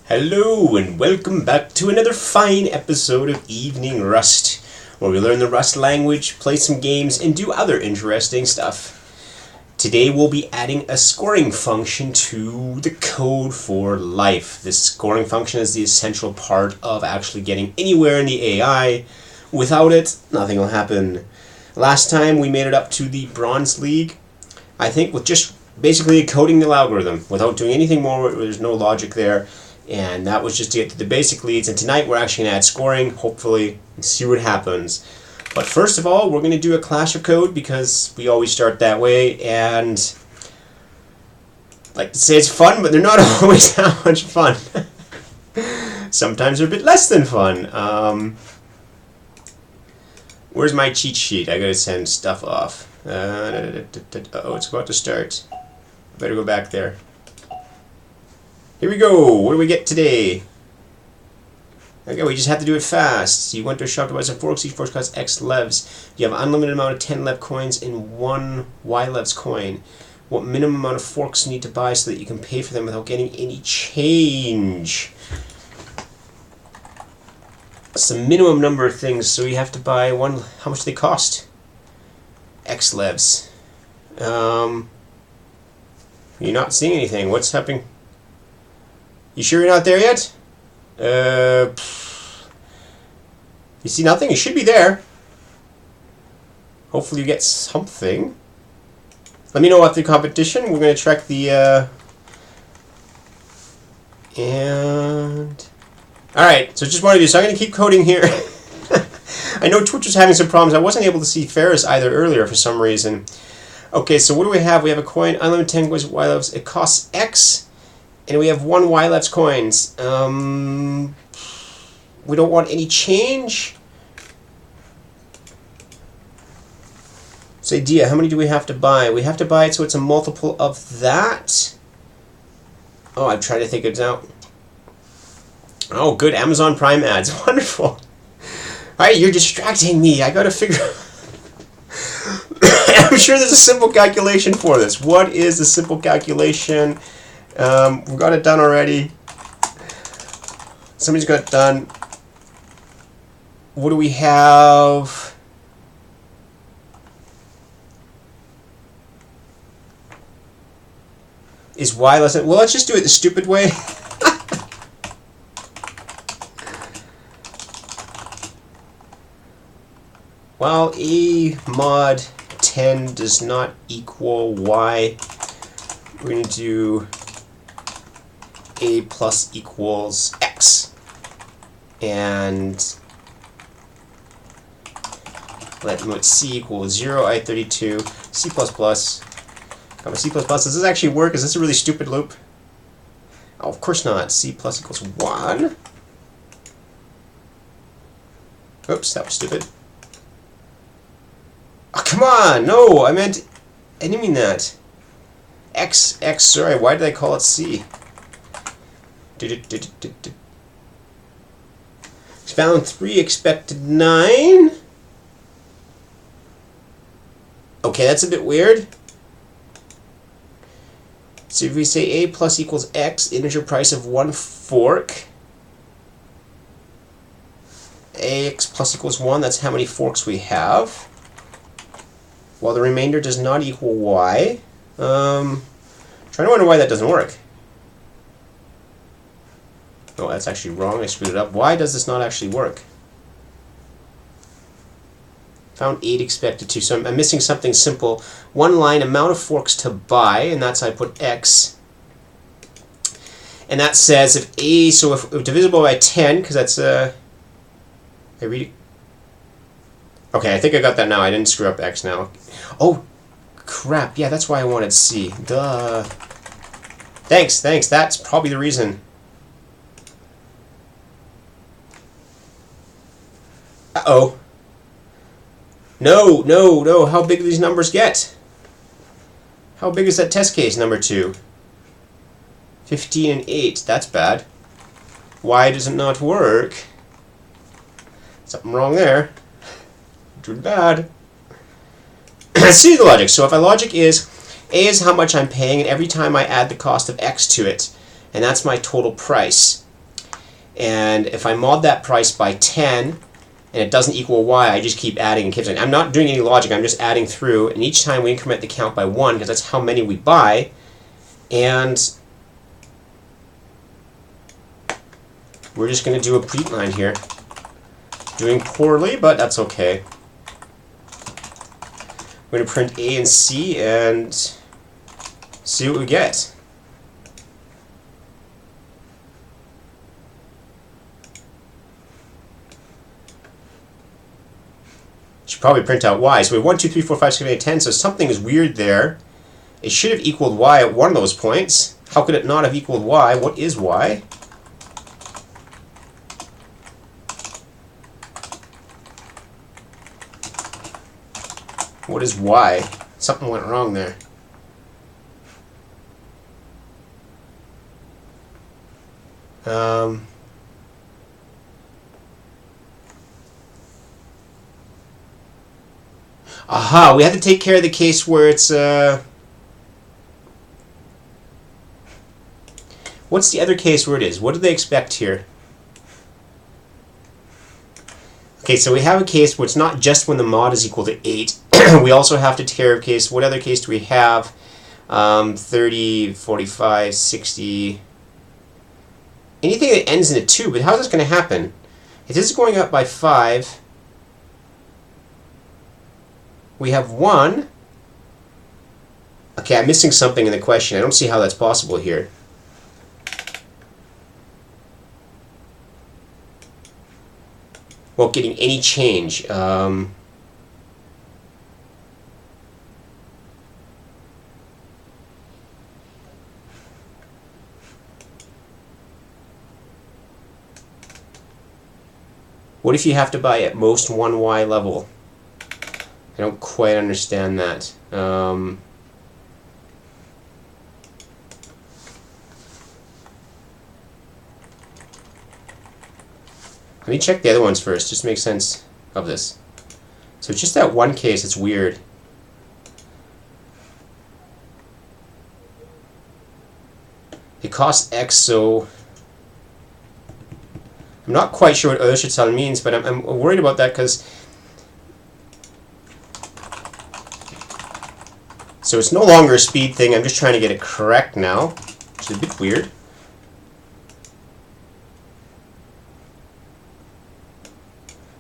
Hello and welcome back to another fine episode of Evening Rust, where we learn the Rust language, play some games, and do other interesting stuff. Today we'll be adding a scoring function to the code for life. This scoring function is the essential part of actually getting anywhere in the AI. Without it, nothing will happen. Last time we made it up to the Bronze League, I think with just basically coding the algorithm without doing anything more. There's no logic there. And that was just to get to the basic leads. And tonight we're actually going to add scoring, hopefully, and see what happens. But first of all, we're going to do a clash of code because we always start that way. And I like to say it's fun, but they're not always that much fun. Sometimes they're a bit less than fun. Where's my cheat sheet? I got to send stuff off. Uh-oh, it's about to start. Better go back there. Here we go. What do we get today? Okay, we just have to do it fast. You went to a shop to buy some forks. Each fork costs X levs. You have an unlimited amount of 10 lev coins and 1 Y levs coin. What minimum amount of forks you need to buy so that you can pay for them without getting any change? It's the minimum number of things, so you have to buy one. How much do they cost? X levs. You're not seeing anything. What's happening? You sure you're not there yet? You see nothing? You should be there. Hopefully you get something. Let me know after the competition. We're going to track the... Alright, so just wanted to do... So I'm going to keep coding here. I know Twitch was having some problems. I wasn't able to see Ferris either earlier for some reason. Okay, so what do we have? We have a coin, unlimited 10 coins, Y levs. It costs X. And we have 1 Y levs coins. We don't want any change. So idea, how many do we have to buy? We have to buy it so it's a multiple of that. Oh, I'm trying to think it out. Oh, good. Amazon Prime ads. Wonderful. Alright, you're distracting me. I gotta figure out. I'm sure there's a simple calculation for this. What is the simple calculation? We've got it done already. Somebody's got it done. What do we have? Is Y less than... Well, let's just do it the stupid way. While A mod 10 does not equal Y, we're going to do A plus equals X. And let C equals 0, I32, C++. Got my C++. Does this actually work? Is this a really stupid loop? Oh, of course not. C plus equals 1. Oops, that was stupid. Oh, come on! No, I didn't mean that. X, sorry, why did I call it C? Found 3, expected 9. Okay, that's a bit weird. So if we say A plus equals X, integer price of 1 fork. AX plus equals 1, that's how many forks we have. While the remainder does not equal Y. Trying to wonder why that doesn't work. Oh, that's actually wrong. I screwed it up. Why does this not actually work? Found 8 expected to. So I'm missing something simple. One line, amount of forks to buy, and that's I put X. And that says if A, so if divisible by 10, because that's I read it. Okay, I think I got that now. I didn't screw up X now. Oh, crap. Yeah, that's why I wanted C. Duh. Thanks. That's probably the reason. Uh-oh. No. How big do these numbers get? How big is that test case, number 2? 15 and 8. That's bad. Why does it not work? Something wrong there. Too bad. See the logic. So if my logic is A is how much I'm paying, and every time I add the cost of X to it, and that's my total price. And if I mod that price by 10 and it doesn't equal y, I just keep adding and keep saying. I'm not doing any logic, I'm just adding through, and each time we increment the count by 1 because that's how many we buy. And we're just going to do a print line here. Doing poorly, but that's okay. We're going to print A and C and see what we get. Should probably print out y. So we have 1, 2, 3, 4, 5, 6, 7, 8, 10. So something is weird there. It should have equaled y at one of those points. How could it not have equaled y? What is y? What is y? Something went wrong there. Aha, we have to take care of the case where it's, what's the other case where it is? What do they expect here? Okay, so we have a case where it's not just when the mod is equal to 8. We also have to take care of case, what other case do we have? 30, 45, 60, anything that ends in a 2, but how's this going to happen? If this is going up by 5, we have 1. Okay, I'm missing something in the question. I don't see how that's possible here. Well, getting any change. What if you have to buy at most 1y level? I don't quite understand that. Let me check the other ones first, just to make sense of this. So it's just that one case, it's weird. It costs X, so I'm not quite sure what edA-qa means, but I'm worried about that because so it's no longer a speed thing. I'm just trying to get it correct now, which is a bit weird.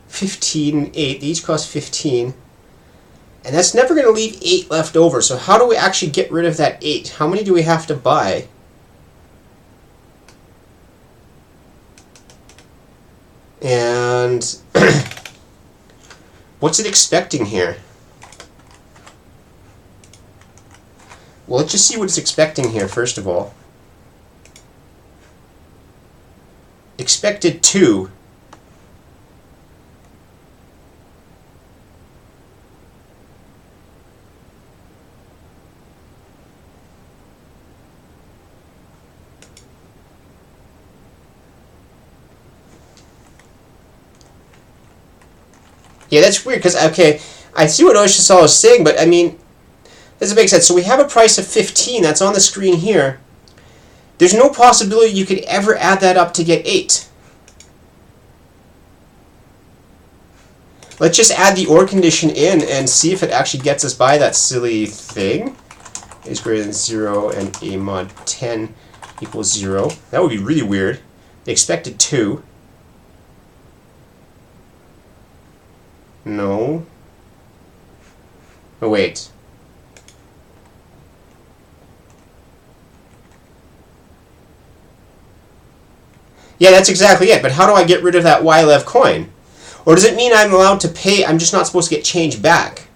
$15, 8. They each cost 15, and that's never going to leave 8 left over. So how do we actually get rid of that 8? How many do we have to buy? And what's it expecting here? Well, let's just see what it's expecting here, first of all. Expected 2. Yeah, that's weird, because, okay, I see what edA-qa is saying, but, I mean, doesn't make sense. So we have a price of 15, that's on the screen here. There's no possibility you could ever add that up to get 8. Let's just add the OR condition in and see if it actually gets us by that silly thing. A is greater than 0 and a mod 10 equals 0. That would be really weird. They expected 2. No. Oh, wait. Yeah, that's exactly it. But how do I get rid of that YLEV coin? Or does it mean I'm allowed to pay, I'm just not supposed to get change back?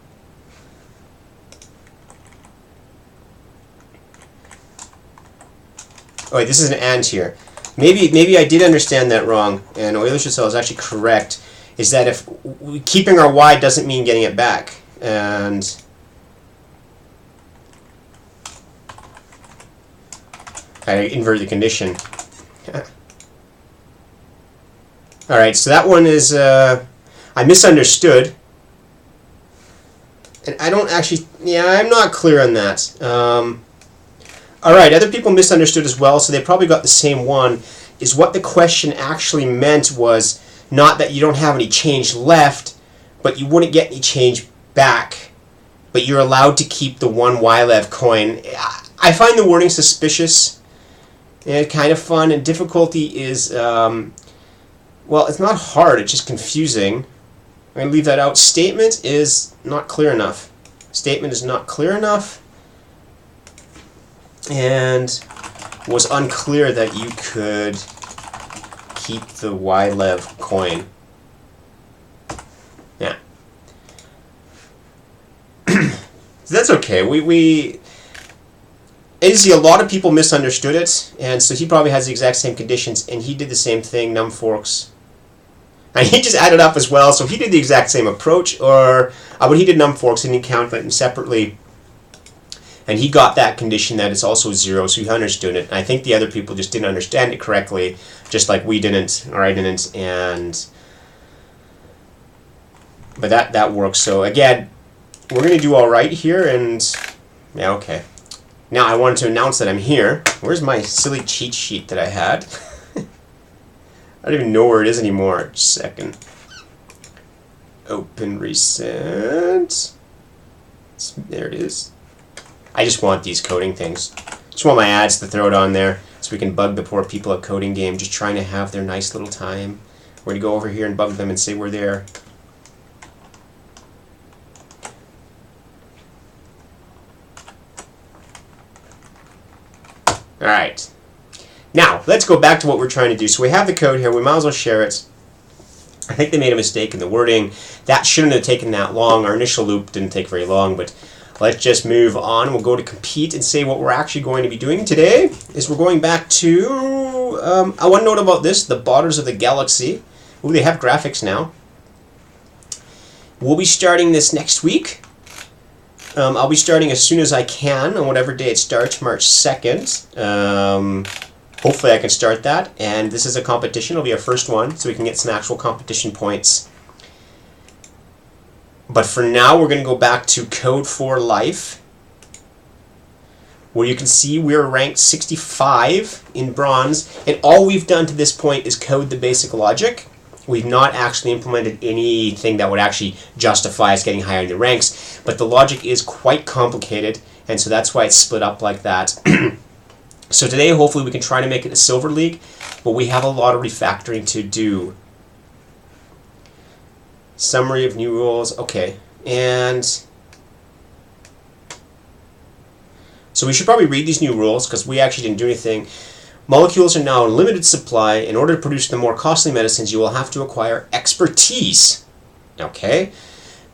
Oh wait, this is an AND here. Maybe I did understand that wrong, and edA-qa is actually correct. Is that if keeping our Y doesn't mean getting it back, and I invert the condition. All right, so that one is I misunderstood, and I don't actually. Yeah, I'm not clear on that. All right, other people misunderstood as well, so they probably got the same one. is what the question actually meant was not that you don't have any change left, but you wouldn't get any change back, but you're allowed to keep the one YLEV coin. I find the wording suspicious and kind of fun, and difficulty is, well, it's not hard, it's just confusing. I'm going to leave that out. Statement is not clear enough. Statement is not clear enough, and was unclear that you could keep the YLEV coin. Yeah. So that's okay. As you see, a lot of people misunderstood it, and so he probably has the exact same conditions, and he did the same thing, numforks. And he just added up as well, so he did the exact same approach, but he did numforks and he counted them separately. And he got that condition that it's also 0, so he understood it. And I think the other people just didn't understand it correctly, just like we didn't, or I didn't, but that works. So again, we're going to do all right here, and yeah, okay. Now I wanted to announce that I'm here. Where's my silly cheat sheet that I had? I don't even know where it is anymore. Just a second. Open recent. There it is. I just want these coding things. Just want my ads to throw it on there so we can bug the poor people at Coding Game just trying to have their nice little time. We're going to go over here and bug them and say we're there. Alright. Now, let's go back to what we're trying to do. So we have the code here. We might as well share it. I think they made a mistake in the wording. That shouldn't have taken that long. Our initial loop didn't take very long, but let's just move on. We'll go to compete and say what we're actually going to be doing today is we're going back to, I want to note about this, the Borders of the Galaxy. Ooh, they have graphics now. We'll be starting this next week. I'll be starting as soon as I can on whatever day it starts, March 2nd. Hopefully I can start that. And this is a competition. It'll be our first one, so we can get some actual competition points. But for now, we're going to go back to Code for Life, where you can see we're ranked 65 in bronze. And all we've done to this point is code the basic logic. We've not actually implemented anything that would actually justify us getting higher in the ranks, but the logic is quite complicated, and so that's why it's split up like that. So today, hopefully, we can try to make it a Silver League, but we have a lot of refactoring to do. Summary of new rules, okay, and so we should probably read these new rules because we actually didn't do anything. Molecules are now in limited supply. In order to produce the more costly medicines, you will have to acquire expertise. Okay?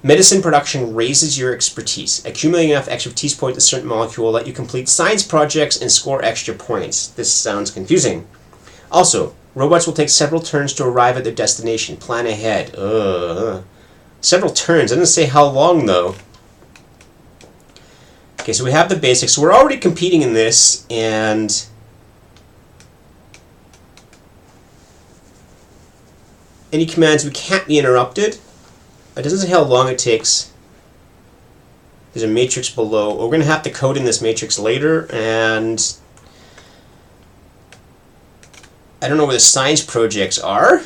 Medicine production raises your expertise. Accumulating enough expertise points a certain molecule will let you complete science projects and score extra points. This sounds confusing. Also, robots will take several turns to arrive at their destination. Plan ahead. Several turns. It doesn't say how long, though. Okay, so we have the basics. So we're already competing in this, and any commands, we can't be interrupted. It doesn't say how long it takes. There's a matrix below. We're going to have to code in this matrix later, and I don't know where the science projects are.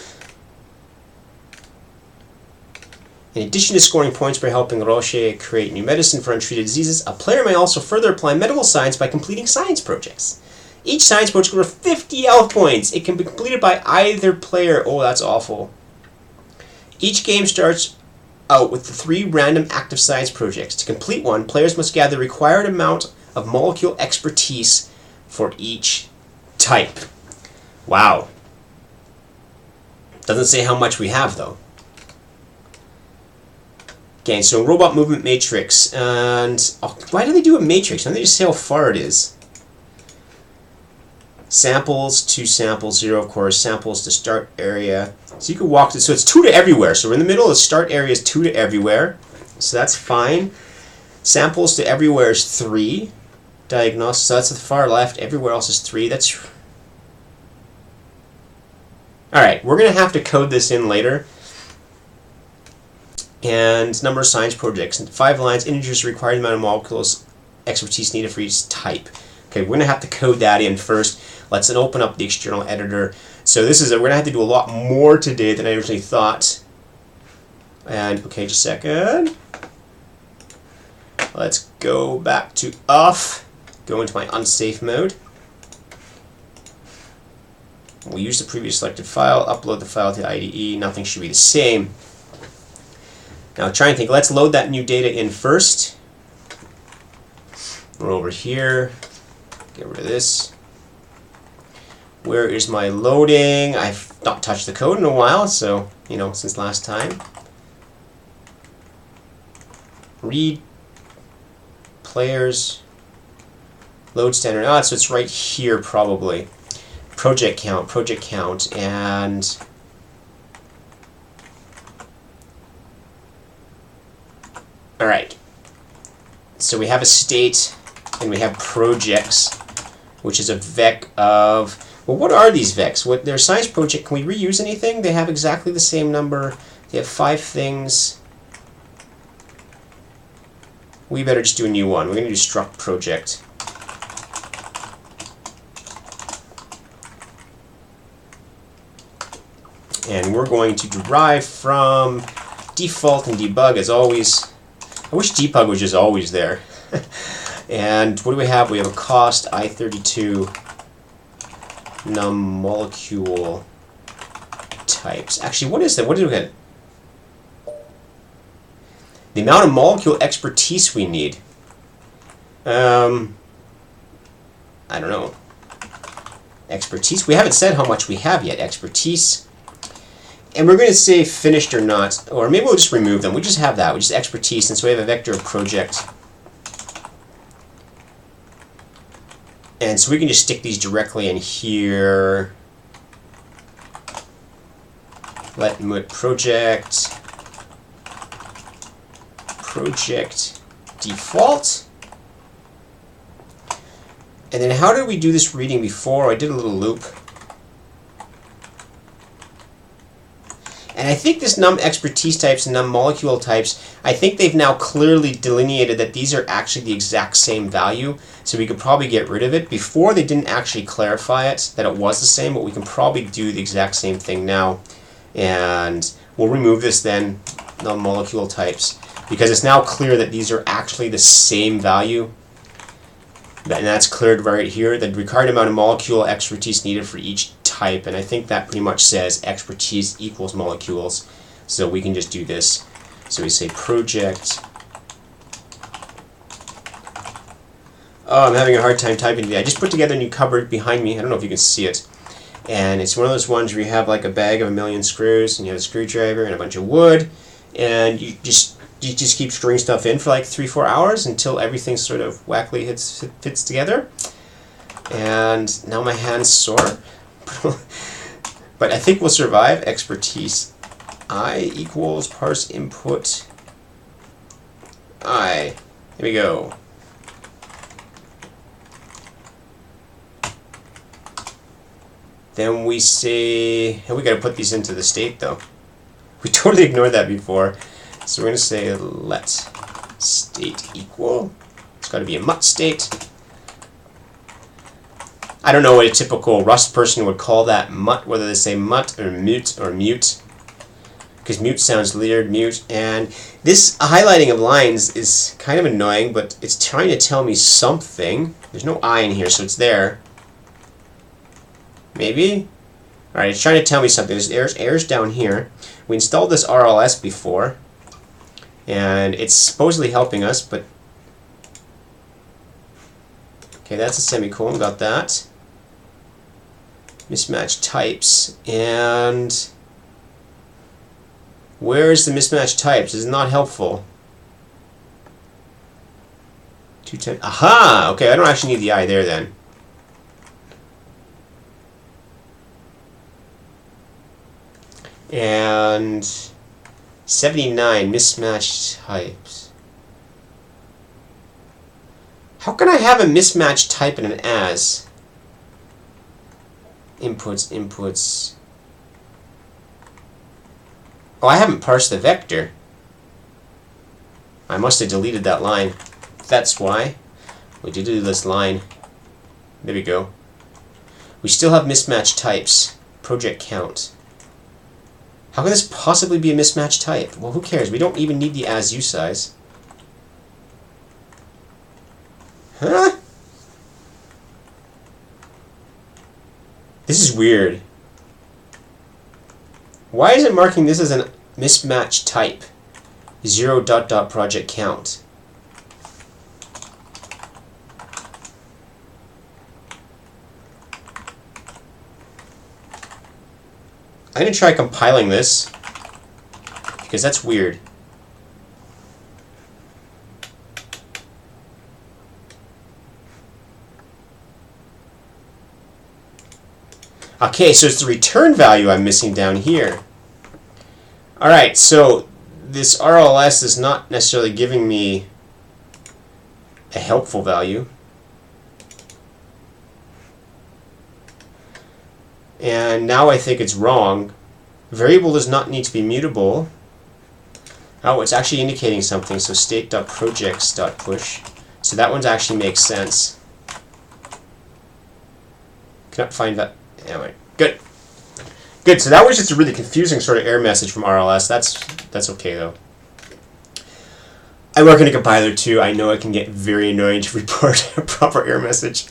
In addition to scoring points by helping Roche create new medicine for untreated diseases, a player may also further apply medical science by completing science projects. Each science project will give 50 health points. It can be completed by either player. Oh, that's awful. Each game starts out with the 3 random active science projects. To complete one, players must gather the required amount of molecule expertise for each type. Wow. Doesn't say how much we have, though. Okay, so robot movement matrix. And why do they do a matrix? Why don't they just say how far it is? Samples to sample 0, of course. Samples to start area. So you can walk to, so it's 2 to everywhere. So we're in the middle. The start area is 2 to everywhere. So that's fine. Samples to everywhere is 3. Diagnosis, so that's at the far left. Everywhere else is 3. That's... Alright, we're going to have to code this in later. And number of science projects. 5 lines, integers required amount of molecules, expertise needed for each type. Okay, we're going to have to code that in first. Let's then open up the external editor. So this is we're gonna have to do a lot more today than I originally thought. And okay, just a second. Let's go back to off. Go into my unsafe mode. We'll use the previous selected file, upload the file to IDE. Nothing should be the same. Now try and think. Let's load that new data in first. We're over here. Get rid of this. Where is my loading? I've not touched the code in a while, so, you know, since last time. Read players. Load standard. Ah, so it's right here probably. Project count, and alright. So we have a state and we have projects, which is a vec of, well, what are these vecs? What their size project, can we reuse anything? They have exactly the same number. They have 5 things. We better just do a new one. We're going to do struct project. And we're going to derive from default and debug as always. I wish debug was just always there. And what do we have? We have a cost I32 num molecule types. Actually, what is that? What did we get? The amount of molecule expertise we need. I don't know. Expertise. We haven't said how much we have yet. Expertise. And we're going to say finished or not, or maybe we'll just remove them. We just have that. We just expertise, and so we have a vector of project. And so we can just stick these directly in here. Let mut project default. And then how did we do this reading before? I did a little loop. And I think this num expertise types and num molecule types, I think they've now clearly delineated that these are actually the exact same value. So we could probably get rid of it. Before they didn't actually clarify it, that it was the same, but we can probably do the exact same thing now. And we'll remove this then, num molecule types, because it's now clear that these are actually the same value. And that's cleared right here, the required amount of molecule expertise needed for each type, and I think that pretty much says expertise equals molecules, so we can just do this. So we say project. Oh, I'm having a hard time typing today. I just put together a new cupboard behind me. I don't know if you can see it. And it's one of those ones where you have like a bag of 1,000,000 screws, and you have a screwdriver and a bunch of wood, and you just keep screwing stuff in for like 3-4 hours until everything sort of wackily fits together. And now my hand's sore. But I think we'll survive. Expertise I equals parse input I. Here we go. Then we say, and we got to put these into the state though. We totally ignored that before. So we're going to say let state equal. It's got to be a mut state. I don't know what a typical Rust person would call that mut, whether they say mut or mute, because mute sounds weird, mute. And this highlighting of lines is kind of annoying, but it's trying to tell me something. There's no I in here, so it's there. Maybe? Alright, it's trying to tell me something. There's errors down here. We installed this RLS before, and it's supposedly helping us, but okay, that's a semicolon, got that. Mismatch types, and where is the mismatch types? This is not helpful. 210. Aha! Okay, I don't actually need the I there then. And 79 mismatch types. How can I have a mismatch type in an as? Inputs. Oh, I haven't parsed the vector. I must have deleted that line. That's why. We did do this line. There we go. We still have mismatched types. Project count. How can this possibly be a mismatched type? Well, who cares? We don't even need the as you size. Huh? This is weird. Why is it marking this as a mismatched type? 0 ... project count. I'm going to try compiling this, because that's weird. Okay, so it's the return value I'm missing down here. Alright, so this RLS is not necessarily giving me a helpful value. And now I think it's wrong. Variable does not need to be mutable. Oh, it's actually indicating something, so state.projects.push. So that one actually makes sense. Cannot find that. Anyway, good. Good, so that was just a really confusing sort of error message from RLS. That's okay, though. I work in a compiler, too. I know it can get very annoying to report a proper error message.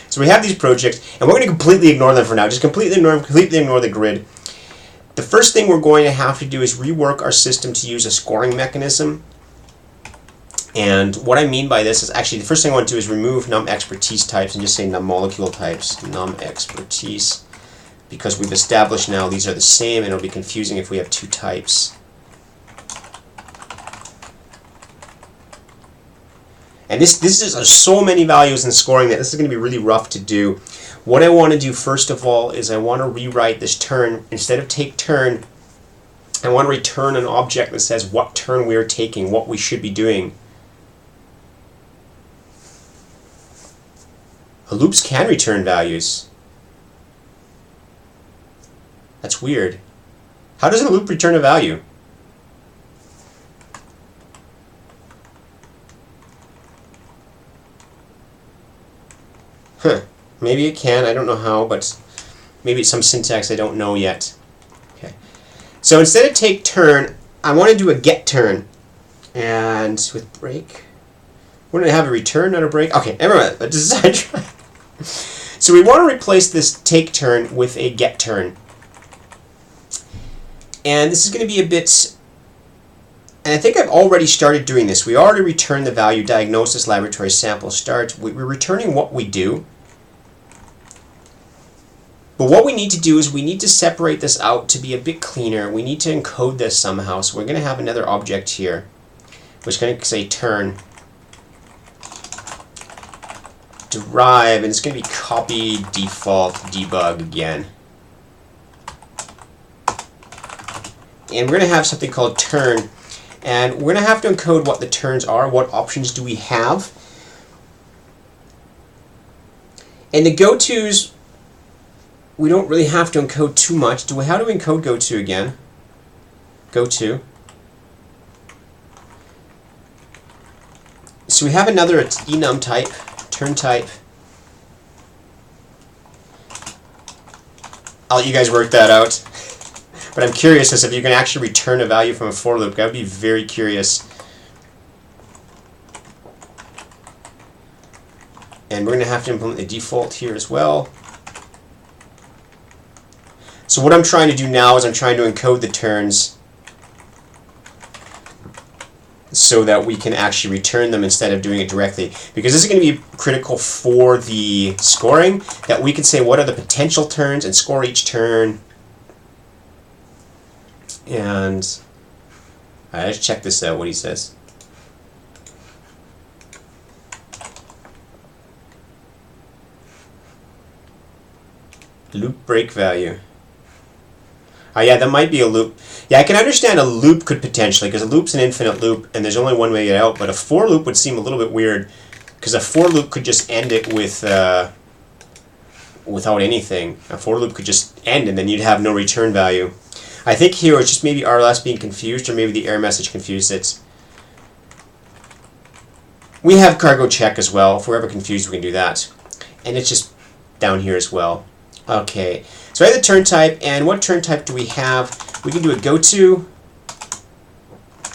So we have these projects, and we're going to completely ignore them for now. Just completely ignore the grid. The first thing we're going to have to do is rework our system to use a scoring mechanism. And what I mean by this is actually the first thing I want to do is remove num expertise types and just say num molecule types, num expertise, because we've established now these are the same, and it'll be confusing if we have two types. And this is so many values in scoring that this is going to be really rough to do. What I want to do first of all is I want to rewrite this turn. Instead of take turn, I want to return an object that says what turn we are taking, what we should be doing. Loops can return values. That's weird. How does a loop return a value? Huh. Maybe it can. I don't know how, but maybe it's some syntax I don't know yet. Okay. So instead of take turn, I want to do a get turn. And with break, wouldn't it have a return, not a break? Okay, never mind. Let's decide. So we want to replace this take turn with a get turn. And this is going to be a bit, and I think I've already started doing this. We already returned the value diagnosis laboratory sample start. We're returning what we do. But what we need to do is we need to separate this out to be a bit cleaner. We need to encode this somehow. So we're going to have another object here, which is going to say turn derive, and it's going to be copy default debug again. And we're going to have something called turn, and we're going to have to encode what the turns are, what options do we have. And the go-tos, we don't really have to encode too much. How do we encode go-to again? Go-to. So we have another enum type, turn type. I'll let you guys work that out. But I'm curious as if you can actually return a value from a for loop. I would be very curious. And we're going to have to implement the default here as well. So what I'm trying to do now is I'm trying to encode the turns so that we can actually return them instead of doing it directly. Because this is going to be critical for the scoring, that we can say what are the potential turns and score each turn. And let's check this out, what he says. Loop break value. Oh yeah, that might be a loop. Yeah, I can understand a loop could potentially, because a loop's an infinite loop and there's only one way to get out, but a for loop would seem a little bit weird, because a for loop could just end it with without anything. A for loop could just end and then you'd have no return value. I think here it's just maybe RLS being confused, or maybe the error message confused it. We have cargo check as well. If we're ever confused, we can do that. And it's just down here as well. Okay, so I have the turn type, and what turn type do we have? We can do a goto,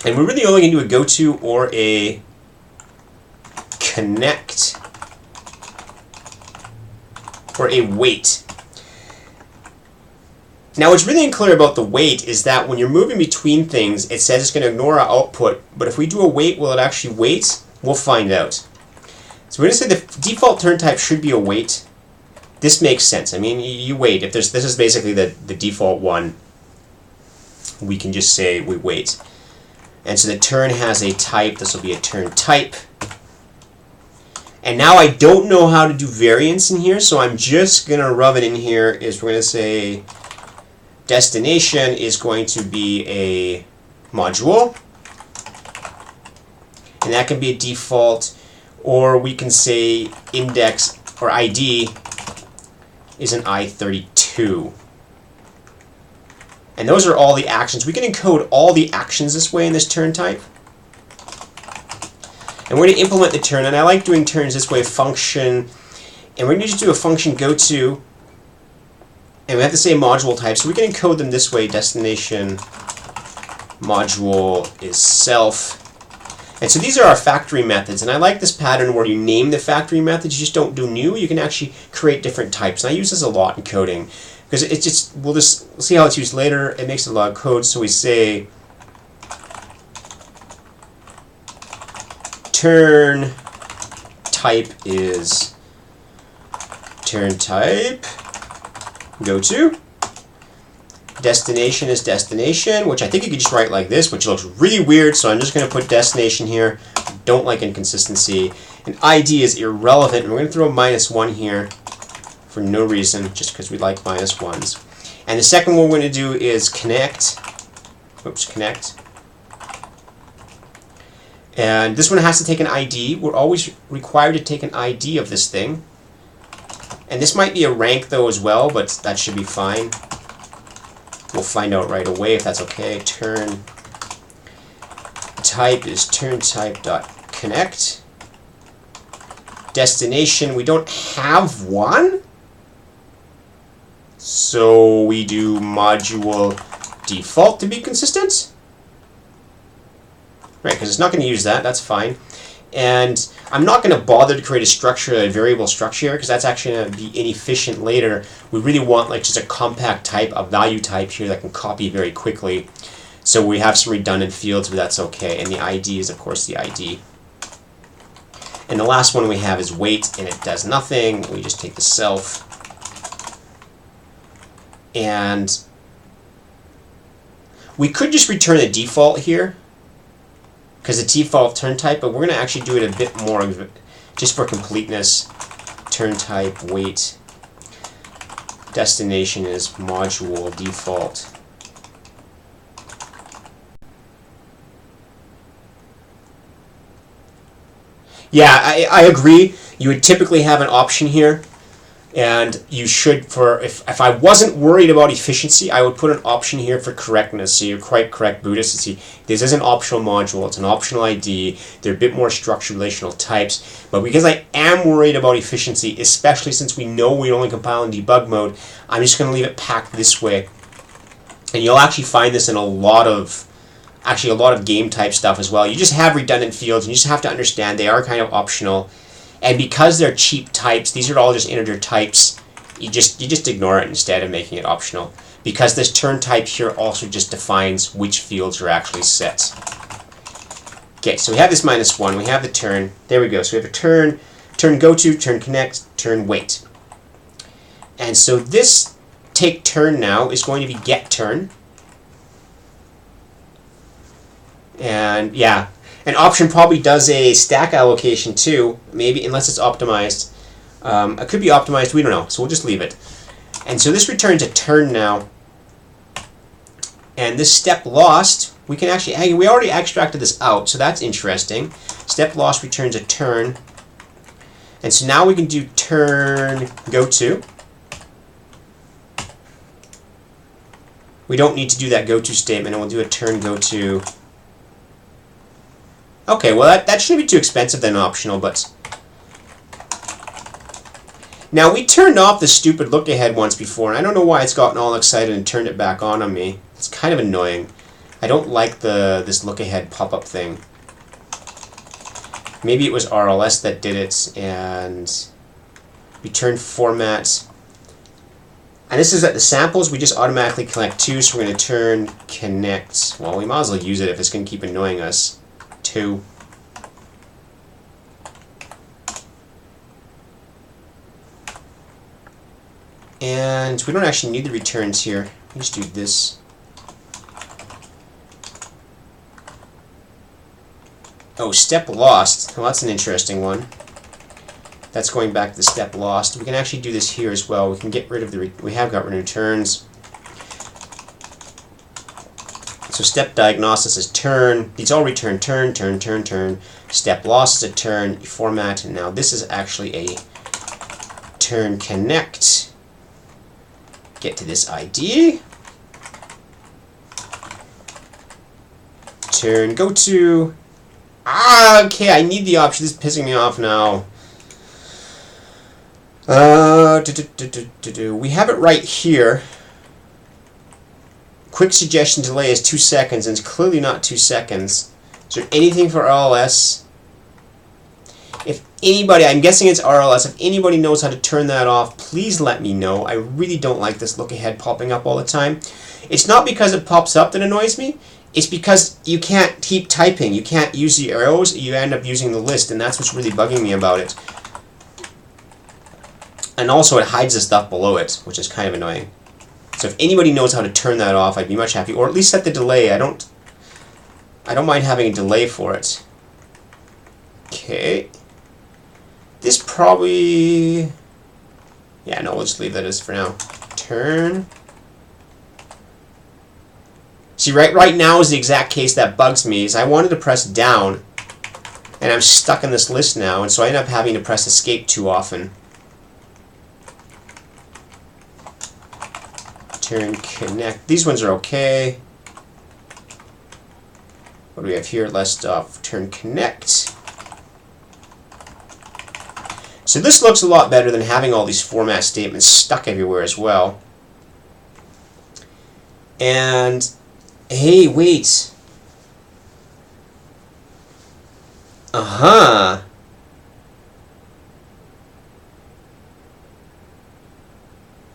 and we're really only going to do a goto or a connect or a wait. Now, what's really unclear about the wait is that when you're moving between things, it says it's going to ignore our output, but if we do a wait, will it actually wait? We'll find out. So we're going to say the default turn type should be a wait. This makes sense. I mean, you wait. If this is basically the default one, we can just say we wait. And so the turn has a type. This will be a turn type. And now I don't know how to do variants in here, so I'm just going to rub it in here. Is we're going to say destination is going to be a module. And that can be a default, or we can say index or ID is an I32. And those are all the actions. We can encode all the actions this way in this turn type. And we're going to implement the turn, and I like doing turns this way, function, and we're going to just do a function goto, and we have to say module type, so we can encode them this way, destination module is self. And so these are our factory methods, and I like this pattern where you name the factory methods, you just don't do new, you can actually create different types. And I use this a lot in coding, because it's just, we'll see how it's used later. It makes a lot of code, so we say turn type is turn type goto. Destination is destination, which I think you could just write like this, which looks really weird, so I'm just going to put destination here. Don't like inconsistency. And ID is irrelevant, and we're going to throw a -1 here for no reason, just because we like -1s. And the second one we're going to do is connect. Oops, connect. And this one has to take an ID. We're always required to take an ID of this thing. And this might be a rank, though, as well, but that should be fine. We'll find out right away if that's okay. Turn type is turn type.connect. Destination, we don't have one. So we do module default to be consistent. Right, because it's not going to use that. That's fine. And I'm not going to bother to create a structure, a variable structure here, because that's actually going to be inefficient later. We really want like just a compact type, a value type here that can copy very quickly. So we have some redundant fields, but that's okay. And the ID is, of course, the ID. And the last one we have is wait, and it does nothing. We just take the self. And we could just return a default here, because the default turn type, but we're going to actually do it a bit more just for completeness. Turn type, wait, destination is module default. Yeah, I agree. You would typically have an option here, and you should, for if I wasn't worried about efficiency, I would put an option here for correctness. So you're quite correct, Buddhist. See, this is an optional module. It's an optional ID. They're a bit more structured relational types. But because I am worried about efficiency, especially since we know we only compile in debug mode, I'm just going to leave it packed this way. And you'll actually find this in a lot of game type stuff as well. You just have redundant fields, and you just have to understand they are kind of optional. And because they're cheap types, these are all just integer types, you just ignore it instead of making it optional. Because this turn type here also just defines which fields are actually set. Okay, so we have this -1, we have the turn, there we go. So we have a turn, turn goto, turn connect, turn wait. And so this take turn now is going to be get turn. And yeah, an option probably does a stack allocation too, maybe, unless it's optimized. It could be optimized, we don't know, so we'll just leave it. And so this returns a turn now. And this step lost, we can actually, we already extracted this out, so that's interesting. Step lost returns a turn. And so now we can do turn goto. We don't need to do that goto statement, and we'll do a turn goto. Okay, well that shouldn't be too expensive then, optional, but Now, we turned off the stupid look ahead once before, and I don't know why it's gotten all excited and turned it back on me. It's kind of annoying. I don't like this look ahead pop-up thing. Maybe it was RLS that did it, and return format. And this is at the samples, we just automatically connect to, so we're going to turn connect. Well, we might as well use it if it's going to keep annoying us. To. And we don't actually need the returns here. We just do this. Oh, step lost. Well, that's an interesting one. That's going back to the step lost. We can actually do this here as well. We can get rid of the... we have got rid of returns. So step diagnosis is turn. These all return turn, turn, turn, turn. Step lost is a turn. Format. And now this is actually a turn connect. Get to this ID. Turn go to. Ah, okay, I need the option. This is pissing me off now. We have it right here. Quick suggestion delay is 2 seconds, and it's clearly not 2 seconds. Is there anything for RLS? If anybody, I'm guessing it's RLS, if anybody knows how to turn that off, please let me know. I really don't like this look ahead popping up all the time. It's not because it pops up that annoys me. It's because you can't keep typing. You can't use the arrows. You end up using the list, and that's what's really bugging me about it. And also it hides the stuff below it, which is kind of annoying. So if anybody knows how to turn that off, I'd be much happy. Or at least set the delay. I don't mind having a delay for it. Okay. This probably... yeah, no, we'll just leave that as for now. Turn. See, right now is the exact case that bugs me, is I wanted to press down, and I'm stuck in this list now, and so I end up having to press escape too often. Turn connect. These ones are okay. What do we have here? Less stuff. Turn connect. So this looks a lot better than having all these format statements stuck everywhere as well. And hey, wait. Uh-huh.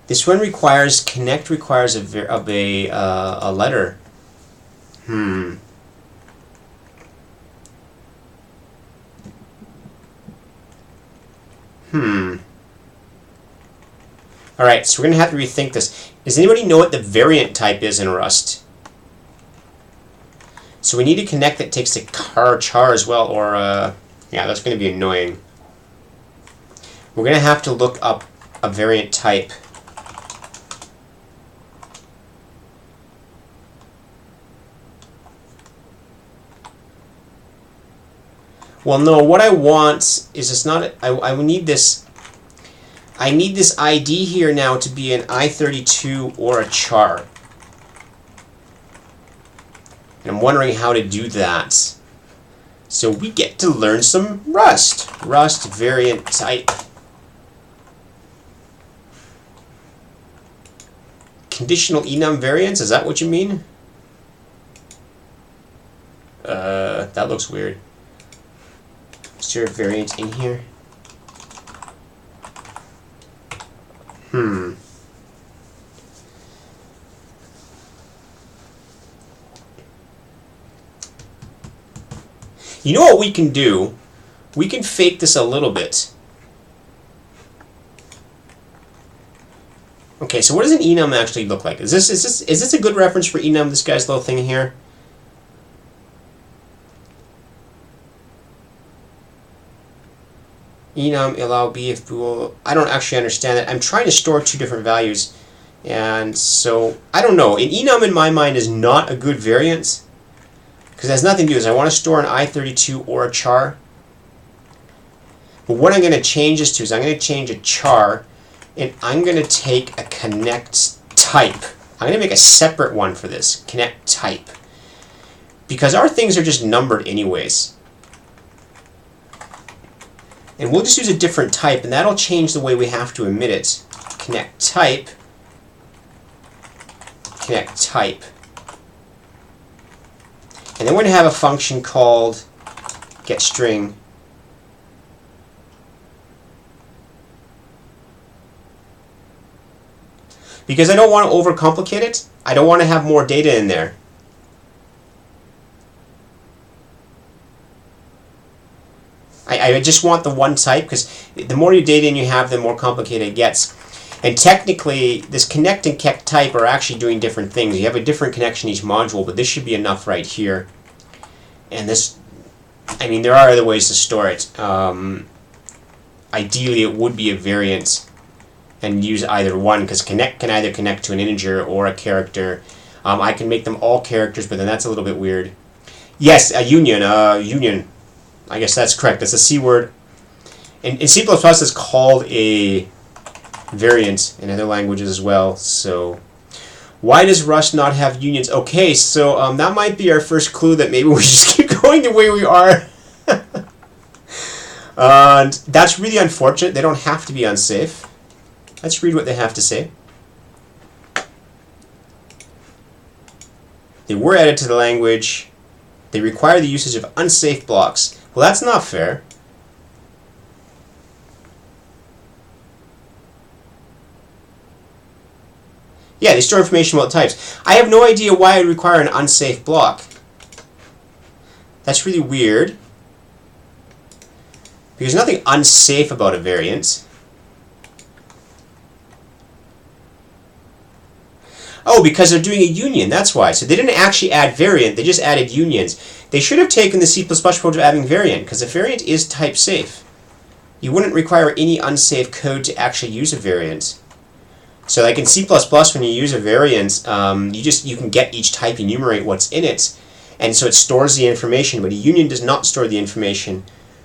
This one requires connect requires a letter. Alright, so we're going to have to rethink this. Does anybody know what the variant type is in Rust? So we need a connect that takes the char as well, or, yeah, that's going to be annoying. We're going to have to look up a variant type. Well, no, what I want is it's not... I need this... I need this ID here now to be an I32 or a char. And I'm wondering how to do that. So we get to learn some Rust. Rust variant type. Conditional enum variants, is that what you mean? That looks weird. Is there a variant in here? You know what we can do? We can fake this a little bit. Okay, so what does an enum actually look like? Is this a good reference for enum? This guy's little thing here. Enum allow b if bool. I don't actually understand that. I'm trying to store two different values, and so I don't know. An enum in my mind is not a good variant because it has nothing to do with this. I want to store an I32 or a char. But what I'm going to change this to is I'm going to change a char, and I'm going to take a connect type. I'm going to make a separate one for this, connect type, because our things are just numbered anyways. And we'll just use a different type, and that'll change the way we have to emit it. Connect type. Connect type. And then we're going to have a function called getString. Because I don't want to overcomplicate it, I don't want to have more data in there. I just want the one type, because the more data you have, the more complicated it gets. And technically, this connect and connect type are actually doing different things. You have a different connection each module, but this should be enough right here. And this, I mean, there are other ways to store it. Ideally, it would be a variant and use either one, because connect can either connect to an integer or a character. I can make them all characters, but then that's a little bit weird. Yes, a union. Union. I guess that's correct. That's a C word. In C++, it's called a variant in other languages as well. So, why does Rust not have unions? Okay, so that might be our first clue that maybe we just keep going the way we are. And that's really unfortunate. They don't have to be unsafe. Let's read what they have to say. They were added to the language. They require the usage of unsafe blocks. Well, that's not fair. Yeah, they store information about types. I have no idea why I require an unsafe block. That's really weird. Because there's nothing unsafe about a variant. Oh, because they're doing a union, that's why. So they didn't actually add variant, they just added unions. They should have taken the C++ approach of adding variant, because a variant is type safe. You wouldn't require any unsafe code to actually use a variant. So like in C++, when you use a variant, you can get each type, enumerate what's in it, and so it stores the information, but a union does not store the information,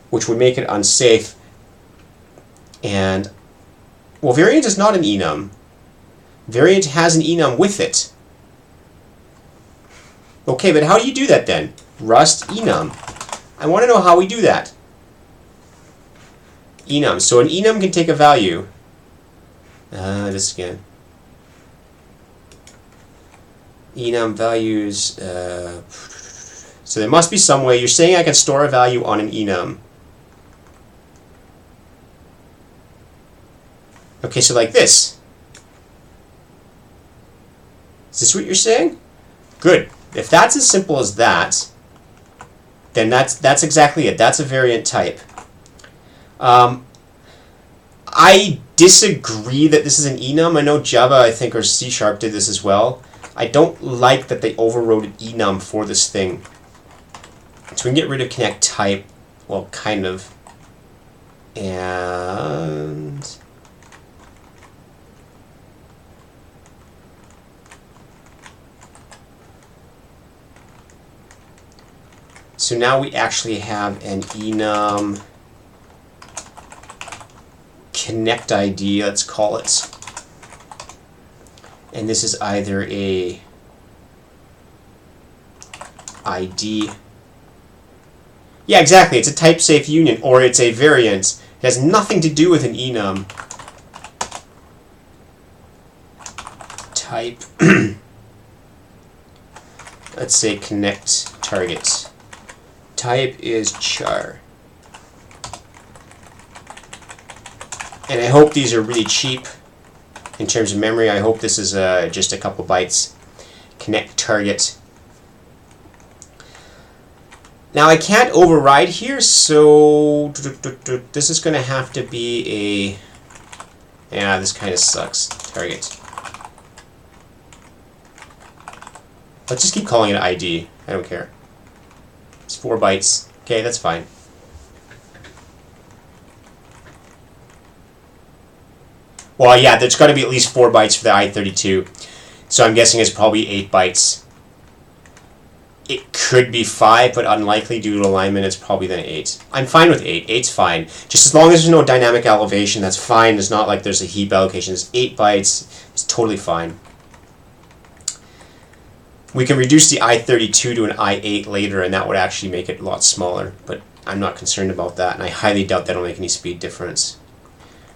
which would make it unsafe. And, well, variant is not an enum. Variant has an enum with it. Okay, but how do you do that then? Rust enum. I want to know how we do that. Enum. So an enum can take a value. This again. Enum values. So there must be some way. You're saying I can store a value on an enum. Okay, so like this. Is this what you're saying? Good. If that's as simple as that, then that's exactly it. That's a variant type. I disagree that this is an enum. I know Java, I think, or C# did this as well. I don't like that they overrode enum for this thing. So we can get rid of connect type. Well, kind of. And so now we actually have an enum connect ID, let's call it. And this is either a ID. Yeah, exactly. It's a type safe union, or it's a variant. It has nothing to do with an enum. Type. Let's say connect target. Type is char. And I hope these are really cheap in terms of memory. I hope this is just a couple bytes. Connect target. Now I can't override here, so this is going to have to be a... Yeah, this kind of sucks. Target. Let's just keep calling it ID. I don't care. It's 4 bytes. Okay, that's fine. Well, yeah, there's got to be at least 4 bytes for the I32. So I'm guessing it's probably 8 bytes. It could be 5, but unlikely due to alignment, it's probably then 8. I'm fine with 8. 8's fine. Just as long as there's no dynamic elevation, that's fine. It's not like there's a heap allocation. It's 8 bytes. It's totally fine. We can reduce the I32 to an I8 later, and that would actually make it a lot smaller. But I'm not concerned about that, and I highly doubt that'll make any speed difference.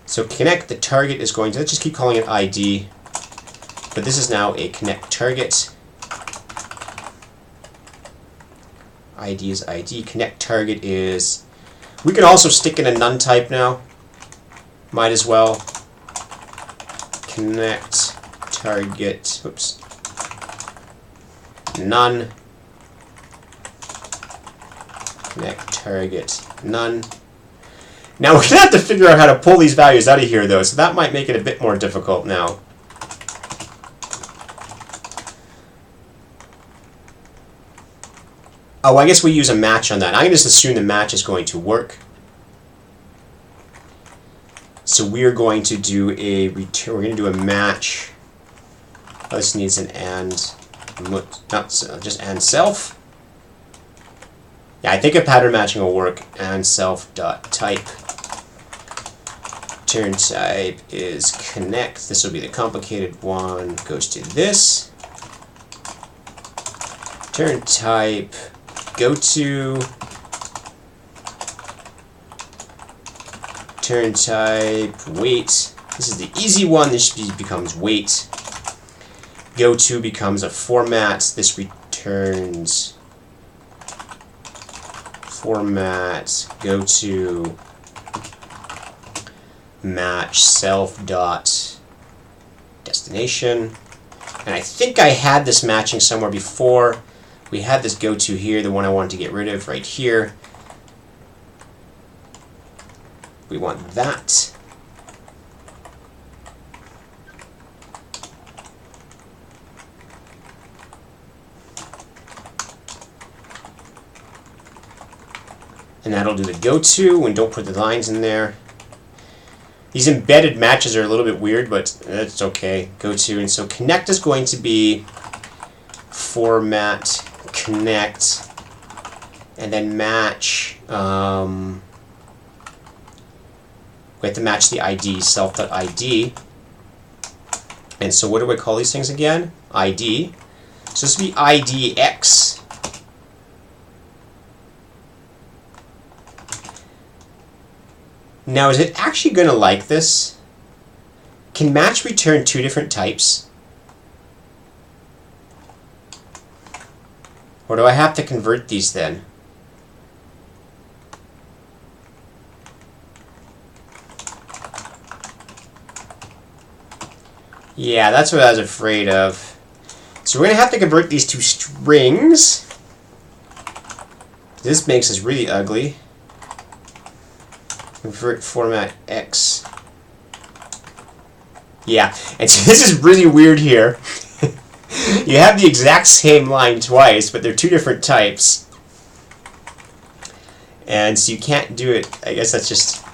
So connect the target is going to, let's just keep calling it ID, but this is now a connect target. ID is ID, connect target is, we can also stick in a none type now, might as well. Connect target, oops, none, connect target, none. Now we're going to have to figure out how to pull these values out of here though, so that might make it a bit more difficult now. Oh, I guess we use a match on that. I can just assume the match is going to work. So we're going to do a return. We're going to do a match. Oh, this needs an and, just and self. Yeah, I think a pattern matching will work. And self dot type. Turn type is connect. This will be the complicated one. Goes to this. Turn type. Go to turn type wait. This is the easy one. This becomes wait. Go to becomes a format. This returns format. Go to match self dot destination. And I think I had this matching somewhere before. We had this go to here, the one I wanted to get rid of right here. We want that. And that'll do the go to, and don't put the lines in there. These embedded matches are a little bit weird, but that's okay. Go to, and so connect is going to be format connect, and then match. We have to match the ID, self.id. And so what do I call these things again? ID. So this would be idx. Now, is it actually going to like this? Can match return two different types? Or do I have to convert these then? Yeah, that's what I was afraid of. So we're going to have to convert these to strings. This makes us really ugly. Convert format X. Yeah, and so this is really weird here. You have the exact same line twice, but they're two different types. And so you can't do it. I guess that's just...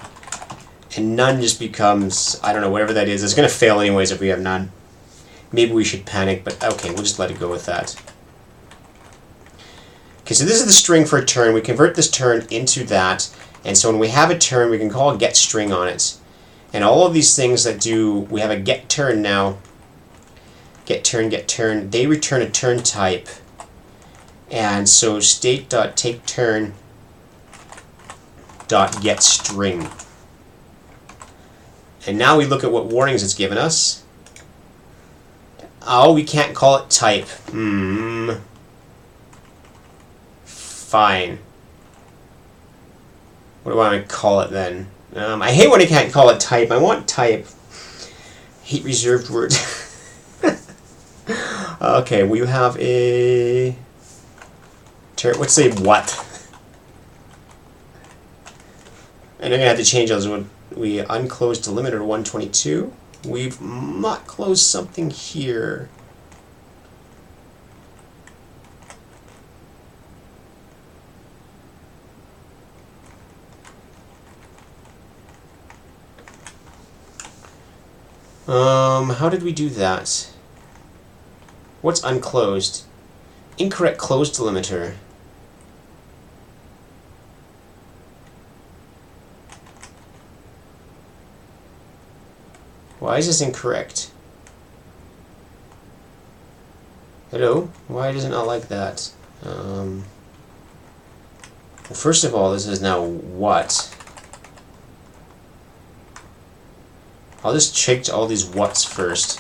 And none just becomes, I don't know, whatever that is. It's going to fail anyways if we have none. Maybe we should panic, but okay, we'll just let it go with that. Okay, so this is the string for a turn. We convert this turn into that. And so when we have a turn, we can call a get string on it. And all of these things that do, we have a get turn now. Get turn, they return a turn type. And so state.takeTurn get string. And now we look at what warnings it's given us. Oh, we can't call it type. Fine. What do I want to call it then? I hate when I can't call it type. I want type. Hate reserved words. Okay, we have a... Let's say what. And I'm going to have to change those. We unclosed delimiter 122. We've not closed something here. How did we do that? What's unclosed? Incorrect closed delimiter. Why is this incorrect? Hello? Why does it not like that? Well, first of all, this is now what? I'll just check all these whats first.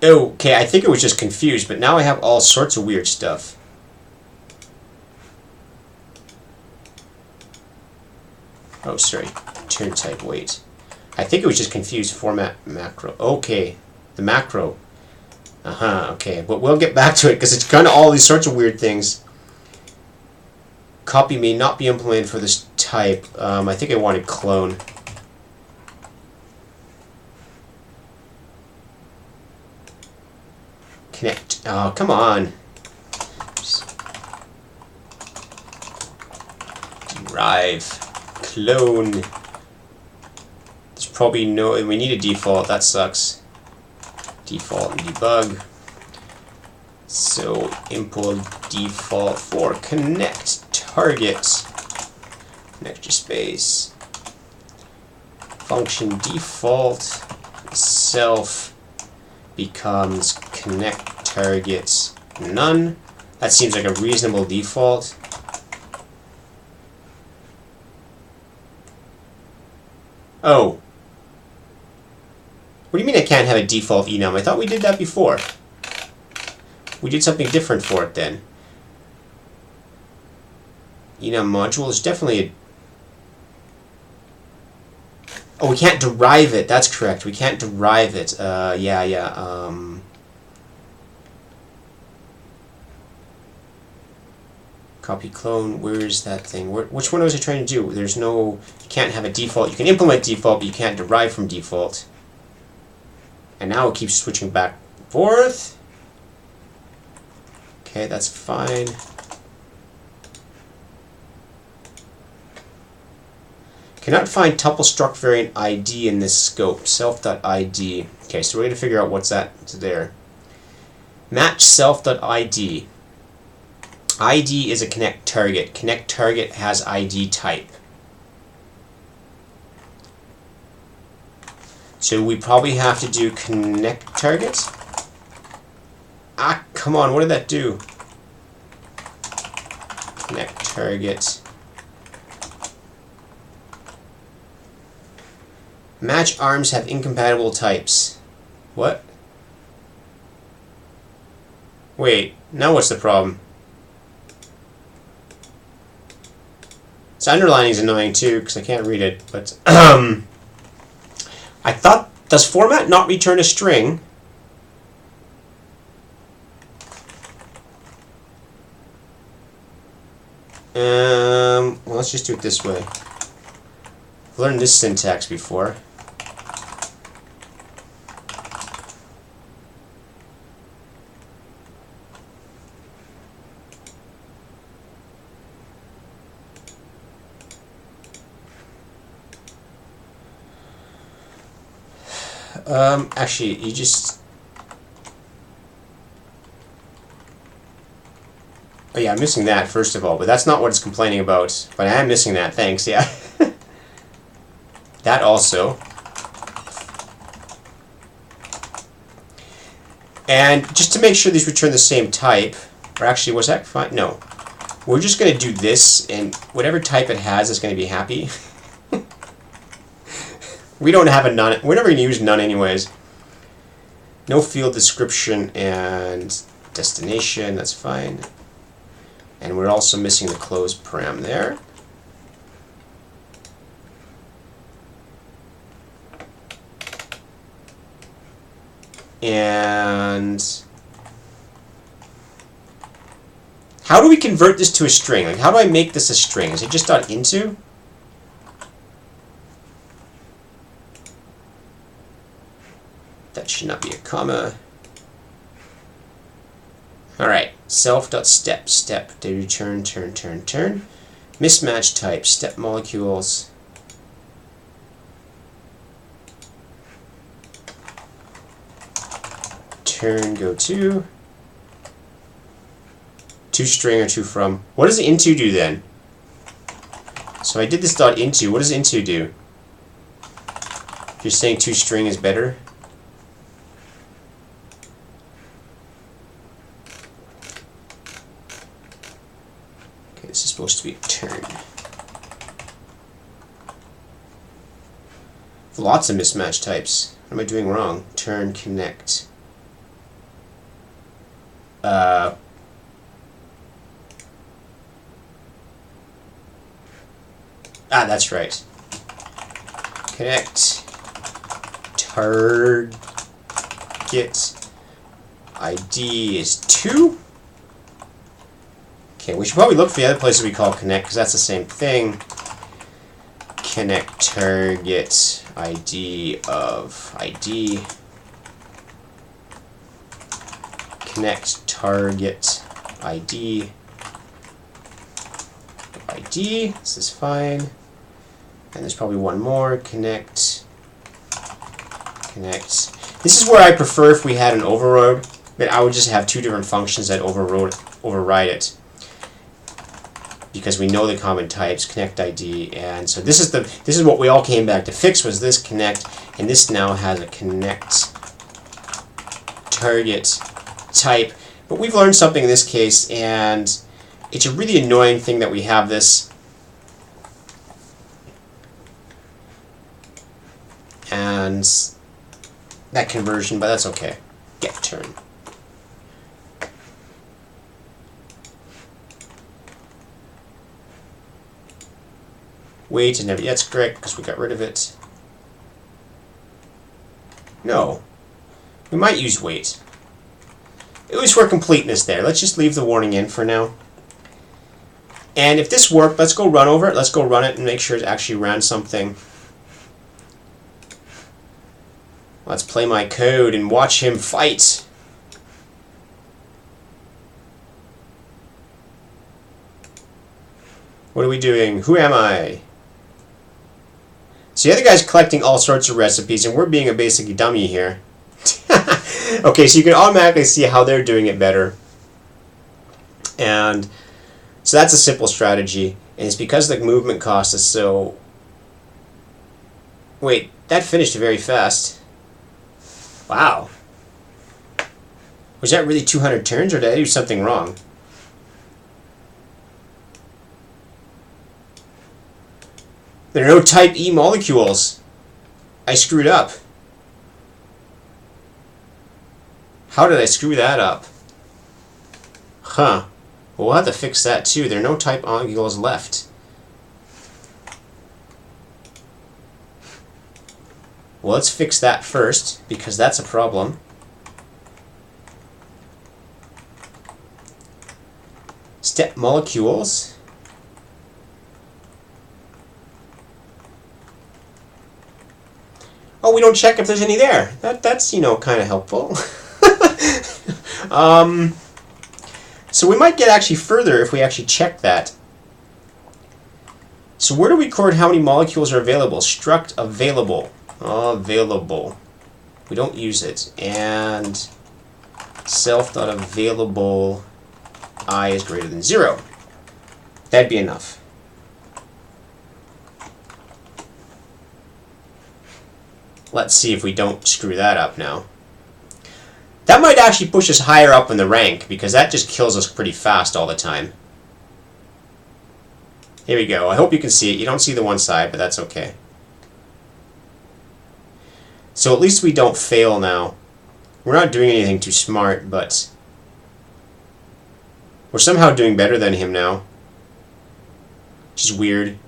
Okay, I think it was just confused, but now I have all sorts of weird stuff. Oh, sorry. Turn type, wait. I think it was just confused. Format macro. Okay, the macro. Okay, but we'll get back to it because it's kind of all these sorts of weird things. Copy may not be implemented for this type. I think I wanted clone. Connect. Oh, come on. Derive. Clone. There's probably no... We need a default. That sucks. Default and debug. So, import default for connect target. Connect your space. Function default self becomes connect target none. That seems like a reasonable default. Oh. What do you mean I can't have a default enum? I thought we did that before. We did something different for it then. Enum module is definitely a... Oh, we can't derive it. That's correct. We can't derive it. Copy clone. Where is that thing? Which one was I trying to do? There's no... You can't have a default. You can implement default, but you can't derive from default. And now it keeps switching back and forth. Okay, that's fine. Cannot find tuple struct variant ID in this scope. Self.id. Okay, so we're going to figure out what's that there. Match self.id. ID is a connect target. Connect target has ID type. So we probably have to do connect target. Ah, come on, what did that do? Connect target. Match arms have incompatible types. What? Wait, now what's the problem? This underlining is annoying too because I can't read it, but I thought, does format not return a string? Well, let's just do it this way. I've learned this syntax before. Actually, you just... Oh yeah, I'm missing that, first of all, but that's not what it's complaining about. But I am missing that, thanks, yeah. That also. And just to make sure these return the same type, or actually, was that fine? No. We're just going to do this, and whatever type it has is going to be happy. We don't have a none. We're never going to use none anyways. No field description and destination, that's fine. And we're also missing the close param there. And how do we convert this to a string? Like, how do I make this a string? Is it just .into? That should not be a comma. Alright, self.step, step, they return, turn. Mismatch type, step molecules. Turn, go to. To string or to from. What does into do then? So I did this .into. What does into do? You're saying to string is better? This is supposed to be turn. Lots of mismatch types. What am I doing wrong? Turn, connect. That's right. Connect. Target ID is 2. Okay, we should probably look for the other places we call connect, because that's the same thing. Connect target ID of ID. Connect target ID of ID. This is fine. And there's probably one more. Connect. This is where I prefer if we had an override, but I would just have two different functions that override it. Because we know the common types, connect ID, and so this is what we all came back to fix, was this connect, and this now has a connect target type. But we've learned something in this case, and it's a really annoying thing that we have this. And that conversion, but that's okay. Get turn. Wait, and never. That's correct because we got rid of it. No. We might use wait. It was for completeness there. Let's just leave the warning in for now. And if this worked, let's go run over it. Let's go run it and make sure it actually ran something. Let's play my code and watch him fight. What are we doing? Who am I? So the other guy's collecting all sorts of recipes, and we're being a basic dummy here. Okay, so you can automatically see how they're doing it better. And so that's a simple strategy. And it's because the movement cost is so... Wait, that finished very fast. Wow. Was that really 200 turns, or did I do something wrong? There are no type E molecules. I screwed up. How did I screw that up? Huh. Well, we'll have to fix that too. There are no type molecules left. Well, let's fix that first, because that's a problem. Step molecules. Oh, we don't check if there's any there. That's, you know, kind of helpful. So we might get actually further if we actually check that. So where do we record how many molecules are available? Struct available. Available. We don't use it. And self.available I is greater than 0. That'd be enough. Let's see if we don't screw that up now. That might actually push us higher up in the rank, because that just kills us pretty fast all the time. Here we go. I hope you can see it. You don't see the one side, but that's okay. So at least we don't fail now. We're not doing anything too smart, but we're somehow doing better than him now. Which is weird.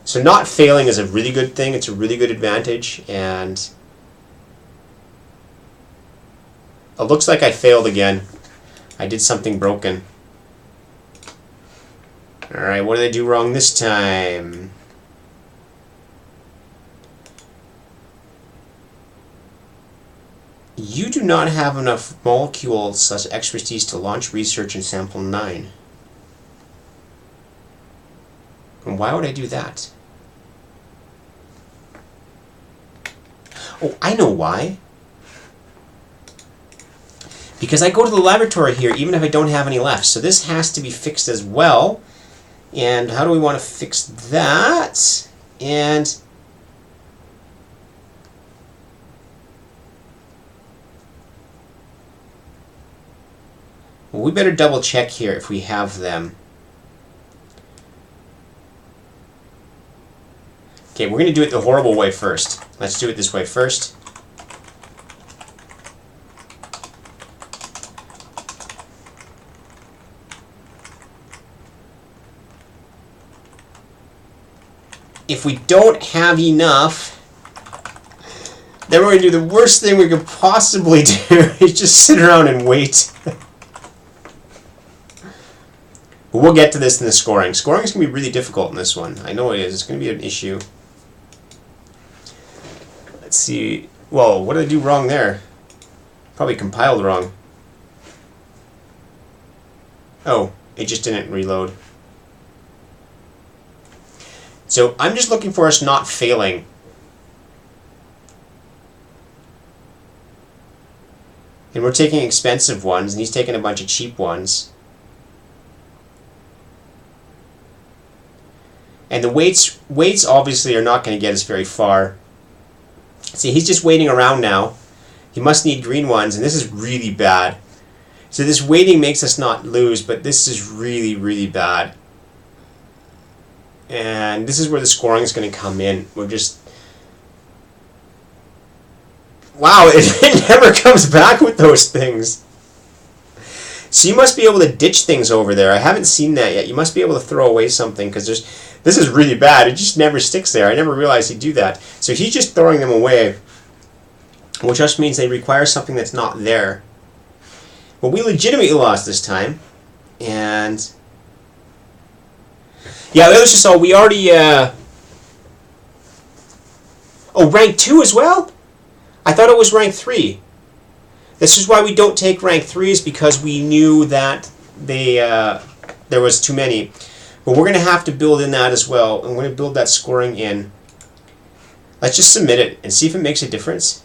So not failing is a really good thing. It's a really good advantage, and it looks like I failed again. I did something broken. Alright, what did I do wrong this time? You do not have enough molecules / expertise to launch research in sample 9. And why would I do that? Oh, I know why. Because I go to the laboratory here even if I don't have any left. So this has to be fixed as well. And how do we want to fix that? And well, we better double check here if we have them. Okay, we're going to do it the horrible way first. Let's do it this way first. If we don't have enough, then we're going to do the worst thing we could possibly do, is just sit around and wait. But we'll get to this in the scoring. Scoring is going to be really difficult in this one. I know it is. It's going to be an issue. Let's see. Whoa, what did I do wrong there? Probably compiled wrong. Oh, it just didn't reload. So I'm just looking for us not failing. And we're taking expensive ones, and he's taking a bunch of cheap ones. And the weights obviously are not going to get us very far. See, he's just waiting around now. He must need green ones, and this is really bad. So this waiting makes us not lose, but this is really, really bad. And this is where the scoring is going to come in. We're just... Wow, it never comes back with those things. So you must be able to ditch things over there. I haven't seen that yet. You must be able to throw away something, because this is really bad. It just never sticks there. I never realized he'd do that. So he's just throwing them away, which just means they require something that's not there. Well, we legitimately lost this time. And... yeah, that was just all. We already... Oh, rank 2 as well? I thought it was rank 3. This is why we don't take rank 3s, because we knew that there was too many. But we're going to have to build in that as well. And we're going to build that scoring in. Let's just submit it and see if it makes a difference.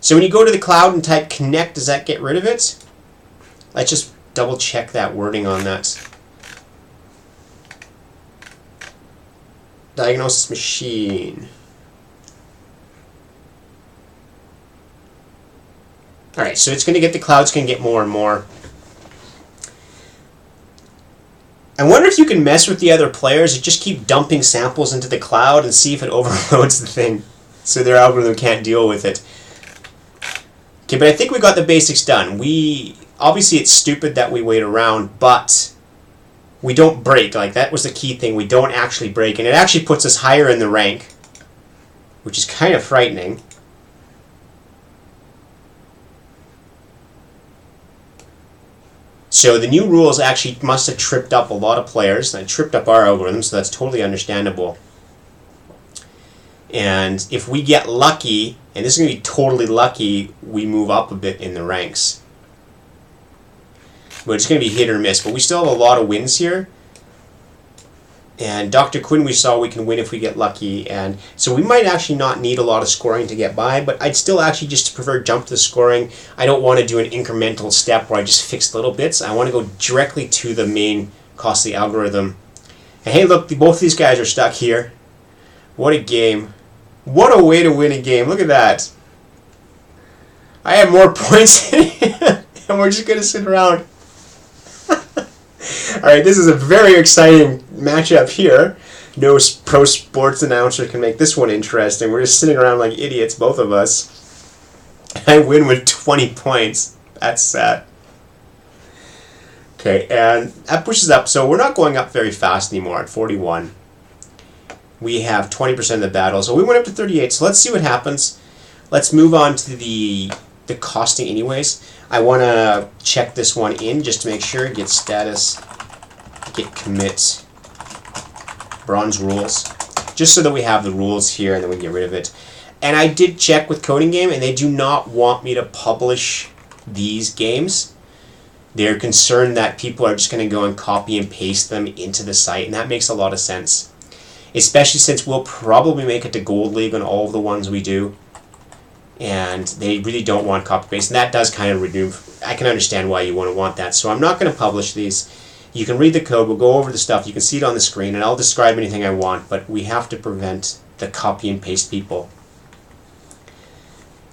So when you go to the cloud and type connect, does that get rid of it? Let's just double check that wording on that. Diagnosis machine. Alright, so it's going to get the clouds can get more and more. I wonder if you can mess with the other players and just keep dumping samples into the cloud and see if it overloads the thing so their algorithm can't deal with it. Okay, but I think we got the basics done. Obviously it's stupid that we wait around, but we don't break. Like, that was the key thing. We don't actually break, and it actually puts us higher in the rank, which is kind of frightening. So the new rules actually must have tripped up a lot of players, and it tripped up our algorithm, so that's totally understandable. And if we get lucky, and this is going to be totally lucky, we move up a bit in the ranks. But it's going to be hit or miss, but we still have a lot of wins here. And Dr. Quinn, we saw we can win if we get lucky, and so we might actually not need a lot of scoring to get by, but I'd still actually just prefer jump to the scoring. I don't want to do an incremental step where I just fix little bits. I want to go directly to the main costly algorithm. And hey, look, both these guys are stuck here. What a game. What a way to win a game. Look at that. I have more points than him, and we're just going to sit around. Alright, this is a very exciting matchup here. No pro sports announcer can make this one interesting. We're just sitting around like idiots, both of us. I win with 20 points. That's sad. Okay, and that pushes up. So we're not going up very fast anymore at 41. We have 20% of the battle. So we went up to 38. So let's see what happens. Let's move on to the costing anyways. I want to check this one in just to make sure. Get status. Get commit. Bronze rules. Just so that we have the rules here and then we can get rid of it. And I did check with Coding Game, and they do not want me to publish these games. They're concerned that people are just going to go and copy and paste them into the site, and that makes a lot of sense. Especially since we'll probably make it to Gold League on all of the ones we do. And they really don't want copy-paste, and that does kind of remove... I can understand why you wouldn't want that, so I'm not going to publish these. You can read the code, we'll go over the stuff, you can see it on the screen, and I'll describe anything I want, but we have to prevent the copy and paste people.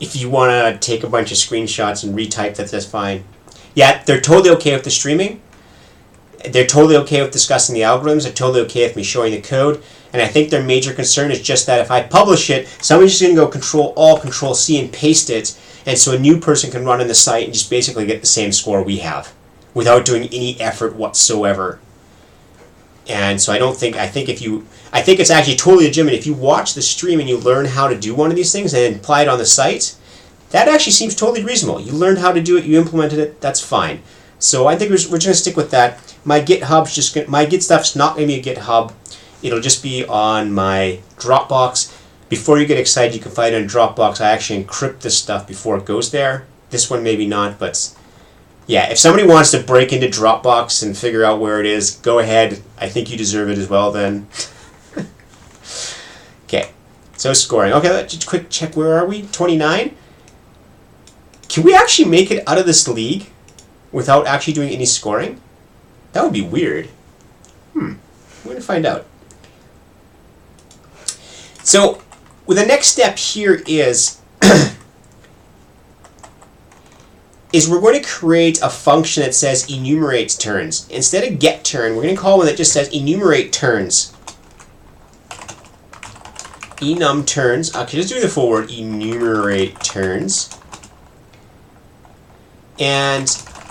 If you want to take a bunch of screenshots and retype that, that's fine. Yeah, they're totally okay with the streaming. They're totally okay with discussing the algorithms. They're totally okay with me showing the code. And I think their major concern is just that if I publish it, somebody's just going to go Control-Alt, Control-C and paste it. And so a new person can run in the site and just basically get the same score we have without doing any effort whatsoever. And so I think it's actually totally legitimate. If you watch the stream and you learn how to do one of these things and then apply it on the site, that actually seems totally reasonable. You learned how to do it, you implemented it, that's fine. So I think we're just going to stick with that. My Git stuff's not going to be a GitHub. It'll just be on my Dropbox. Before you get excited, you can find it on Dropbox. I actually encrypt this stuff before it goes there. This one maybe not, but yeah, if somebody wants to break into Dropbox and figure out where it is, go ahead. I think you deserve it as well then. Okay, so scoring. Okay, let's just quick check. Where are we? 29? Can we actually make it out of this league without actually doing any scoring? That would be weird. We're going to find out. So, well, the next step here is we're going to create a function that says enumerates turns. Instead of get turn, we're going to call one that just says enumerate turns. Enum turns. Okay, let's do the full word, enumerate turns. And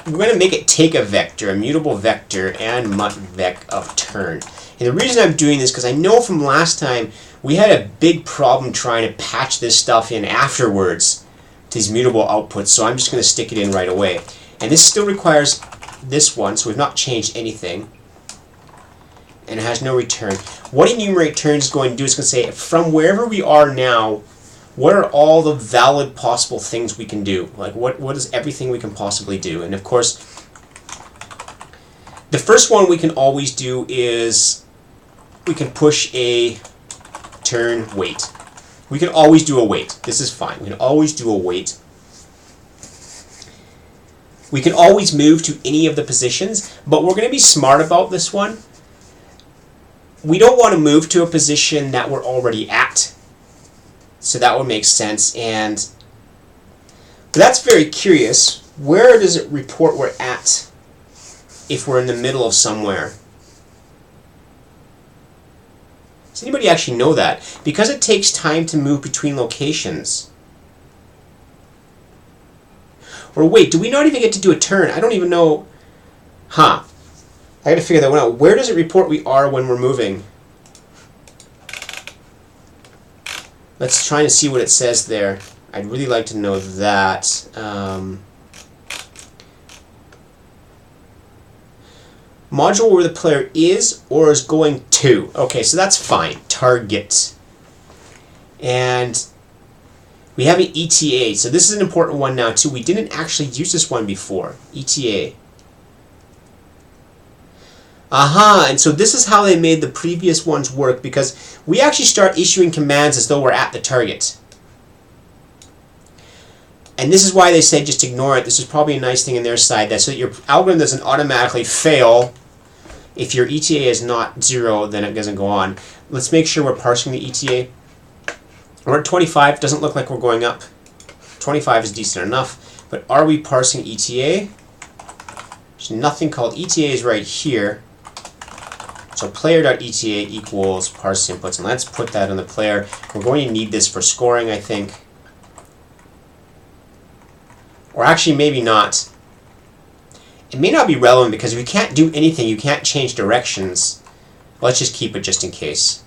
we're going to make it take a vector, a mutable vector, and mut-vec of turn. And the reason I'm doing this, because I know from last time we had a big problem trying to patch this stuff in afterwards to these mutable outputs, so I'm just going to stick it in right away. And this still requires this one, so we've not changed anything. And it has no return. What enumerate turns is going to do is going to say, from wherever we are now, what are all the valid possible things we can do? Like, what is everything we can possibly do? And of course, the first one we can always do is we can push a turn wait. We can always do a wait. This is fine. We can always do a wait. We can always move to any of the positions, but we're going to be smart about this one. We don't want to move to a position that we're already at. So that would make sense. But that's very curious. Where does it report we're at if we're in the middle of somewhere? Does anybody actually know that? Because it takes time to move between locations. Or wait, do we not even get to do a turn? I don't even know. Huh. I gotta figure that one out. Where does it report we are when we're moving? Let's try to see what it says there. I'd really like to know that. Module where the player is or is going to. Okay, so that's fine. Target. And we have an ETA. So this is an important one now too. We didn't actually use this one before. ETA. Aha, and so this is how they made the previous ones work, because we actually start issuing commands as though we're at the target. And this is why they say just ignore it. This is probably a nice thing in their side, that so that your algorithm doesn't automatically fail. If your ETA is not 0, then it doesn't go on. Let's make sure we're parsing the ETA. We're at 25. Doesn't look like we're going up. 25 is decent enough. But are we parsing ETA? There's nothing called ETA is right here. So player.eta equals parse inputs. And let's put that on the player. We're going to need this for scoring, I think. Or actually, maybe not. It may not be relevant because if you can't do anything, you can't change directions. Let's just keep it just in case.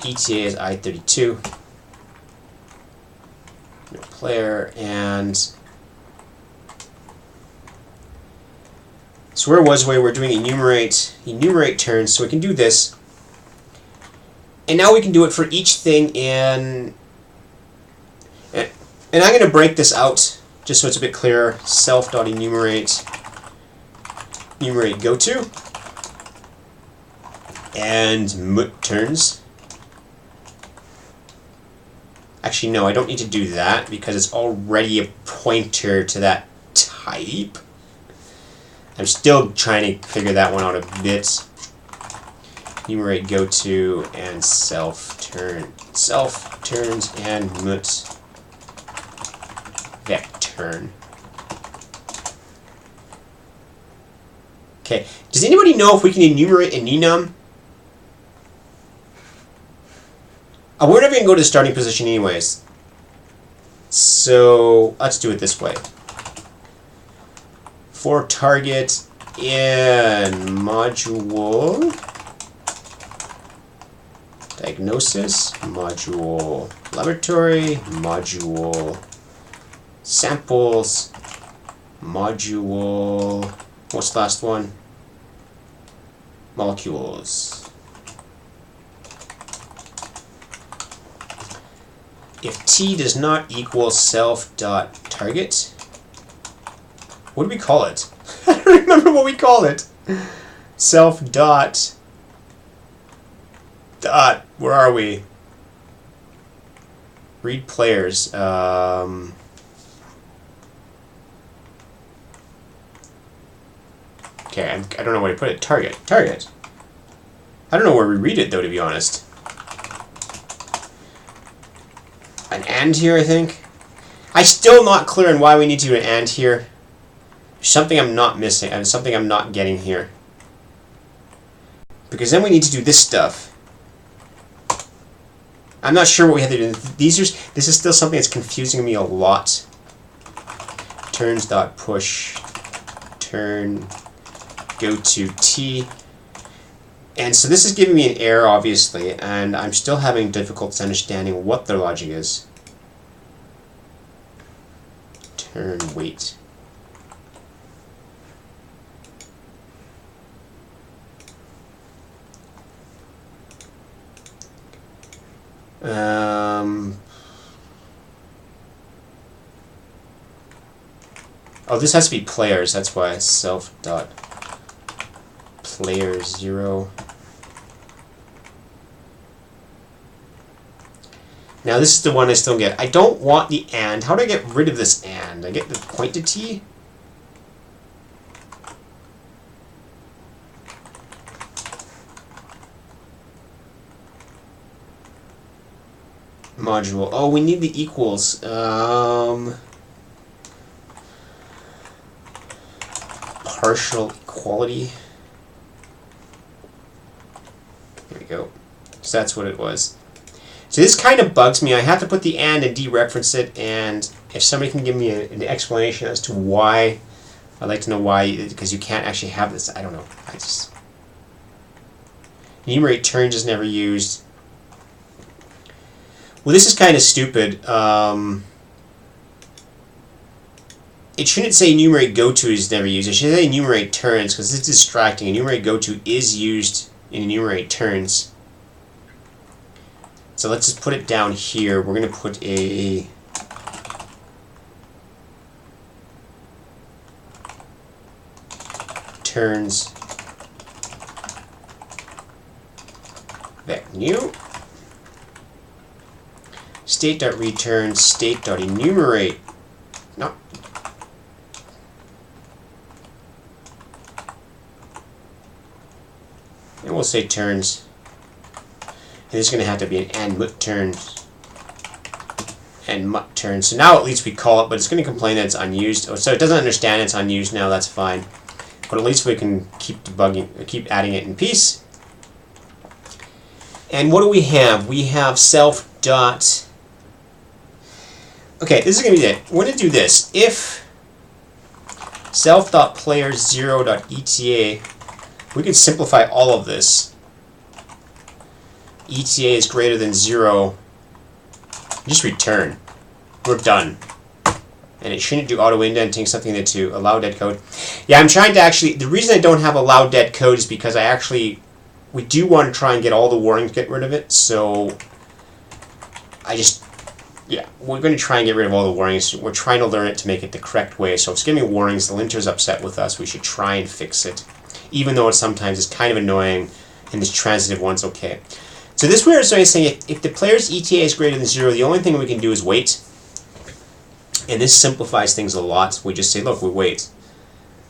ETA is I32. No player, and so where was we? We're doing enumerate turns, so we can do this. And now we can do it for each thing in, and I'm going to break this out just so it's a bit clearer. Self.enumerate, enumerate goto, and mut turns. Actually, no, I don't need to do that because it's already a pointer to that type. I'm still trying to figure that one out a bit. Enumerate goto and self turns and mut vec turn. Okay, does anybody know if we can enumerate an enum? We're never going to go to the starting position anyways. So let's do it this way. For target in module diagnosis, module laboratory, module samples, module, what's the last one? Molecules. If t does not equal self.target, what do we call it? I don't remember what we call it. Self.dot, where are we? Read players. Okay, I don't know where to put it. Target. I don't know where we read it though, to be honest. An and here, I think. I'm still not clear on why we need to do an and here. There's something I'm not missing, and something I'm not getting here. Because then we need to do this stuff. I'm not sure what we have to do. This is still something that's confusing me a lot. Turns.push, turn, go to t. And so this is giving me an error, obviously, and I'm still having difficulty understanding what their logic is. Turn, wait. Oh, this has to be players, that's why. Self.player0. Now this is the one I still get. I don't want the and. How do I get rid of this and? I get the point to t? Module. Oh, we need the equals. Partial equality. There we go. So that's what it was. So this kind of bugs me. I have to put the and dereference it, and if somebody can give me an explanation as to why, I'd like to know why, because you can't actually have this. I don't know. I just enumerate turns is never used. Well, this is kind of stupid. It shouldn't say enumerate goto is never used. It should say enumerate turns, because it's distracting. Enumerate goto is used in enumerate turns. So let's just put it down here. We're going to put a turns vec new state.return state.enumerate. No. And we'll say turns. And it's going to have to be an and mut turns. And mut turns. So now at least we call it, but it's going to complain that it's unused. Oh, so it doesn't understand it's unused now, that's fine. But at least we can keep debugging, keep adding it in peace. And what do we have? We have self dot. Okay, this is going to be it. We're going to do this. If self.player0.eta, we can simplify all of this. ETA is greater than 0. Just return. We're done. And it shouldn't do auto indenting, something that to allow dead code. Yeah, I'm trying to actually, the reason I don't have allow dead code is because we do want to try and get all the warnings, get rid of it, so yeah, we're going to try and get rid of all the warnings. We're trying to learn it to make it the correct way, so if it's giving me warnings, the linter's upset with us, we should try and fix it, even though it sometimes is kind of annoying, and this transitive one's okay. So this way is saying if the player's ETA is greater than 0, the only thing we can do is wait. And this simplifies things a lot. We just say, look, we wait.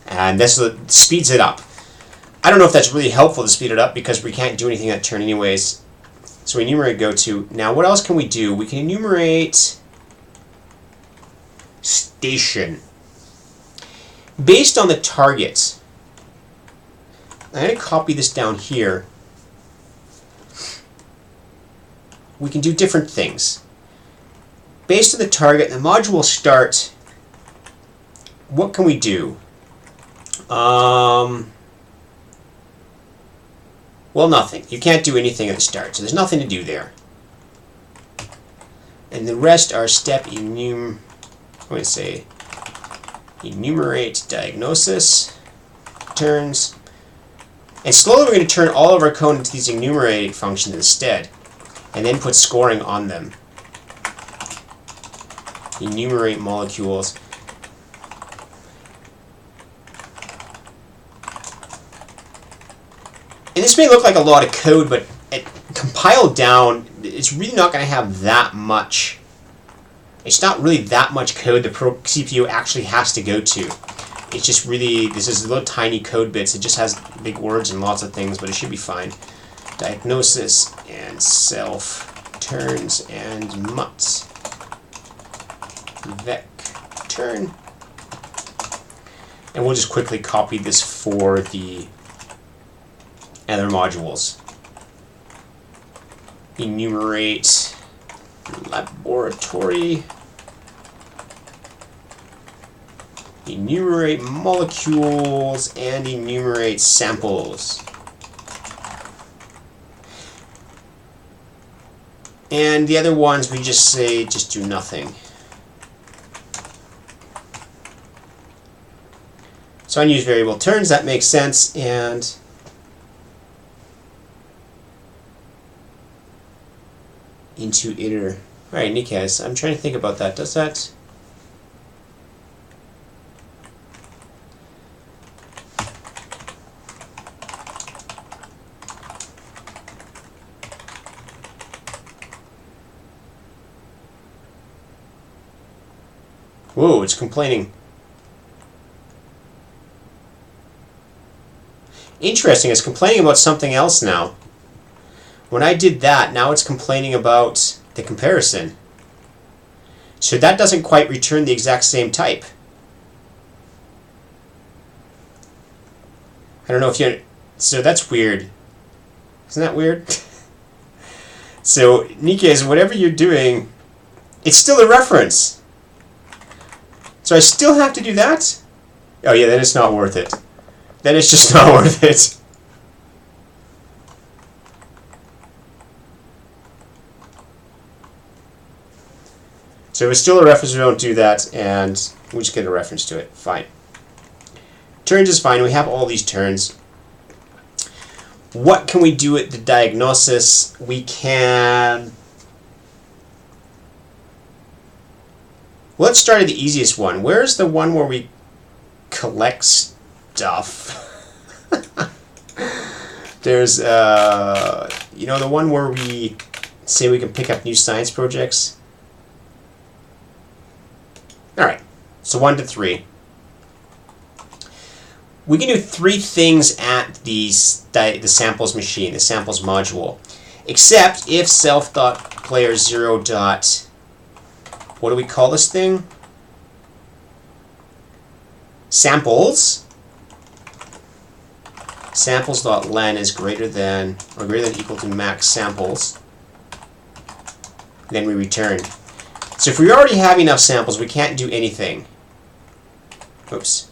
And this speeds it up. I don't know if that's really helpful to speed it up because we can't do anything that turn anyways. So we enumerate goto. Now what else can we do? We can enumerate station. Based on the target, I'm going to copy this down here. We can do different things. Based on the target, the module will start. What can we do? Well, nothing. You can't do anything at the start, so there's nothing to do there. And the rest are step I'm going to say enumerate diagnosis turns. And slowly we're going to turn all of our code into these enumerating functions instead, and then put scoring on them. Enumerate molecules. And this may look like a lot of code, but compiled down, it's really not going to have that much. It's not really that much code the CPU actually has to go to. It's just really, this is little tiny code bits. It just has big words and lots of things, but it should be fine. Diagnosis and self turns and mut. Vec turn. And we'll just quickly copy this for the other modules. Enumerate laboratory. Enumerate molecules and enumerate samples. And the other ones we just say just do nothing. So unused variable turns, that makes sense, and into iter. Alright, Nikaz, I'm trying to think about that. Does that? Whoa, it's complaining. Interesting, it's complaining about something else now. When I did that, now it's complaining about the comparison. So that doesn't quite return the exact same type. I don't know if you... So that's weird. Isn't that weird? So, Nikaz, whatever you're doing, it's still a reference. So I still have to do that? Oh yeah, then it's not worth it. Then it's just not worth it. So if it's still a reference, we don't do that, and we just get a reference to it. Fine. Turns is fine. We have all these turns. What can we do at the diagnosis? We can... Let's start at the easiest one. Where's the one where we collect stuff? There's, you know, the one where we say we can pick up new science projects? Alright, so 1 to 3. We can do 3 things at the samples machine, the samples module. Except if self.player0 dot... What do we call this thing? Samples. Samples.len is greater than or greater than equal to max samples. Then we return. So if we already have enough samples, we can't do anything. Oops.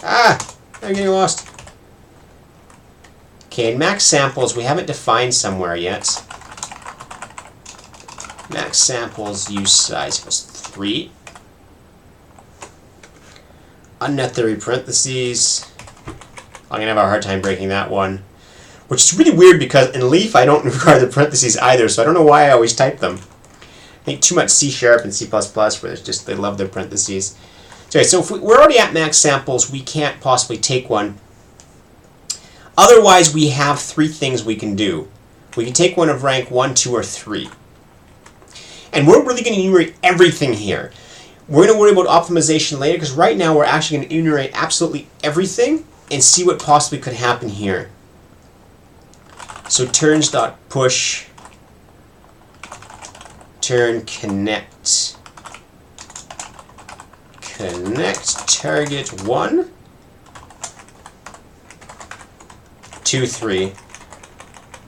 Ah! I'm getting lost. Okay, in max samples, we haven't defined somewhere yet. Max samples use size equals 3. Unnecessary parentheses. I'm going to have a hard time breaking that one. Which is really weird because in Leaf I don't require the parentheses either, so I don't know why I always type them. I think too much C# and C++ where it's just they love their parentheses. So if we're already at max samples, we can't possibly take one. Otherwise, we have 3 things we can do. We can take one of rank 1, 2, or 3. And we're really going to enumerate everything here. We're going to worry about optimization later because right now we're actually going to enumerate absolutely everything and see what possibly could happen here. So turns.push turn connect target 1 2, 3.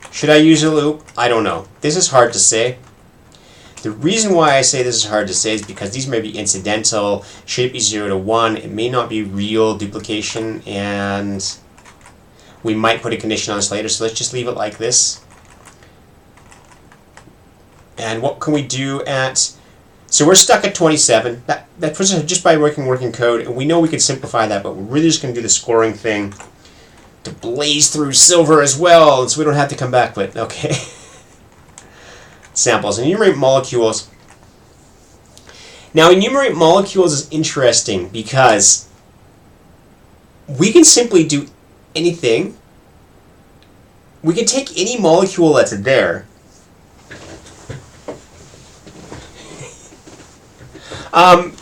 Should I use a loop? I don't know. This is hard to say. The reason why I say this is hard to say is because these may be incidental. Should it be 0 to 1? It may not be real duplication, and we might put a condition on this later, so let's just leave it like this. And what can we do at... So we're stuck at 27. That puts us just by working code, and we know we can simplify that, but we're really just going to do the scoring thing to blaze through silver as well, so we don't have to come back. But okay. Samples. Enumerate molecules. Now, enumerate molecules is interesting because we can simply do anything. We can take any molecule that's there.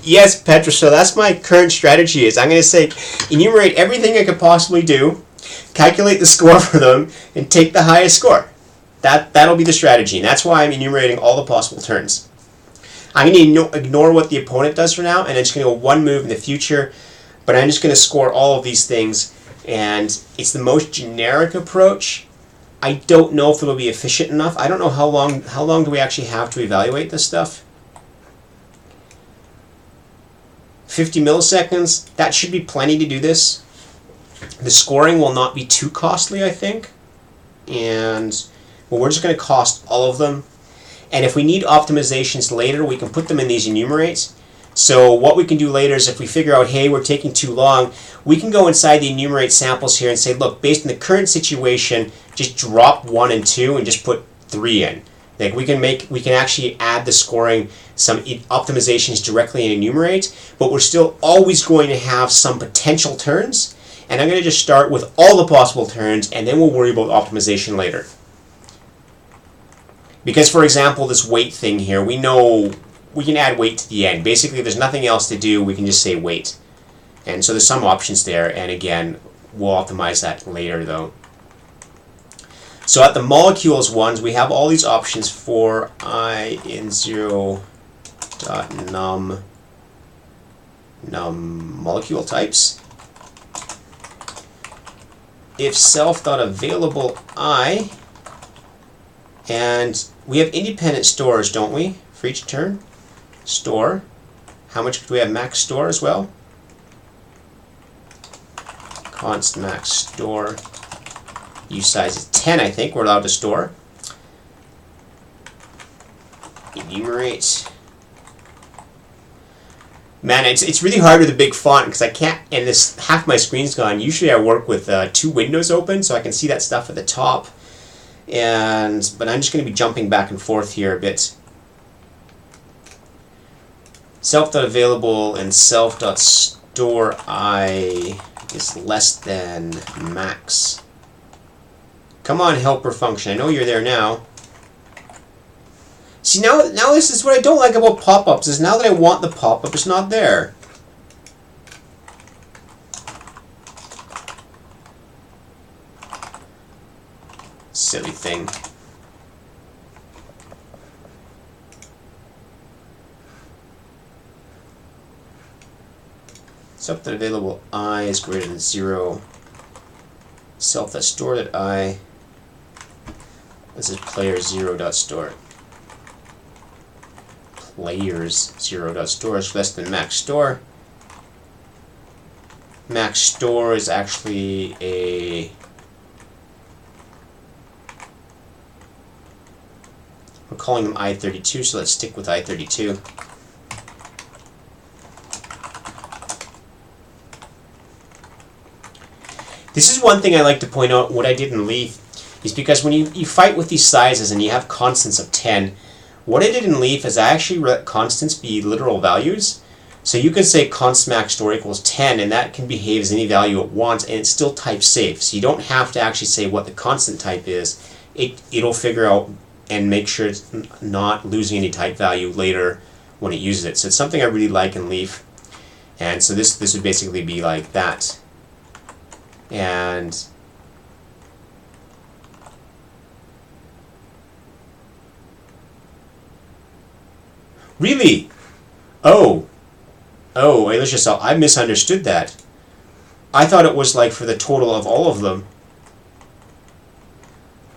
Yes, Petra, so that's my current strategy is I'm going to say enumerate everything I could possibly do, calculate the score for them, and take the highest score. That'll be the strategy, and that's why I'm enumerating all the possible turns. I'm going to ignore what the opponent does for now, and I'm just going to go one move in the future, but I'm just going to score all of these things, and it's the most generic approach. I don't know if it'll be efficient enough. I don't know how long do we actually have to evaluate this stuff. 50 milliseconds, that should be plenty to do this. The scoring will not be too costly, I think, and well, we're just going to cost all of them. And if we need optimizations later, we can put them in these enumerates. So what we can do later is if we figure out, hey, we're taking too long, we can go inside the enumerate samples here and say, look, based on the current situation, just drop 1 and 2 and just put 3 in. Like we can actually add the scoring, some optimizations directly in enumerate, but we're still always going to have some potential turns. And I'm going to just start with all the possible turns, and then we'll worry about optimization later. Because, for example, this weight thing here, we know we can add weight to the end. Basically, if there's nothing else to do, we can just say weight. And so there's some options there, and again, we'll optimize that later, though. So at the molecules ones, we have all these options for I in 0.num molecule types. If self.available I, and we have independent stores, don't we, for each turn? Store. How much do we have max store as well? Const max store. Use size is 10, I think, we're allowed to store. Enumerate. Man, it's really hard with a big font because I can't, and this half my screen's gone. Usually I work with 2 windows open so I can see that stuff at the top. But I'm just going to be jumping back and forth here a bit. Self.available and self.store I is less than max. Come on, helper function. I know you're there now. See, now this is what I don't like about pop-ups, is now that I want the pop-up, it's not there. Silly thing. Self.available I is greater than 0. Self.store.I. This is player0.store. Players0.store is less than max store. Max store is actually a... We're calling them I32, so let's stick with I32. This is one thing I like to point out, what I did in Leaf, is because when you fight with these sizes and you have constants of 10, what I did in Leaf is I actually let constants be literal values. So you can say const max store equals 10, and that can behave as any value it wants, and it's still type safe. So you don't have to actually say what the constant type is. It'll figure out and make sure it's not losing any type value later when it uses it. So it's something I really like in Leaf. And so this would basically be like that. And really? Oh, let's just, I misunderstood that. I thought it was like for the total of all of them.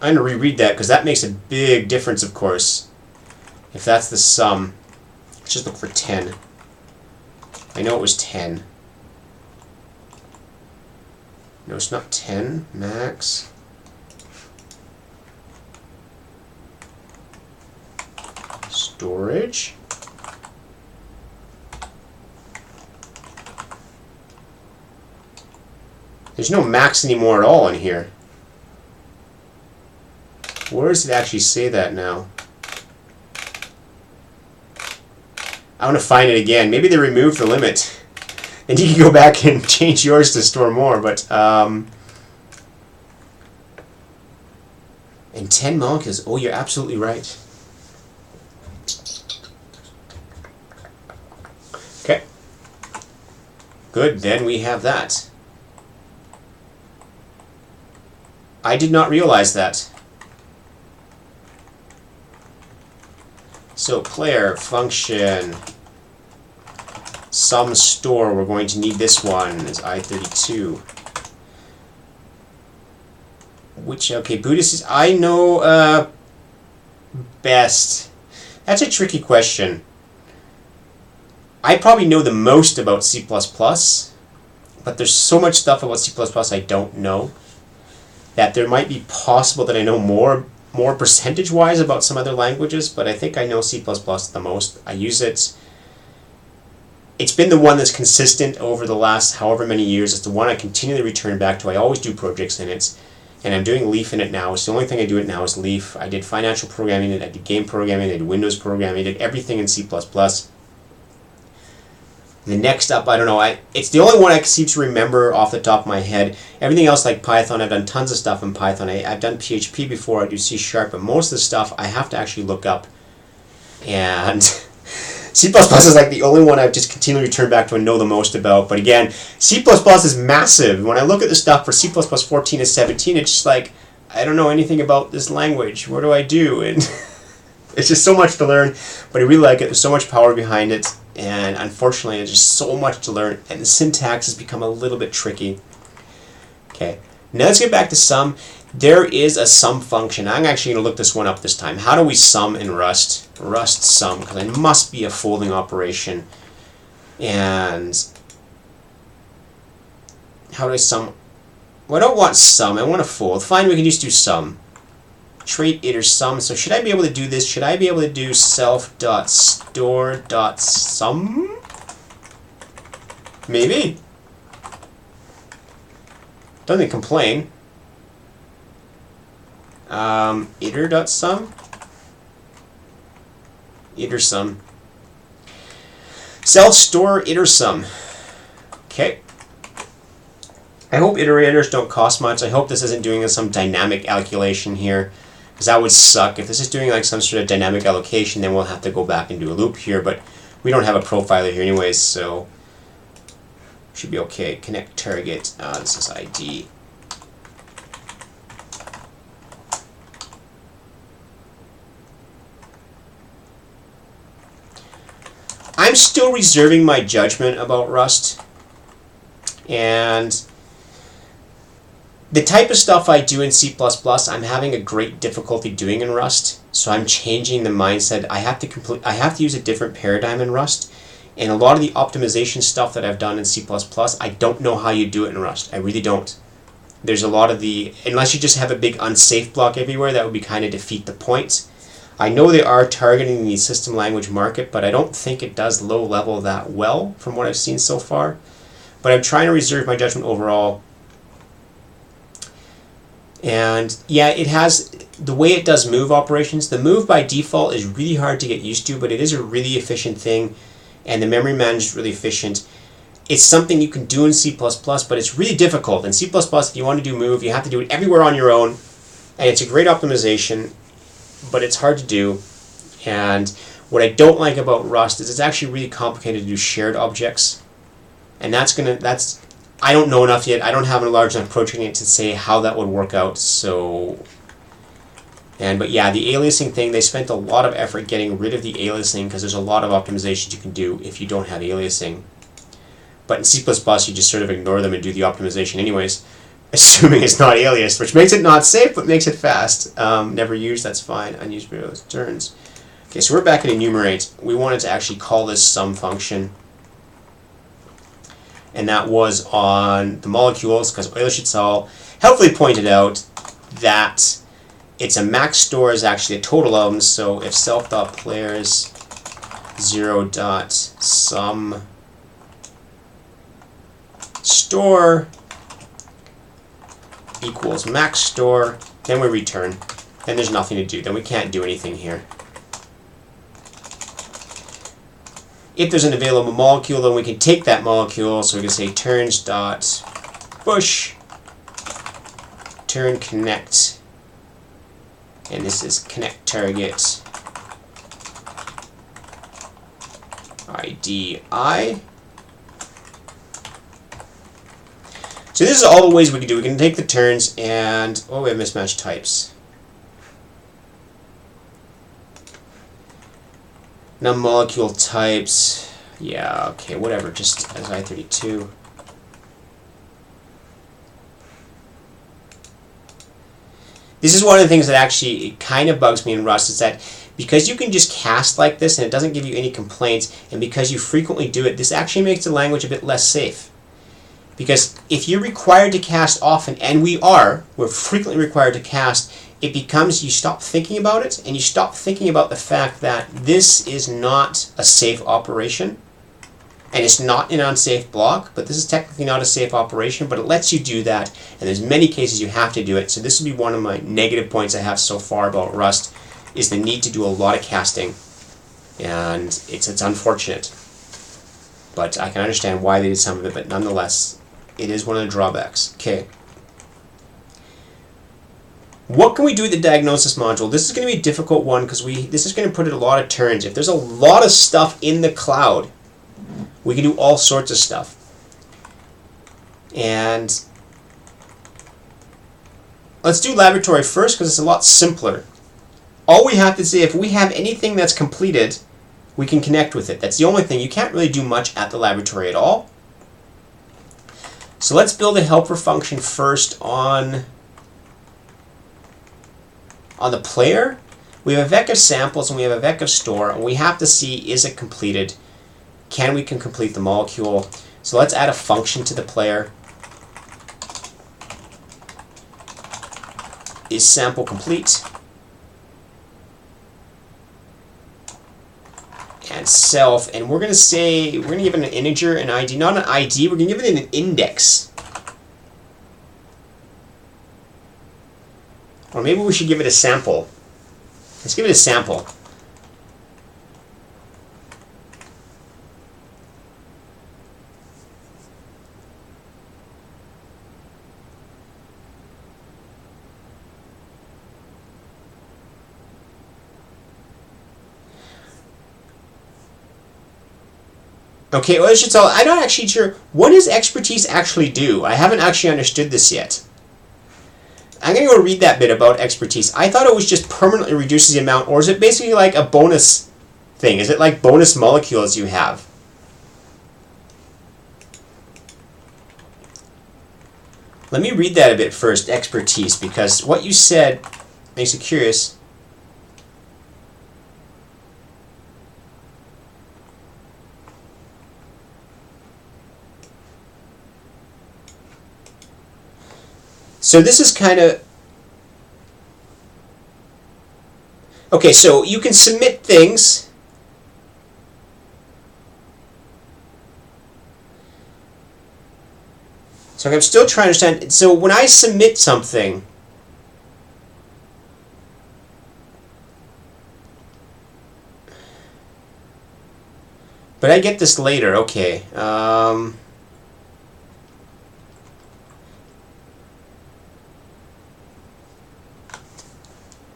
I'm going to reread that because that makes a big difference, of course. If that's the sum, let's just look for 10. I know it was 10. No, it's not 10. Max. Storage. There's no max anymore at all in here. Where does it actually say that now? I want to find it again. Maybe they removed the limit. And you can go back and change yours to store more, but and 10 molecules. Oh, you're absolutely right. Okay. Good, then we have that. I did not realize that. So player function sum store, we're going to need this one, is I32. Which, okay, Buddhist is, I know best. That's a tricky question. I probably know the most about C++, but there's so much stuff about C++ I don't know that there might be possible that I know more percentage-wise about some other languages, but I think I know C++ the most. I use it. It's been the one that's consistent over the last however many years. It's the one I continually return back to. I always do projects in it, and I'm doing Leaf in it now. It's the only thing I do it now is Leaf. I did financial programming in it, I did game programming, I did Windows programming, I did everything in C++. The next up, I don't know, it's the only one I seem to remember off the top of my head. Everything else like Python, I've done tons of stuff in Python. I've done PHP before, I do C#, but most of the stuff I have to actually look up. And C++ is like the only one I've just continually returned back to and know the most about. But again, C++ is massive. When I look at the stuff for C++ 14 and 17, it's just like, I don't know anything about this language. What do I do? And it's just so much to learn, but I really like it. There's so much power behind it. And unfortunately, there's just so much to learn, and the syntax has become a little bit tricky. Okay, now let's get back to sum. There is a sum function. I'm actually going to look this one up this time. How do we sum in Rust? Rust sum, because it must be a folding operation. And how do I sum? Well, I don't want sum. I want to fold. Fine, we can just do sum. Trait iter sum. So should I be able to do this? Should I be able to do self.store.sum? Maybe. Doesn't complain. Iter.sum? Iter sum. Self-store iter sum. Okay. I hope iterators don't cost much. I hope this isn't doing some dynamic calculation here, because that would suck. If this is doing like some sort of dynamic allocation, then we'll have to go back and do a loop here, but we don't have a profiler here anyways, so should be okay. Connect target. This is ID. I'm still reserving my judgment about Rust, and the type of stuff I do in C++, I'm having a great difficulty doing in Rust, so I'm changing the mindset. I have to use a different paradigm in Rust, and a lot of the optimization stuff that I've done in C++, I don't know how you do it in Rust. I really don't. There's a lot of unless you just have a big unsafe block everywhere, that would be kind of defeat the point. I know they are targeting the system language market, but I don't think it does low level that well from what I've seen so far. But I'm trying to reserve my judgment overall. And yeah, it has, the way it does move operations, the move by default is really hard to get used to, but it is a really efficient thing, and the memory management is really efficient. It's something you can do in C++, but it's really difficult. In C++, if you want to do move, you have to do it everywhere on your own, and it's a great optimization, but it's hard to do. And what I don't like about Rust is it's actually really complicated to do shared objects, and I don't know enough yet. I don't have a large enough project yet to say how that would work out. But yeah, the aliasing thing, they spent a lot of effort getting rid of the aliasing, because there's a lot of optimizations you can do if you don't have aliasing. But in C++, you just sort of ignore them and do the optimization anyways. assuming it's not aliased, which makes it not safe, but makes it fast. Never used, that's fine. Unused returns. Okay, so we're back in enumerate. We wanted to actually call this sum function. And that was on the molecules, because Euler-Schütz helpfully pointed out that it's a max store is actually a total of them. So if self.players 0.sum store equals max store, then we return. Then there's nothing to do. Then we can't do anything here. If there's an available molecule, then we can take that molecule. So we can say turns dot push turn connect, and this is connect target edI. So this is all the ways we can do. We can take the turns and we have mismatched types. Now molecule types, yeah, okay, whatever, just as I32. This is one of the things that actually kind of bugs me in Rust, is that because you can just cast like this and it doesn't give you any complaints, and because you frequently do it, this actually makes the language a bit less safe. Because if you're required to cast often, and we're frequently required to cast, it becomes, you stop thinking about it, and you stop thinking about the fact that this is not a safe operation, and it's not an unsafe block, but this is technically not a safe operation, but it lets you do that, and there's many cases you have to do it. So this would be one of my negative points I have so far about Rust, is the need to do a lot of casting, and it's unfortunate. But I can understand why they did some of it, but nonetheless, it is one of the drawbacks. Okay. What can we do with the diagnosis module? This is going to be a difficult one because this is going to put in a lot of turns. If there's a lot of stuff in the cloud, we can do all sorts of stuff. And let's do laboratory first because it's a lot simpler. All we have to say, if we have anything that's completed, we can connect with it. That's the only thing. You can't really do much at the laboratory at all. So let's build a helper function first on the player. We have a vec of samples and we have a vec of store, and we have to see, is it completed? Can we complete the molecule? So let's add a function to the player. Is sample complete? And self, and we're going to say, we're going to give it an integer, an ID, not an ID, we're going to give it an index. Or maybe we should give it a sample. Let's give it a sample. Okay, well, I'm not actually sure. What does expertise actually do? I haven't actually understood this yet. I'm going to go read that bit about expertise. I thought it was just permanently reduces the amount, or is it basically like a bonus thing? Is it like bonus molecules you have? Let me read that a bit first, expertise, because what you said makes it curious. So this is kind of... Okay, so you can submit things. So I'm still trying to understand. So when I submit something, but I get this later, okay.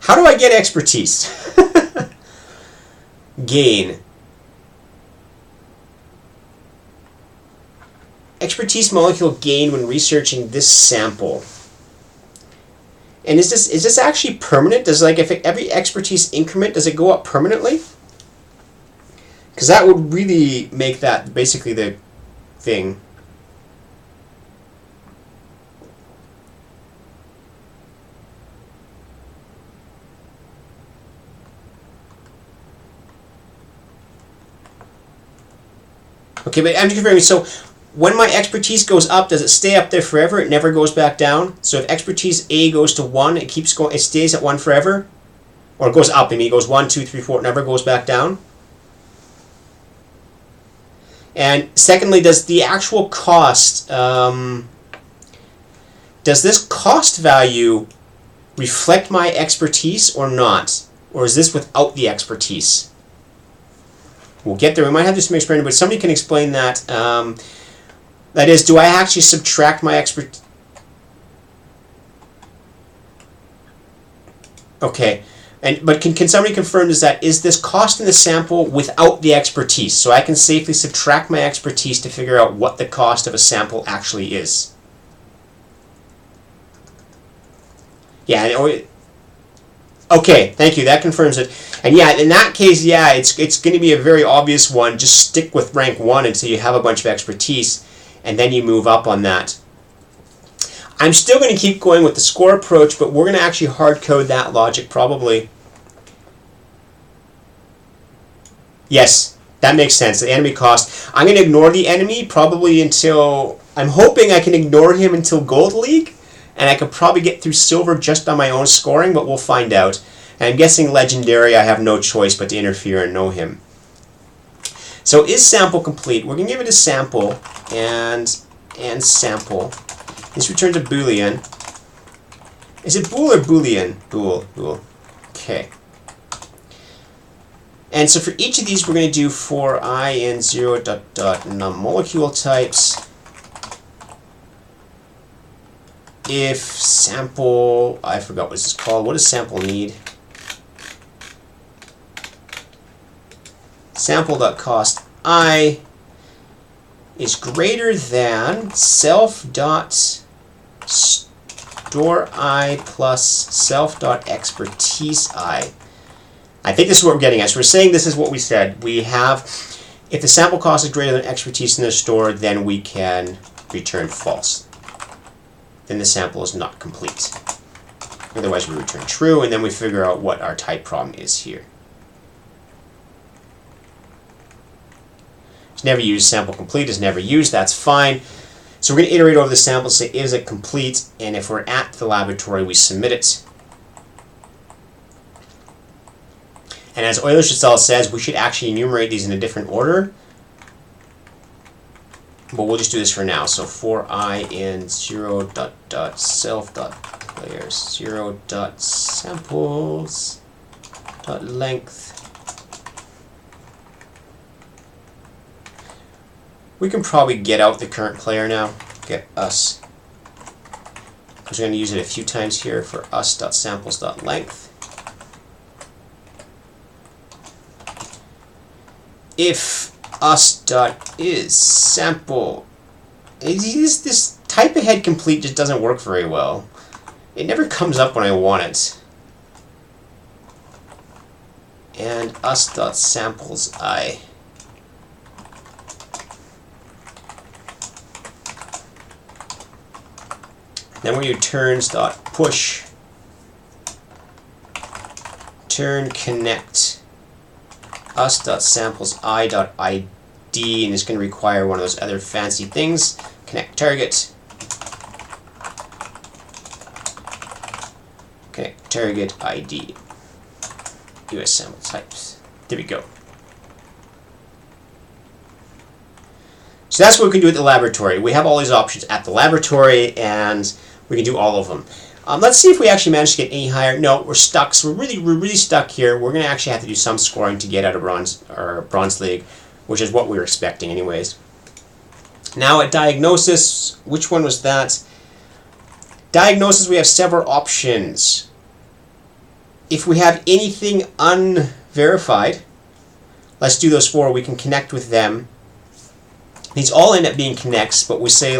How do I get expertise? Gain. Expertise molecule gain when researching this sample. And is this actually permanent? Does, like, if every expertise increment, does it go up permanently? Because that would really make that basically the thing. Okay, but I'm just confirming. So when my expertise goes up, does it stay up there forever? It never goes back down? So if expertise A goes to 1, it keeps going, it stays at 1 forever? Or it goes up, I mean, it goes 1, 2, 3, 4, it never goes back down? And secondly, does the actual cost, does this cost value reflect my expertise or not? Or is this without the expertise? We'll get there. We might have to do some explaining, but somebody can explain that. That is, do I actually subtract my expertise? Okay. But can somebody confirm is this cost in the sample without the expertise? So I can safely subtract my expertise to figure out what the cost of a sample actually is. Yeah. Okay, thank you. That confirms it. And yeah, in that case, yeah, it's going to be a very obvious one. Just stick with rank 1 until you have a bunch of expertise, and then you move up on that. I'm still going to keep going with the score approach, but we're going to actually hard code that logic probably. Yes, that makes sense. The enemy cost. I'm going to ignore the enemy probably until... I'm hoping I can ignore him until Gold League, and I could probably get through Silver just on my own scoring, but we'll find out. And I'm guessing Legendary, I have no choice but to interfere and know him. So is sample complete? We're going to give it a sample, and sample. This returns a Boolean. Is it bool or Boolean? Bool. Okay. And so for each of these, we're going to do for I in 0 ... num molecule types. If sample, I forgot what this is called. What does sample need? Sample.cost I is greater than self.store I plus self.expertise I. I think this is what we're getting at. So we're saying this is what we said. We have, if the sample cost is greater than expertise in the store, then we can return false. Then the sample is not complete. Otherwise we return true, and then we figure out what our type problem is here. It's never used. Sample complete is never used. That's fine. So we're going to iterate over the sample, say is it complete, and if we're at the laboratory, we submit it. And as Euler-Schützel says, we should actually enumerate these in a different order. But we'll just do this for now. So for I in 0 ... self players 0 samples length. We can probably get out the current player now. Get us. Because we're going to use it a few times here for us.samples.length. If us.is sample. This type ahead complete just doesn't work very well. It never comes up when I want it. And us.samples I. Then we do turns.push, turn connect us.samplesI.id, and it's going to require one of those other fancy things. Connect target, connect target ID, US sample types. There we go. So that's what we can do at the laboratory. We have all these options at the laboratory, and we can do all of them. Let's see if we actually manage to get any higher. No, we're stuck. So we're really stuck here. We're going to actually have to do some scoring to get out of Bronze League, which is what we were expecting anyways. Now at diagnosis, which one was that? Diagnosis, we have several options. If we have anything unverified, let's do those four. We can connect with them. These all end up being connects, but we say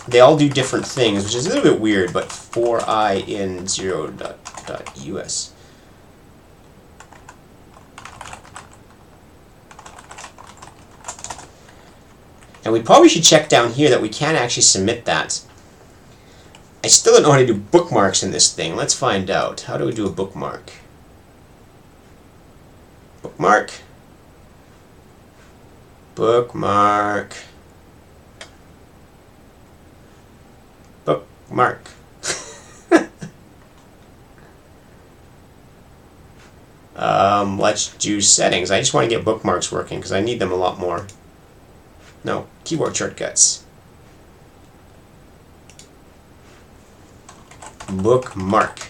they all do different things, which is a little bit weird, but for I in 0.us. And we probably should check down here that we can actually submit that. I still don't know how to do bookmarks in this thing. Let's find out. How do we do a bookmark? Bookmark. Bookmark. Bookmark. Let's do settings. I just want to get bookmarks working because I need them a lot more. No, keyboard shortcuts. Bookmark.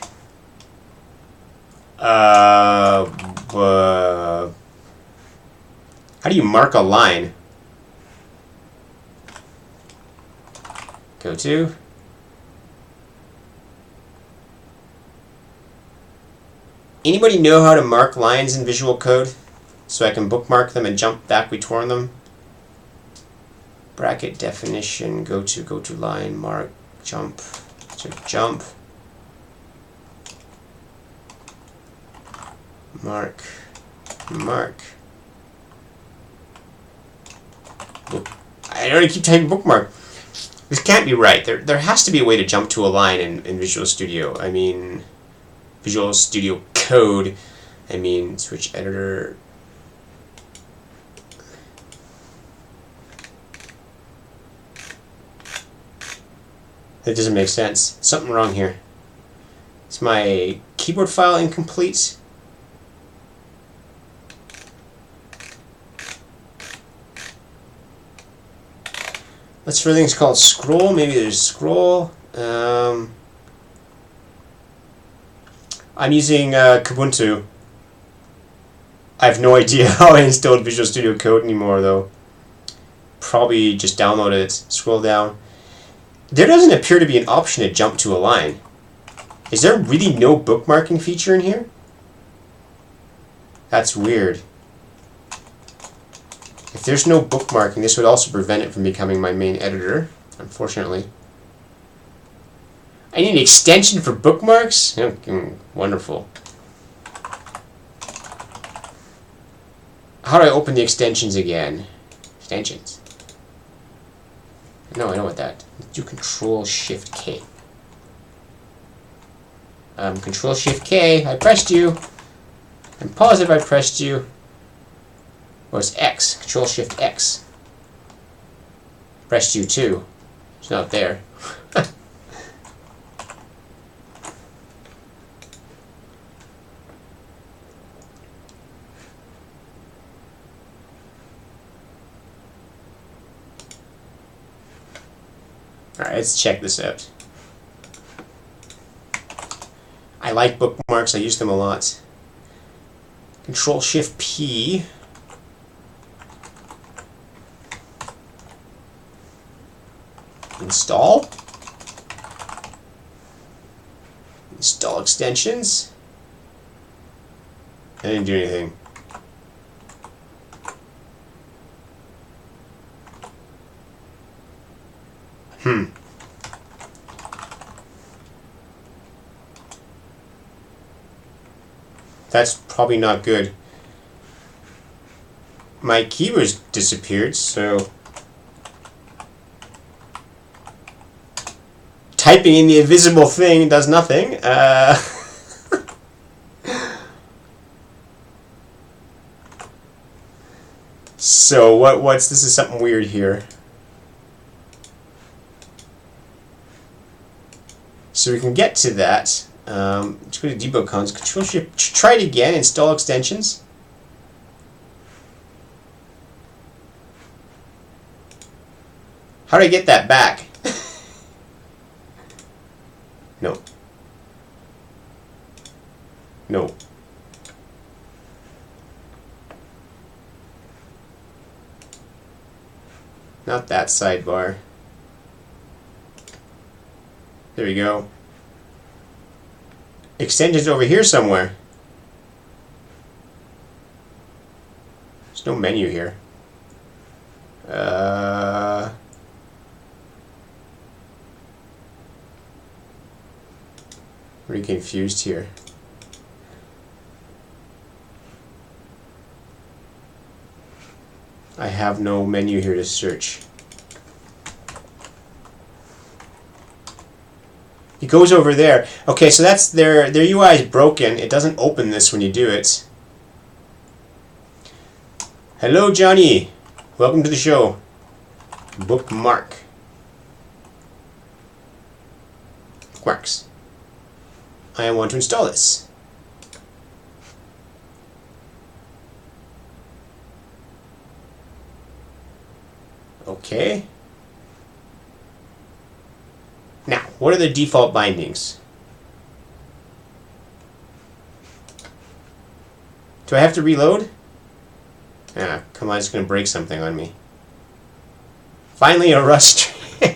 How do you mark a line? Go to. Anybody know how to mark lines in Visual Code? So I can bookmark them and jump back between them? Bracket definition, go to line, mark, jump. So jump. Mark. I already keep typing bookmark. This can't be right. There has to be a way to jump to a line in Visual Studio. I mean, Visual Studio Code. I mean, switch editor. That doesn't make sense. Something wrong here. Is my keyboard file incomplete? Let's for things called scroll. Maybe there's scroll. I'm using Kubuntu. I have no idea how I installed Visual Studio Code anymore, though. Probably just downloaded it. Scroll down. There doesn't appear to be an option to jump to a line. Is there really no bookmarking feature in here? That's weird. If there's no bookmarking, this would also prevent it from becoming my main editor, unfortunately. I need an extension for bookmarks? Wonderful. How do I open the extensions again? Extensions. No, I don't want that. Let's do Control-Shift-K. Control-Shift-K. I pressed you. I'm positive I pressed you. Or it's X. Control-Shift-X. Pressed you too. It's not there. Alright, let's check this out. I like bookmarks, I use them a lot. Control-Shift-P. Install. Install extensions. I didn't do anything. That's probably not good. My keywords disappeared, so typing in the invisible thing does nothing. So what's this is something weird here. So we can get to that. Let's go to debug cons. Control Shift. Try it again. Install extensions. How do I get that back? No. No. Not that sidebar. There we go. Extensions over here somewhere. There's no menu here. Pretty confused here. I have no menu here to search. It goes over there. Okay, so that's their UI is broken. It doesn't open this when you do it. Hello, Johnny. Welcome to the show. Bookmark. Bookmarks. I want to install this. Okay. Now, what are the default bindings? Do I have to reload? Ah, come on, it's going to break something on me. Finally, a Rust stream.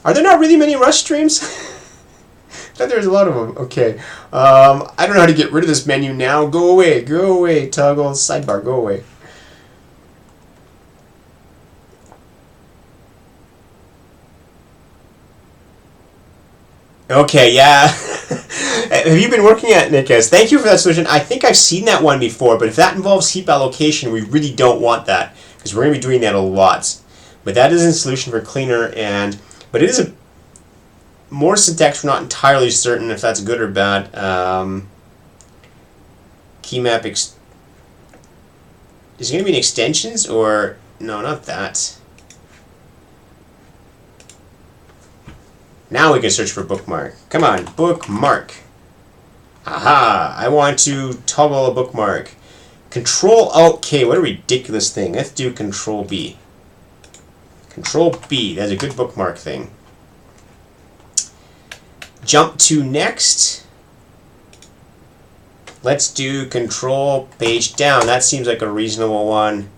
Are there not really many Rust streams? I thought there was a lot of them. Okay. I don't know how to get rid of this menu now. Go away. Go away. Toggle sidebar. Go away. Okay, yeah. Have you been working at Nickes? Thank you for that solution. I think I've seen that one before, but if that involves heap allocation, we really don't want that, because we're going to be doing that a lot. But that is a solution for cleaner, but it is a more syntax. We're not entirely certain if that's good or bad. Key map is it going to be an extensions, or no, not that. Now we can search for bookmark. Come on, bookmark. Aha! I want to toggle a bookmark. Control-Alt-K. What a ridiculous thing. Let's do Control-B. Control-B. That's a good bookmark thing. Jump to next. Let's do Control Page Down. That seems like a reasonable one.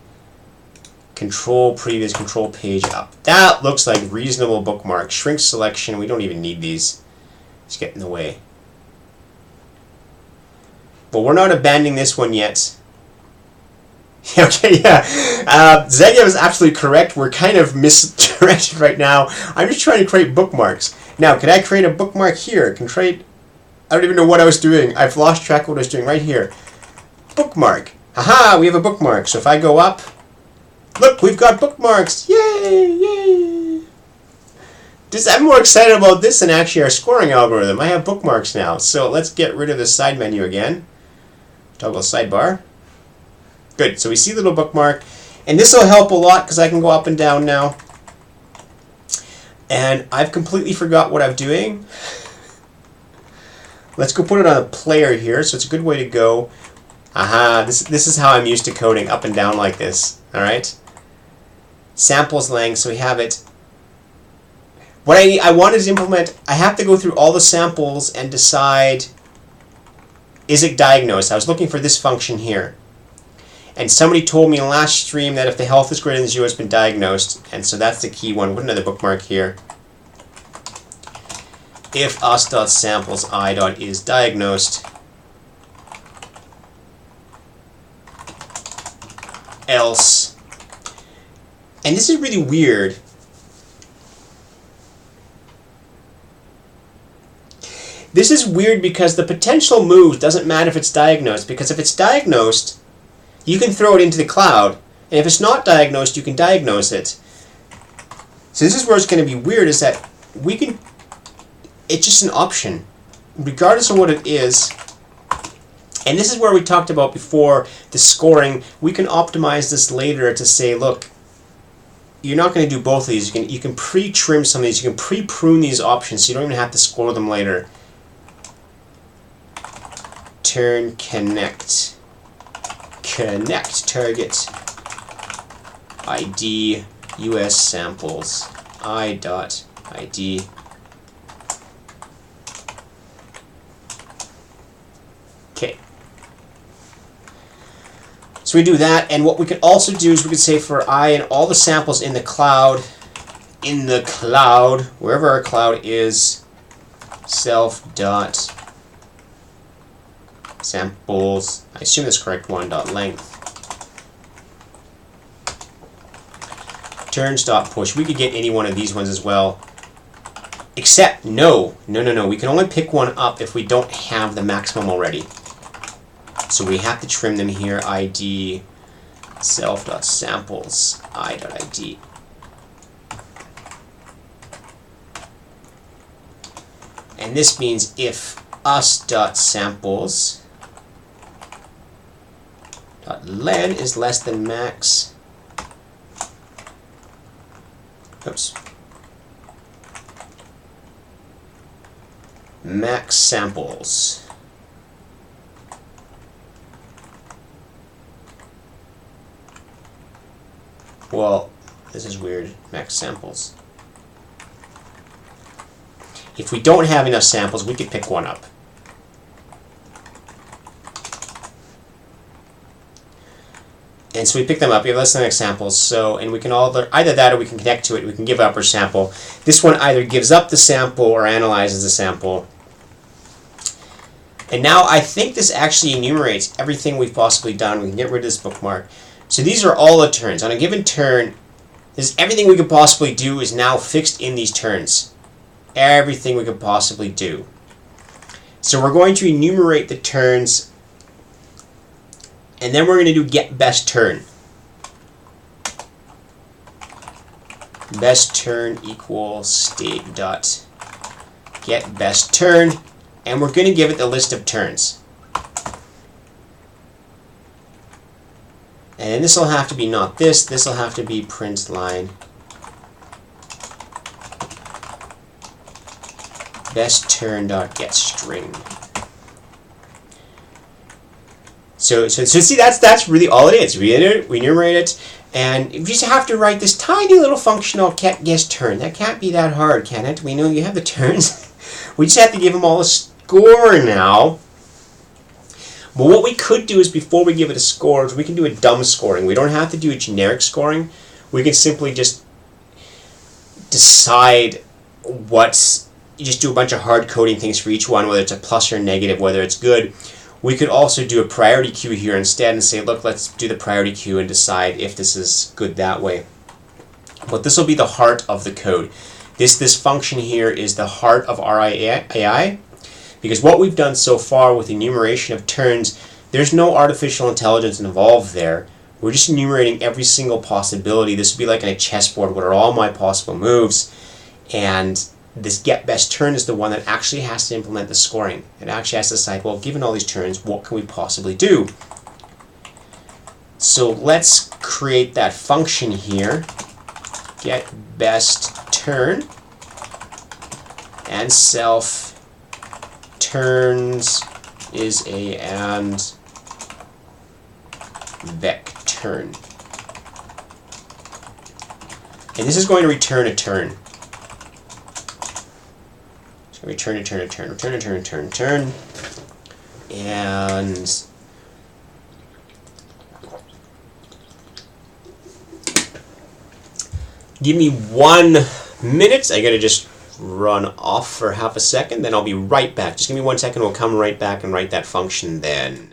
Control previous, Control Page up. That looks like reasonable bookmark. Shrink selection. We don't even need these. Just get in the way. But we're not abandoning this one yet. Okay, yeah. Zagia was absolutely correct. We're kind of misdirected right now. I'm just trying to create bookmarks. Now, can I create a bookmark here? Can create... I don't even know what I was doing. I've lost track of what I was doing right here. Bookmark. Haha, we have a bookmark. So if I go up... Look, we've got bookmarks! Yay! Yay! I'm more excited about this than actually our scoring algorithm. I have bookmarks now. So let's get rid of the side menu again. Toggle sidebar. Good, so we see the little bookmark. And this will help a lot because I can go up and down now. And I've completely forgot what I'm doing. Let's go put it on a player here, so it's a good way to go. Aha, this is how I'm used to coding, up and down like this. Alright? Samples length, so we have it. What I wanted to implement, I have to go through all the samples and decide, is it diagnosed? I was looking for this function here. And somebody told me last stream that if the health is greater than 0, it's been diagnosed. And so that's the key one. Put another bookmark here. If us.samples I.is diagnosed, else. And this is really weird. This is weird because the potential moves doesn't matter if it's diagnosed, because if it's diagnosed, you can throw it into the cloud, and if it's not diagnosed, you can diagnose it. So this is where it's going to be weird, is that we can, it's just an option, regardless of what it is. And this is where we talked about before, the scoring. We can optimize this later to say, look, you're not going to do both of these. You can pre-trim some of these. You can pre-prune these options, so you don't even have to score them later. Turn connect. Connect target ID US samples I.ID. Okay. So we do that, and what we could also do is we could say for I and all the samples in the cloud, wherever our cloud is, self.samples, I assume that's correct one, .length. Turns.push. We could get any one of these ones as well. Except, no. We can only pick one up if we don't have the maximum already. So we have to trim them here. ID self.samples I.ID. And this means if us.samples dot len is less than max. Oops. Max samples. Well, this is weird. Max samples. If we don't have enough samples, we could pick one up. And so we pick them up. We have less than X samples. So, and we can either that or we can connect to it. We can give up our sample. This one either gives up the sample or analyzes the sample. And now I think this actually enumerates everything we've possibly done. We can get rid of this bookmark. So these are all the turns. On a given turn, everything we could possibly do is now fixed in these turns. Everything we could possibly do. So we're going to enumerate the turns, and then we're going to do get best turn. Best turn equals state dot get best turn, and we're going to give it the list of turns. And then this will have to be not this. This will have to be print line best turn dot get string. So see, that's really all it is. We enumerate it, and you just have to write this tiny little function of get guess turn. That can't be that hard, can it? We know you have the turns. We just have to give them all a score now. But what we could do is, before we give it a score, we can do a dumb scoring. We don't have to do a generic scoring. We can simply just decide you just do a bunch of hard coding things for each one, whether it's a plus or a negative, whether it's good. We could also do a priority queue here instead and say, look, let's do the priority queue and decide if this is good that way. But this will be the heart of the code. This function here is the heart of RAI, because what we've done so far with enumeration of turns, there's no artificial intelligence involved there. We're just enumerating every single possibility. This would be like in a chessboard, what are all my possible moves, and this get best turn is the one that actually has to implement the scoring. It actually has to decide, well, given all these turns, what can we possibly do? So let's create that function here, get best turn, and self turns is a and vec turn. And this is going to return a turn. So return a turn, and give me 1 minute. I gotta just run off for half a second, then I'll be right back. Just give me 1 second, we'll come right back and write that function then.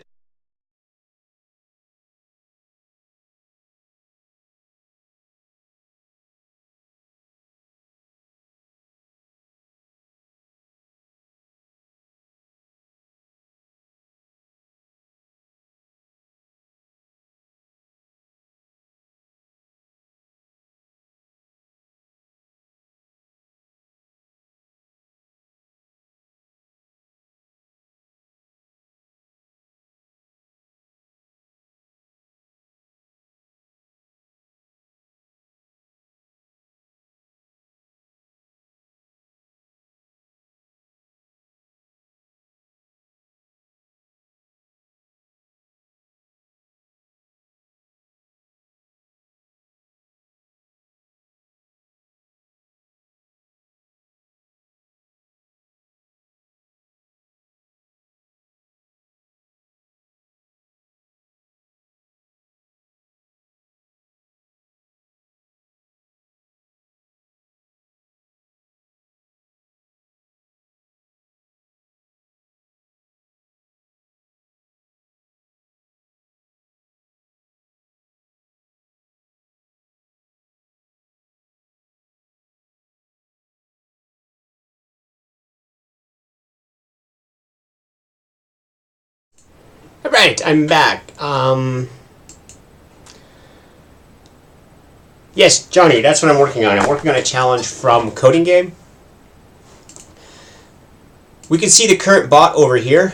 Alright, I'm back. Yes, Johnny, that's what I'm working on. I'm working on a challenge from Coding Game. We can see the current bot over here.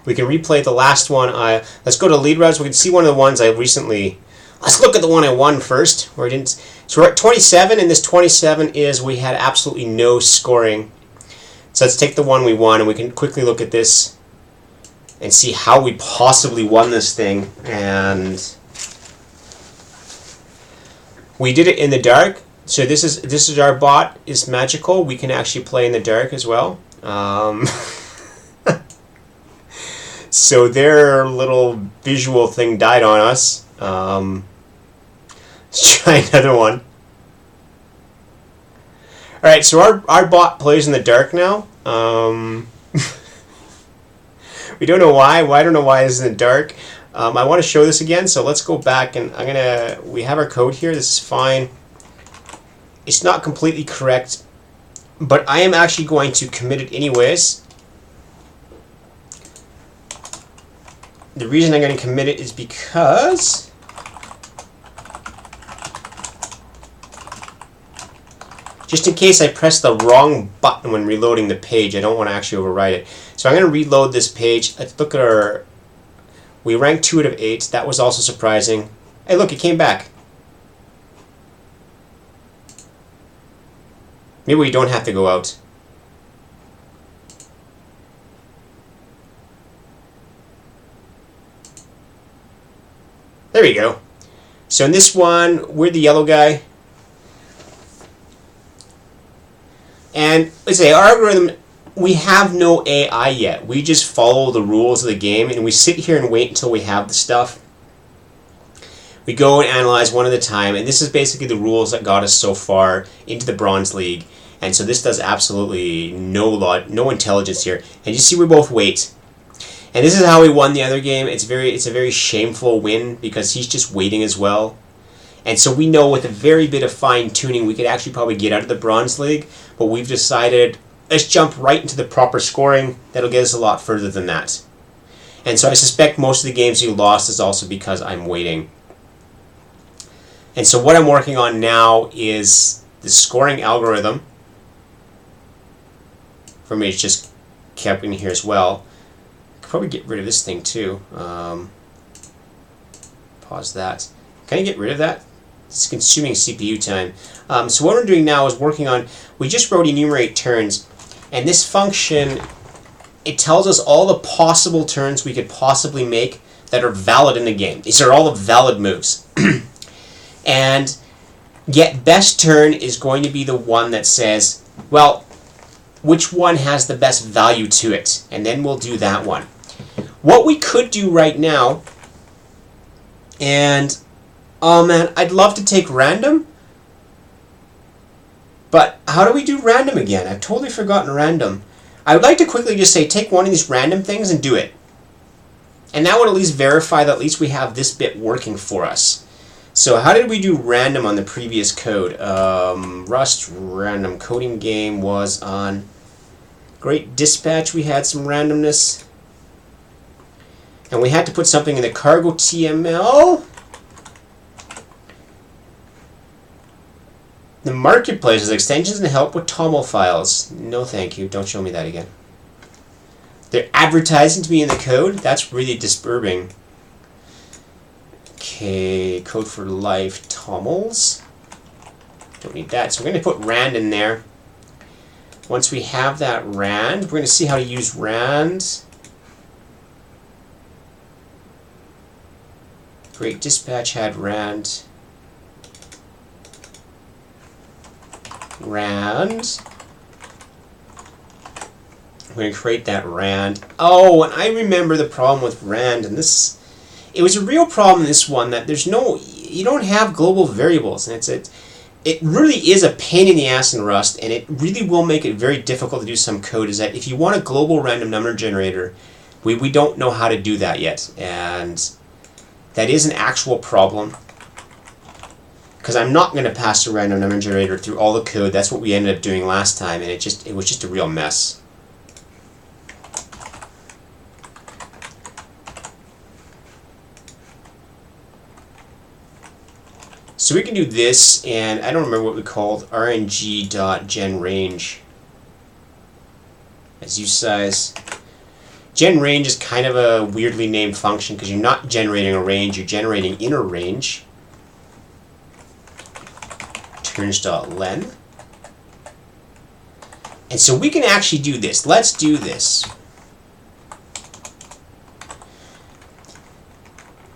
We can replay the last one. Let's go to lead routes. We can see one of the ones I recently... Let's look at the one I won first. Where I didn't. So we're at 27, and this 27 is we had absolutely no scoring. So let's take the one we won, and we can quickly look at this and see how we possibly won this thing. And we did it in the dark. So this is our bot. It's magical. We can actually play in the dark as well. So their little visual thing died on us. Let's try another one. Alright, so our bot plays in the dark now. We don't know why. Well, I don't know why it's in the dark. I want to show this again, so let's go back and we have our code here. This is fine. It's not completely correct, but I am actually going to commit it anyways. The reason I'm going to commit it is because just in case I press the wrong button when reloading the page, I don't want to actually overwrite it. So I'm going to reload this page. Let's look at our... We ranked 2 out of 8. That was also surprising. Hey, look, it came back. Maybe we don't have to go out. There we go. So in this one, we're the yellow guy. And let's say our algorithm, we have no AI yet. We just follow the rules of the game, and we sit here and wait until we have the stuff. We go and analyze one at a time, and this is basically the rules that got us so far into the Bronze League. And so this does absolutely no intelligence here. And you see we both wait. And this is how we won the other game. It's a very shameful win because he's just waiting as well. And so we know with a very bit of fine-tuning we could actually probably get out of the Bronze League, but we've decided, let's jump right into the proper scoring. That'll get us a lot further than that. And so I suspect most of the games you lost is also because I'm waiting. And so what I'm working on now is the scoring algorithm. For me, it's just kept in here as well. Could probably get rid of this thing too. Pause that. Can I get rid of that? It's consuming CPU time. So what we're doing now is working on, we just wrote enumerate turns, and this function, it tells us all the possible turns we could possibly make that are valid in the game. These are all the valid moves. And yet best turn is going to be the one that says, well, which one has the best value to it? And then we'll do that one. What we could do right now, and oh man, I'd love to take random, but how do we do random again? I've totally forgotten random. I would like to quickly just say take one of these random things and do it. And that would at least verify that at least we have this bit working for us. So how did we do random on the previous code? Rust random coding game was on Great Dispatch. We had some randomness. And we had to put something in the cargo TML. The marketplace is extensions and help with TOML files. No thank you. Don't show me that again. They're advertising to me in the code. That's really disturbing. Okay, code for life, TOMLs. Don't need that. So we're going to put rand in there. Once we have that rand, we're going to see how to use rand. Great Dispatch had rand. Rand. I'm going to create that rand. Oh, and I remember the problem with rand, and this, it was a real problem in this one that there's no, you don't have global variables, and it really is a pain in the ass in Rust, and it really will make it very difficult to do some code. Is that if you want a global random number generator, we don't know how to do that yet, and that is an actual problem. Because I'm not going to pass a random number generator through all the code. That's what we ended up doing last time, and it was just a real mess. So we can do this, and I don't remember what we called rng.genRange as use size. Gen range is kind of a weirdly named function because you're not generating a range, you're generating inner range. Turns.len. And so we can actually do this. Let's do this.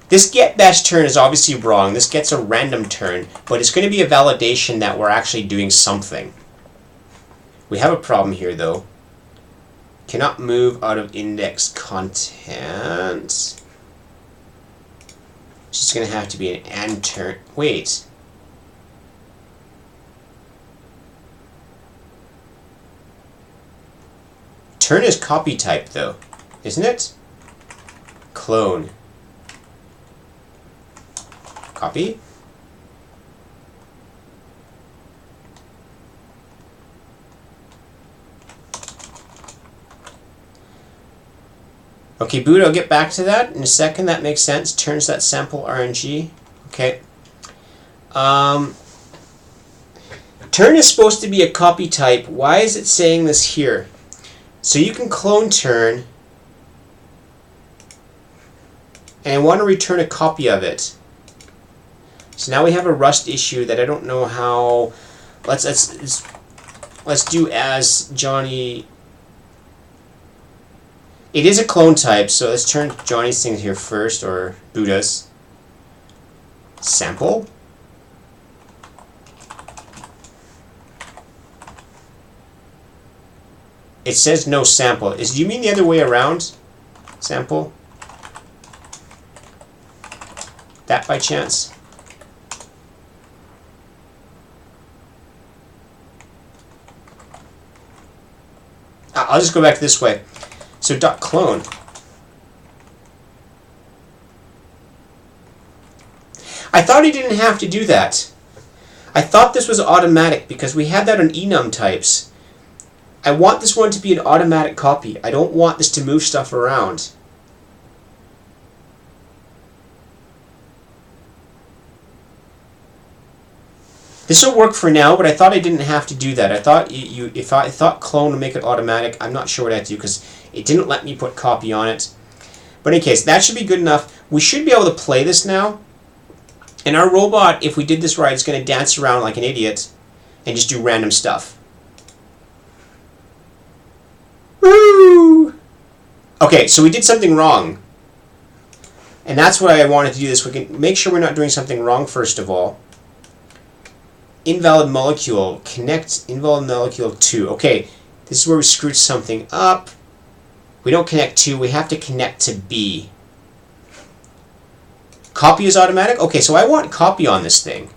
This get best turn is obviously wrong. This gets a random turn, but it's going to be a validation that we're actually doing something. We have a problem here though. Cannot move out of index content. It's just going to have to be an and turn. Wait. Turn is copy type though, isn't it? Clone. Copy. Okay, boot, I'll get back to that in a second. That makes sense. Turns that sample RNG. Okay. Turn is supposed to be a copy type. Why is it saying this here? So you can clone turn, and I want to return a copy of it. So now we have a Rust issue that I don't know how. Let's do as Johnny. It is a clone type, so let's turn Johnny's thing here first, or Buddha's. Sample. It says no sample. Do you mean the other way around? Sample? That by chance? I'll just go back this way. So dot clone. I thought he didn't have to do that. I thought this was automatic because we had that on enum types. I want this one to be an automatic copy. I don't want this to move stuff around. This will work for now, but I thought I didn't have to do that. I thought if I thought clone to make it automatic, I'm not sure what I have to do because it didn't let me put copy on it. But in any case, that should be good enough. We should be able to play this now. And our robot, if we did this right, is going to dance around like an idiot and just do random stuff. Woo! Okay, so we did something wrong. And that's why I wanted to do this. We can make sure we're not doing something wrong first of all. Invalid molecule. Connect invalid molecule to. Okay, this is where we screwed something up. We don't connect to, we have to connect to B. Copy is automatic? Okay, so I want copy on this thing.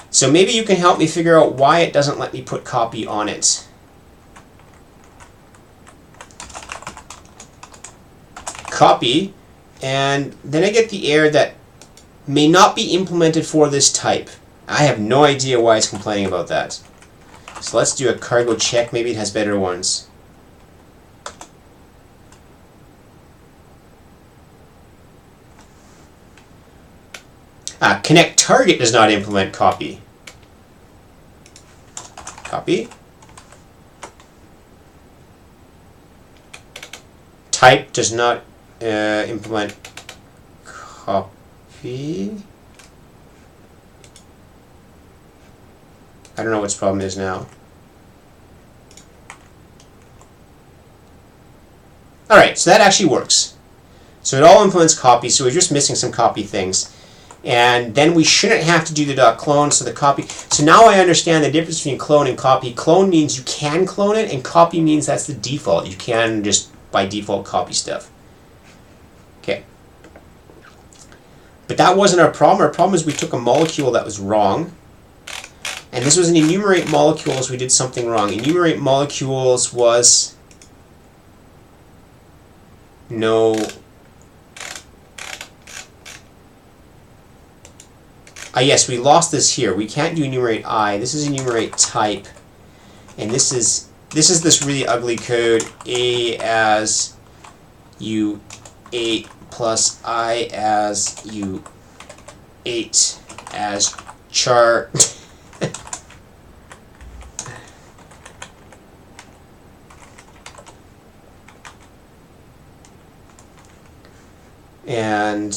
So maybe you can help me figure out why it doesn't let me put copy on it. Copy, and then I get the error that may not be implemented for this type. I have no idea why it's complaining about that. So let's do a cargo check. Maybe it has better ones. Connect target does not implement copy. Copy. Type does not implement copy. I don't know what its problem is now. Alright, so that actually works. So it all implements copy, so we're just missing some copy things. And then we shouldn't have to do the .clone, so the copy. So now I understand the difference between clone and copy. Clone means you can clone it, and copy means that's the default. You can just, by default, copy stuff. Okay. But that wasn't our problem. Our problem is we took a molecule that was wrong. And this was an enumerate molecules. We did something wrong. Enumerate molecules was no. Yes, we lost this here. We can't do enumerate I. This is enumerate type, and this is this really ugly code. A as U8 plus I as U8 as char. And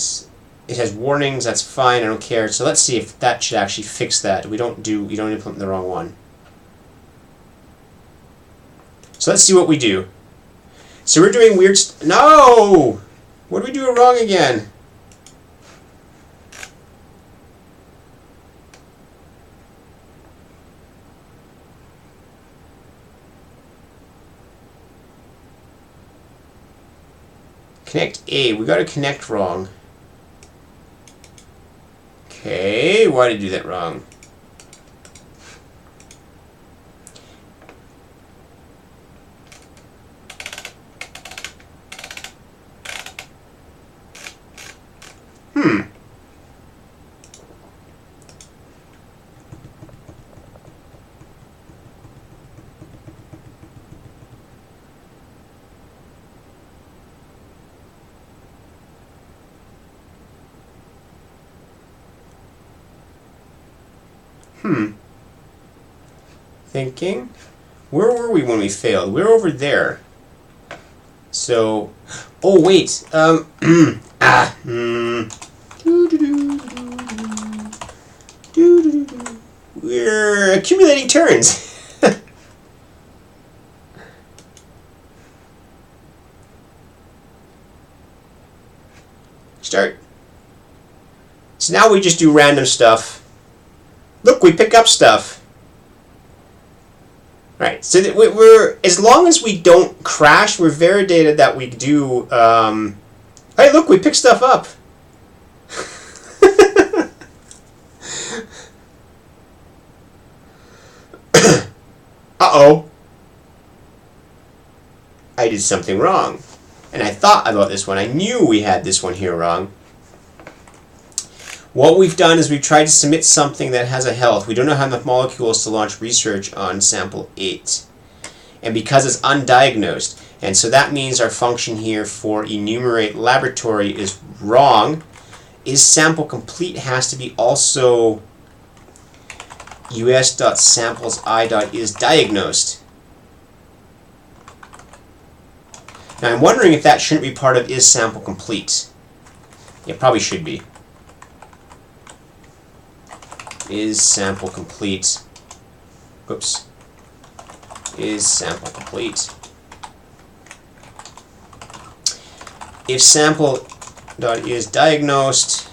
it has warnings. That's fine. I don't care. So let's see if that should actually fix that. You don't implement the wrong one. So let's see what we do. So we're doing weird no! What did we do wrong again? Connect A. We got to connect wrong. Okay, why did I do that wrong? Thinking. Where were we when we failed? We were over there. So, oh wait. We're accumulating turns. Start. So now we just do random stuff. Look, we pick up stuff. Right, so that we're as long as we don't crash, we're validated that we do. Hey, look, we pick stuff up. Uh-oh. I did something wrong. And I thought about this one. I knew we had this one here wrong. What we've done is we've tried to submit something that has a health. We don't know how enough molecules to launch research on sample 8. And because it's undiagnosed. And so that means our function here for enumerate laboratory is wrong. Is sample complete has to be also us.samplesi.isDiagnosed. Now I'm wondering if that shouldn't be part of is sample complete. It probably should be. Is sample complete. Oops. Is sample complete. If sample.isDiagnosed,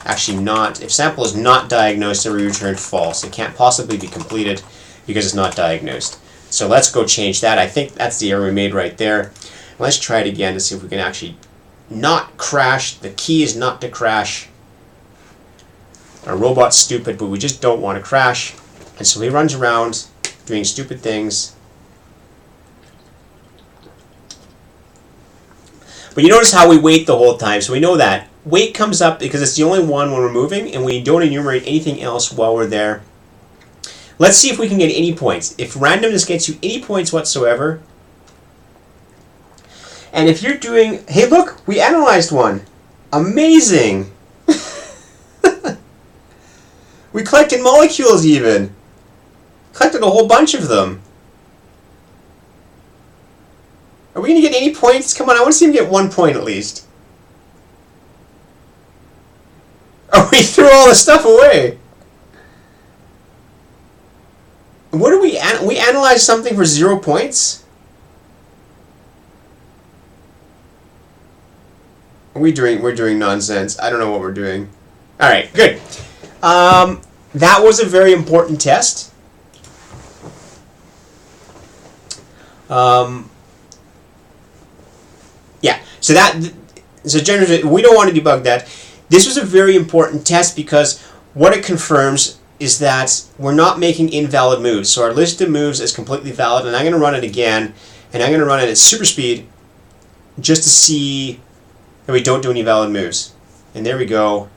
actually not. If sample is not diagnosed, then we return false. It can't possibly be completed because it's not diagnosed. So let's go change that. I think that's the error we made right there. Let's try it again to see if we can actually not crash. The key is not to crash. Our robot's stupid, but we just don't want to crash. And so he runs around doing stupid things. But you notice how we wait the whole time. So we know that. Wait comes up because it's the only one when we're moving, and we don't enumerate anything else while we're there. Let's see if we can get any points. If randomness gets you any points whatsoever, and if you're doing, hey look, we analyzed one. Amazing! We collected molecules even. Collected a whole bunch of them. Are we going to get any points? Come on, I want to see him get 1 point at least. Oh, we threw all the stuff away. What did we analyzed something for 0 points? We're doing nonsense. I don't know what we're doing. All right, good. That was a very important test. Yeah, so generally, we don't want to debug that. This was a very important test because what it confirms is that we're not making invalid moves. So our list of moves is completely valid, and I'm going to run it again, and I'm going to run it at super speed just to see that we don't do any valid moves. And there we go.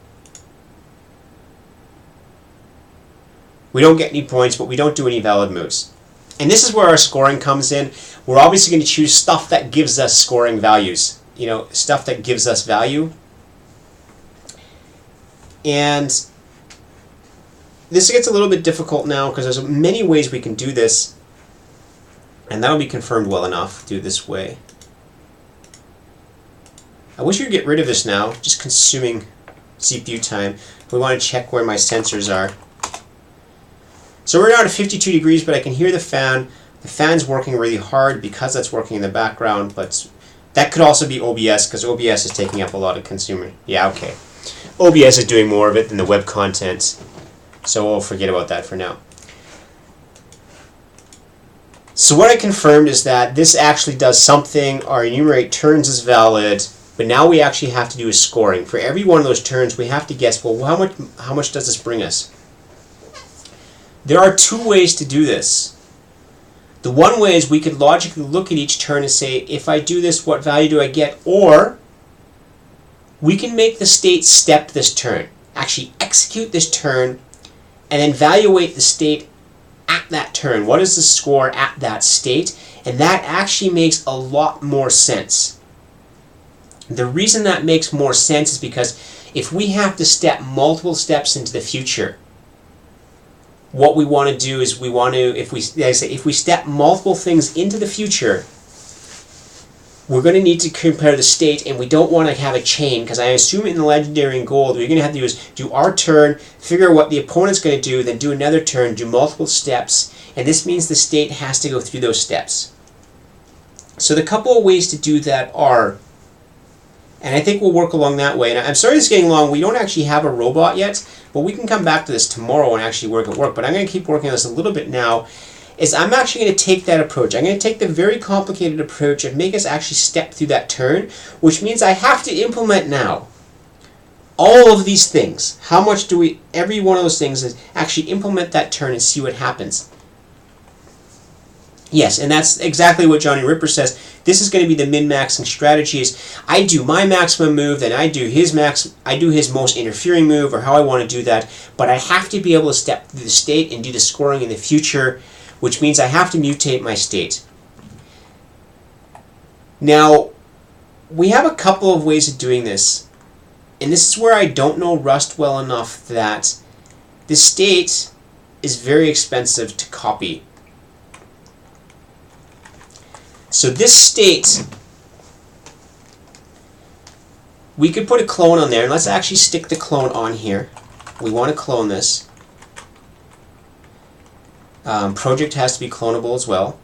We don't get any points, but we don't do any valid moves. And this is where our scoring comes in. We're obviously going to choose stuff that gives us scoring values. You know, stuff that gives us value. And this gets a little bit difficult now because there's many ways we can do this. And that'll be confirmed well enough. Do it this way. I wish we could get rid of this now, just consuming CPU time. We want to check where my sensors are. So we're down to 52 degrees, but I can hear the fan. The fan's working really hard because that's working in the background, but that could also be OBS, because OBS is taking up a lot of consumer. Yeah, okay. OBS is doing more of it than the web content, so we'll forget about that for now. So what I confirmed is that this actually does something. Our enumerate turns is valid, but now we actually have to do a scoring. For every one of those turns, we have to guess, well, how much does this bring us? There are two ways to do this. The one way is we could logically look at each turn and say, if I do this, what value do I get? Or we can make the state step this turn. Actually execute this turn and then evaluate the state at that turn. What is the score at that state? And that actually makes a lot more sense. The reason that makes more sense is because if we have to step multiple steps into the future, what we want to do is we want to, if we step multiple things into the future, we're going to need to compare the state, and we don't want to have a chain, because I assume in the Legendary and Gold, what you're going to have to do is do our turn, figure out what the opponent's going to do, then do another turn, do multiple steps, and this means the state has to go through those steps. So the couple of ways to do that are, and I think we'll work along that way, and I'm sorry this is getting long, we don't actually have a robot yet, but we can come back to this tomorrow and actually work at work, but I'm going to keep working on this a little bit now, is I'm actually going to take that approach. I'm going to take the very complicated approach and make us actually step through that turn, which means I have to implement now all of these things. How much do we, every one of those things is actually implement that turn and see what happens. Yes, and that's exactly what Johnny Ripper says. This is going to be the min-maxing strategies. I do my maximum move, then I do his most interfering move, or how I want to do that, but I have to be able to step through the state and do the scoring in the future, which means I have to mutate my state. Now, we have a couple of ways of doing this, and this is where I don't know Rust well enough that the state is very expensive to copy. So this state, we could put a clone on there, and let's actually stick the clone on here. We want to clone this. Project has to be clonable as well.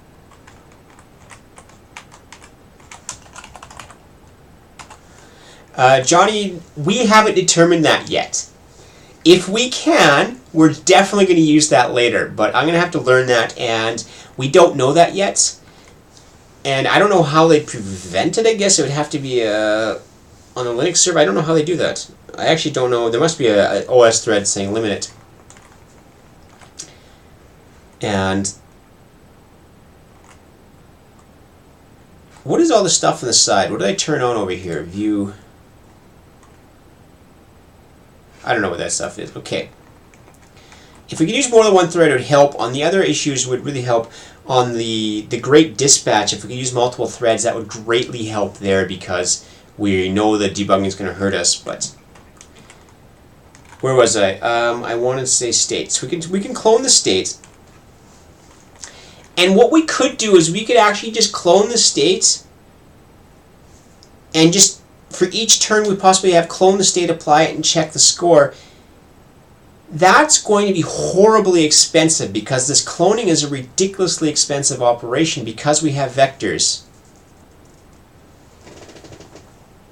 Johnny, we haven't determined that yet. If we can, we're definitely going to use that later, but I'm going to have to learn that, and we don't know that yet. And I don't know how they prevent it. I guess it would have to be on a Linux server. I don't know how they do that. I actually don't know. There must be an OS thread saying limit it. And what is all the stuff on the side? What did I turn on over here? View. I don't know what that stuff is. Okay. If we could use more than one thread, it would help. On the other issues, would really help. On the Great Dispatch, if we could use multiple threads, that would greatly help there, because we know that debugging is going to hurt us. But where was I? I wanted to say state. So we can clone the state. And what we could do is we could actually just clone the state, and just for each turn we possibly have clone the state, apply it, and check the score. That's going to be horribly expensive, because this cloning is a ridiculously expensive operation because we have vectors.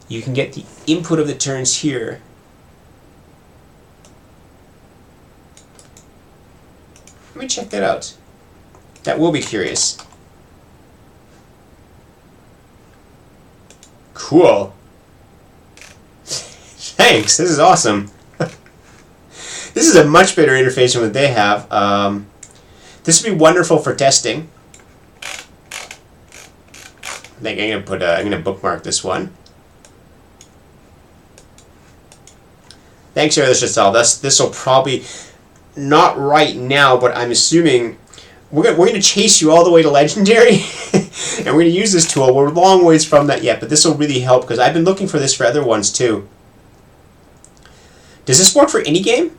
You can get the input of the turns here. Let me check that out. That will be curious. Cool. Thanks, this is awesome. This is a much better interface than what they have. This would be wonderful for testing. I think I'm gonna bookmark this one. Thanks, Aerosystal. This will probably not right now, but I'm assuming we're going to chase you all the way to Legendary, and we're going to use this tool. We're a long ways from that yet, but this will really help, because I've been looking for this for other ones too. Does this work for any game?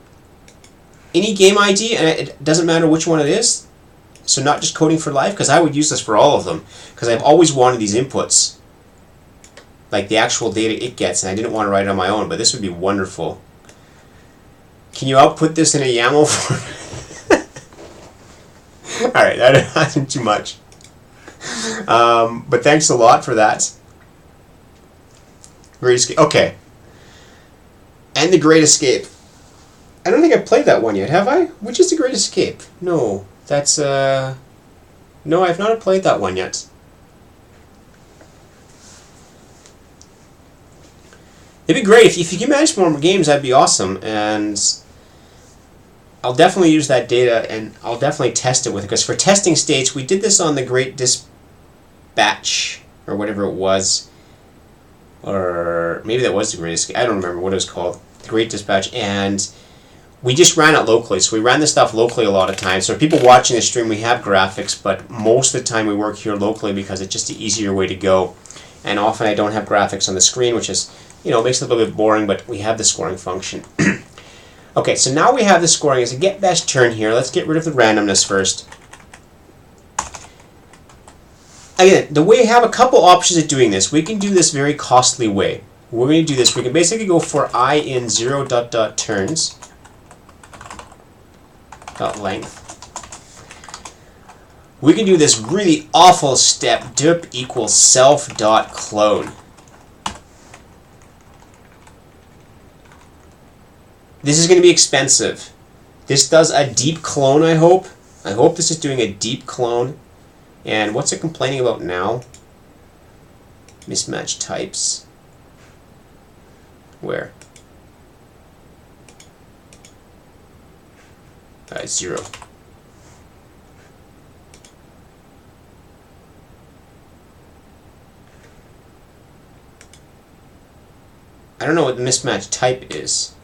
Any game ID, and it doesn't matter which one it is? So not just Coding for Life? Because I would use this for all of them, because I've always wanted these inputs. like the actual data it gets, and I didn't want to write it on my own, but this would be wonderful. Can you output this in a YAML format? Alright, that wasn't too much. But thanks a lot for that. Great Escape. Okay. And the Great Escape. I don't think I've played that one yet, have I? Which is the Great Escape? No, that's no, I've not played that one yet. It'd be great if you can manage more games. That'd be awesome, and I'll definitely use that data, and I'll definitely test it with it. Because for testing states, we did this on the Great Dispatch or whatever it was, or maybe that was the Great Escape. I don't remember what it was called. The Great Dispatch, and we just ran it locally. So we ran this stuff locally a lot of times. So people watching the stream, we have graphics, but most of the time we work here locally because it's just the easier way to go. And often I don't have graphics on the screen, which is, you know, makes it a little bit boring, but we have the scoring function. Okay, so now we have the scoring as a get best turn here. Let's get rid of the randomness first. Again, we have a couple options of doing this. We can do this very costly way. We're going to do this. We can basically go for I in 0 ... turns dot length. We can do this really awful step, dirp equals self dot clone. This is going to be expensive. This does a deep clone, I hope. I hope this is doing a deep clone. And what's it complaining about now? Mismatch types. Where? 0. I don't know what the mismatch type is.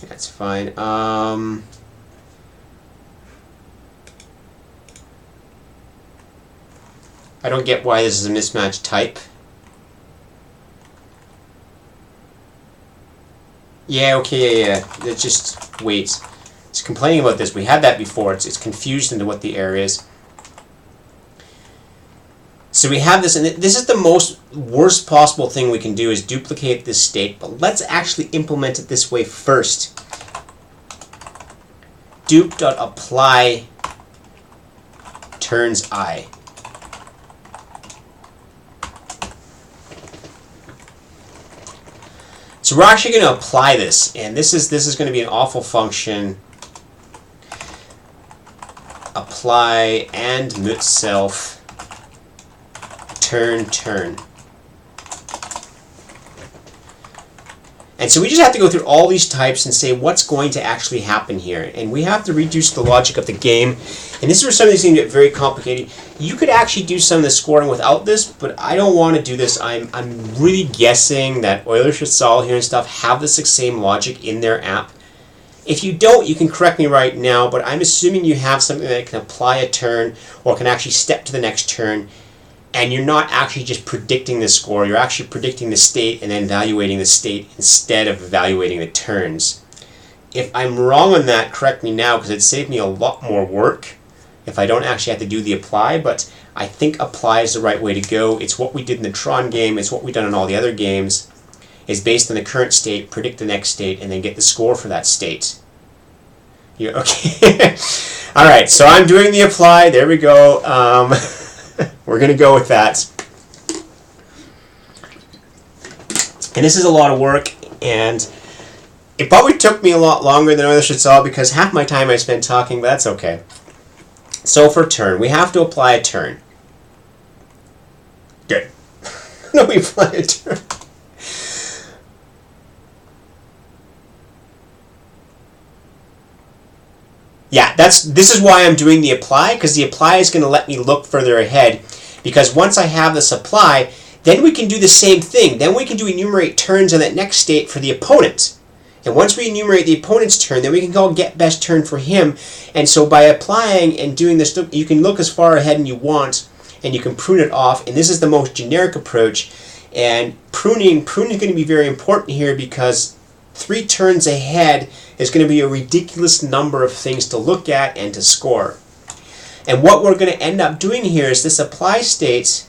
That's fine. I don't get why this is a mismatch type. Yeah, okay, yeah. Let's just wait. It's complaining about this. We had that before. It's confused into what the error is. So we have this, and this is the worst possible thing we can do is duplicate this state, but let's actually implement it this way first. Dup.apply turns I. So we're actually going to apply this, and this is going to be an awful function. Apply and mut self turn. And so we just have to go through all these types and say what's going to actually happen here. And we have to reduce the logic of the game. And this is where some of these things get very complicated. You could actually do some of the scoring without this, but I don't want to do this. I'm really guessing that Euler Schitzal here and stuff have this same logic in their app. If you don't, you can correct me right now, but I'm assuming you have something that can apply a turn or can actually step to the next turn. And you're not actually just predicting the score, you're actually predicting the state and then evaluating the state instead of evaluating the turns. If I'm wrong on that, correct me now, because it'd save me a lot more work if I don't actually have to do the apply, but I think apply is the right way to go. It's what we did in the Tron game, it's what we've done in all the other games, is based on the current state, predict the next state, and then get the score for that state. You're, okay. Alright, so I'm doing the apply, there we go. We're going to go with that. And this is a lot of work, and it probably took me a lot longer than Euler Schitzal because half my time I spent talking, but that's okay. So for turn, we have to apply a turn. Good. No, we apply a turn. Yeah, this is why I'm doing the apply, because the apply is going to let me look further ahead. Because once I have this apply, then we can do the same thing. Then we can do enumerate turns on that next state for the opponent. And once we enumerate the opponent's turn, then we can call get best turn for him. And so by applying and doing this, you can look as far ahead as you want, and you can prune it off. And this is the most generic approach. And pruning is going to be very important here because 3 turns ahead is going to be a ridiculous number of things to look at and to score. And what we're going to end up doing here is this apply state.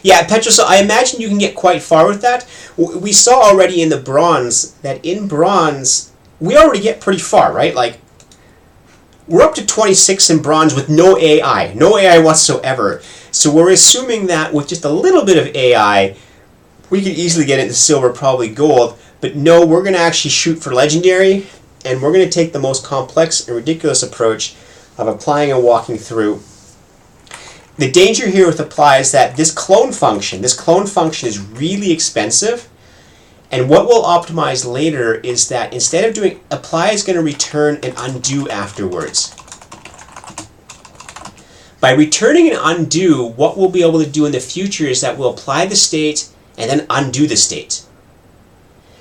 Yeah, Petrosol, I imagine you can get quite far with that. We saw already in the bronze that in bronze, we already get pretty far, right? Like, we're up to 26 in bronze with no AI whatsoever. So we're assuming that with just a little bit of AI, we could easily get into silver, probably gold. But no, we're going to actually shoot for legendary, and we're going to take the most complex and ridiculous approach of applying and walking through. The danger here with apply is that this clone function is really expensive. And what we'll optimize later is that instead of doing apply is going to return and undo afterwards. By returning and undo, what we'll be able to do in the future is that we'll apply the state and then undo the state.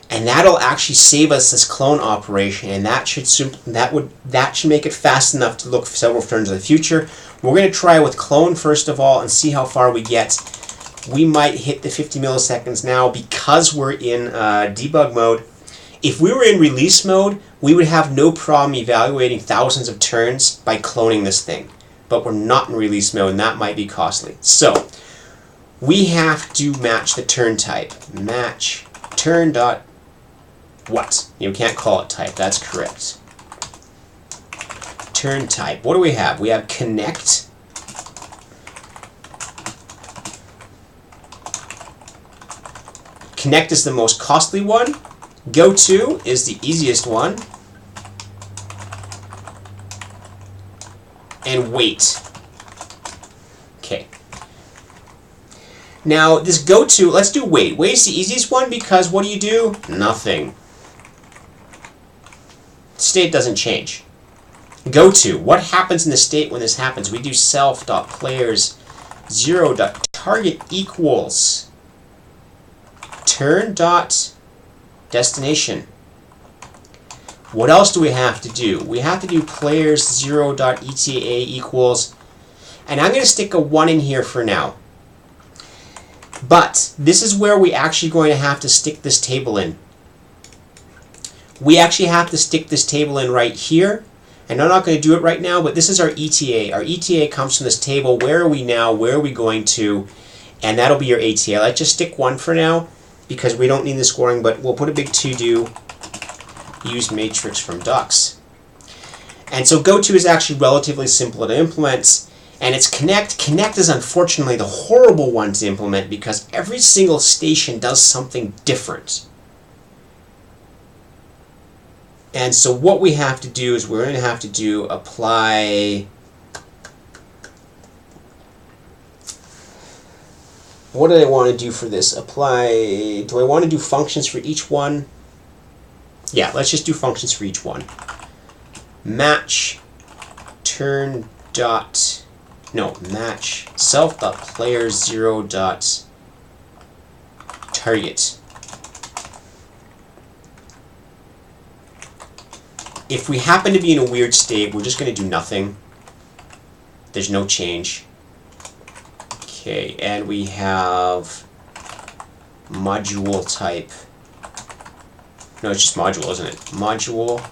And that'll actually save us this clone operation, and that should make it fast enough to look for several turns in the future. We're going to try with clone first of all and see how far we get. We might hit the 50 milliseconds now because we're in debug mode. If we were in release mode, we would have no problem evaluating thousands of turns by cloning this thing. But we're not in release mode, and that might be costly. So we have to match the turn type. Match turn dot what? You can't call it type. That's correct. Turn type. What do we have? We have connect. Connect is the most costly one. Go to is the easiest one. And wait. Okay. Now this go to, let's do wait. Wait is the easiest one because what do? Nothing. State doesn't change. Go to, what happens in the state when this happens? We do self.players0.target equals turn.destination. What else do we have to do? We have to do players0.eta equals, and I'm going to stick a 1 in here for now. But this is where we actually going to have to stick this table in. We actually have to stick this table in right here. And I'm not going to do it right now, but this is our ETA. Our ETA comes from this table. Where are we now? Where are we going to? And that'll be your ATA. Let's just stick 1 for now because we don't need the scoring, but we'll put a big to-do. Use matrix from ducks. And so goto is actually relatively simple to implement. And it's connect. Connect is unfortunately the horrible one to implement because every single station does something different. And so what we have to do is we're going to have to do apply. What do I want to do for this? Apply. Do I want to do functions for each one? Yeah, let's just do functions for each one. Match turn dot. No, match self dot player 0 dot target. If we happen to be in a weird state, we're just going to do nothing. There's no change. Okay, and we have module type. No, it's just module, isn't it? Module.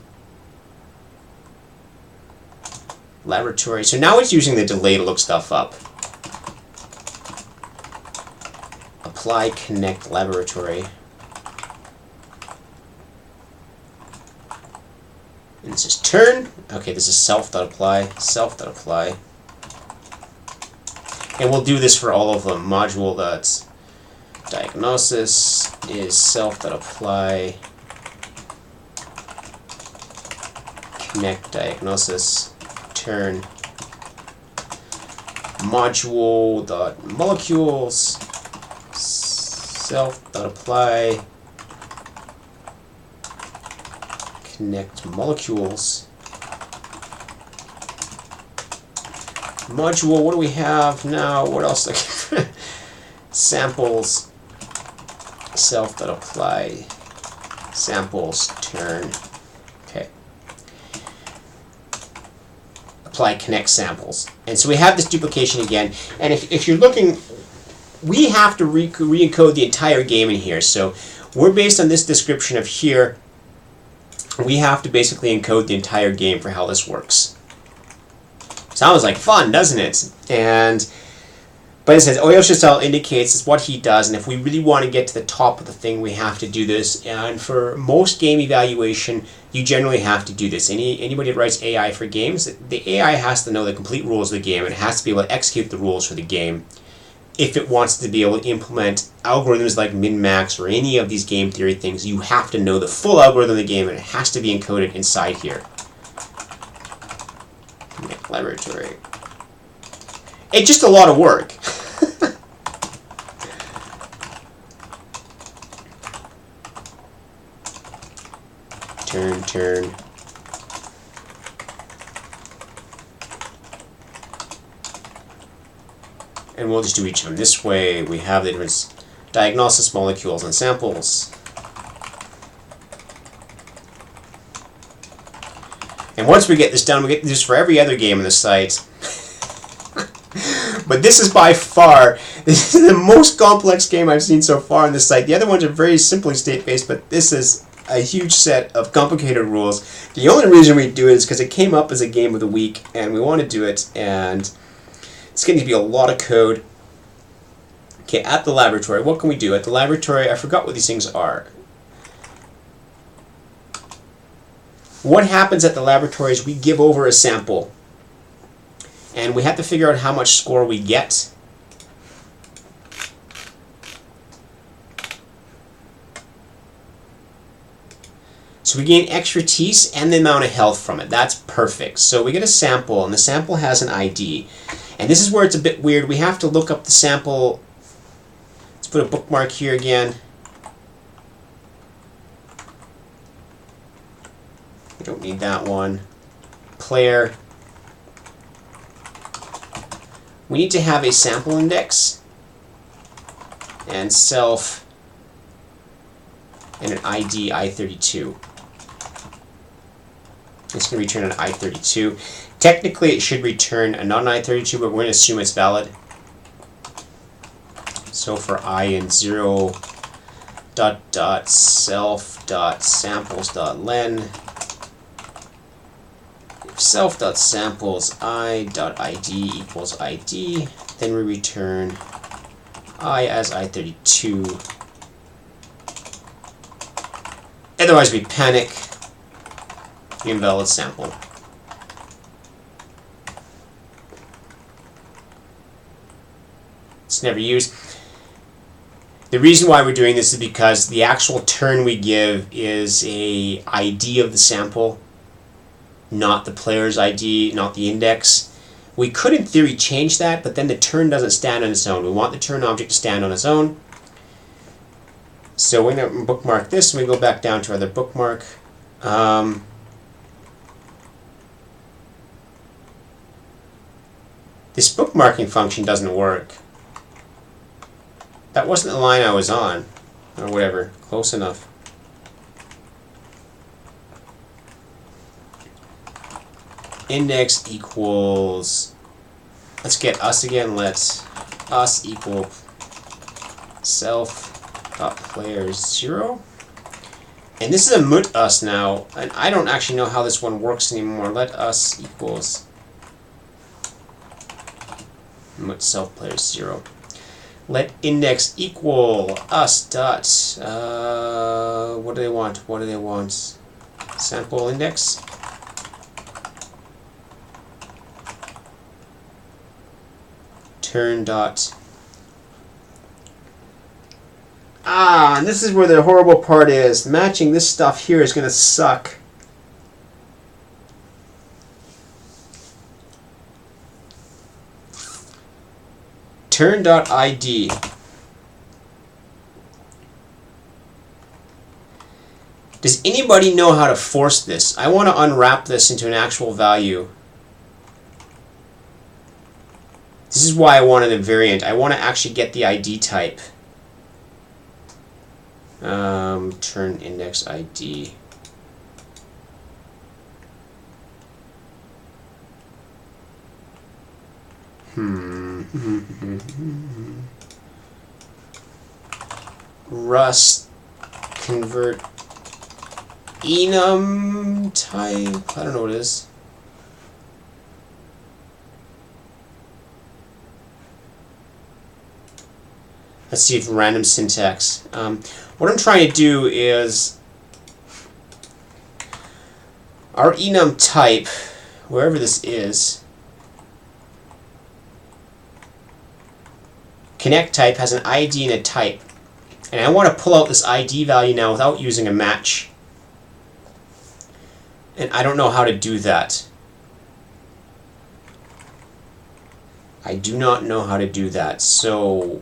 Laboratory. So now it's using the delay to look stuff up. Apply connect laboratory. And this is turn. Okay, this is self.apply, self.apply. And we'll do this for all of them. Module that's diagnosis is self.apply, connect diagnosis, turn. Module.molecules, self.apply, connect molecules. Module, what do we have now? What else? Samples, self.apply, samples, turn. Okay. Apply connect samples. And so we have this duplication again. And if you're looking, we have to re-encode the entire game in here. So we're based on this description of here. we have to basically encode the entire game for how this works. Sounds like fun, doesn't it? But it says Oyoshizawa indicates is what he does, and if we really want to get to the top of the thing, we have to do this. And for most game evaluation, you generally have to do this. Anybody that writes AI for games, the AI has to know the complete rules of the game, and it has to be able to execute the rules for the game if it wants to be able to implement algorithms like min-max or any of these game theory things. You have to know the full algorithm of the game, and it has to be encoded inside here. Laboratory. It's just a lot of work. Turn. And we'll just do each of them this way. We have the different diagnosis, molecules, and samples. And once we get this done, we get this for every other game on the site. But this is by far, this is the most complex game I've seen so far on the site. The other ones are very simply state-based, but this is a huge set of complicated rules. The only reason we do it is because it came up as a game of the week, and we want to do it, and it's going to be a lot of code. Okay, at the laboratory, what can we do? At the laboratory, I forgot what these things are. What happens at the laboratory is we give over a sample, and we have to figure out how much score we get. So we gain expertise and the amount of health from it. That's perfect. So we get a sample, and the sample has an ID. And this is where it's a bit weird. We have to look up the sample. Let's put a bookmark here again. We don't need that one. Player. We need to have a sample index and self and an ID I32. It's going to return an I32. Technically, it should return a non-I32, but we're going to assume it's valid. So for I in 0 ... self samples.len, if self.samples I.id equals ID, then we return I as I32. Otherwise, we panic. Invalid sample. It's never used. The reason why we're doing this is because the actual turn we give is a ID of the sample, not the player's ID, not the index. We could, in theory, change that, but then the turn doesn't stand on its own. We want the turn object to stand on its own. So we're going to bookmark this, and we go back down to our other bookmark. This bookmarking function doesn't work. That wasn't the line I was on, or whatever. Close enough. Index equals, let's get us again. Let us equal self.player 0. And this is a mut us now, and I don't actually know how this one works anymore. Let us equals mut self player 0. Let index equal us dot, what do they want? What do they want? Sample index. Turn dot. And this is where the horrible part is. Matching this stuff here is going to suck. Turn.id. Does anybody know how to force this? I want to unwrap this into an actual value. This is why I wanted a variant. I want to actually get the ID type. Turn index ID. Rust convert enum type. I don't know what it is. Let's see if random syntax. What I'm trying to do is our enum type, wherever this is, connect type has an ID and a type. And I want to pull out this ID value now without using a match. And I don't know how to do that. I do not know how to do that. So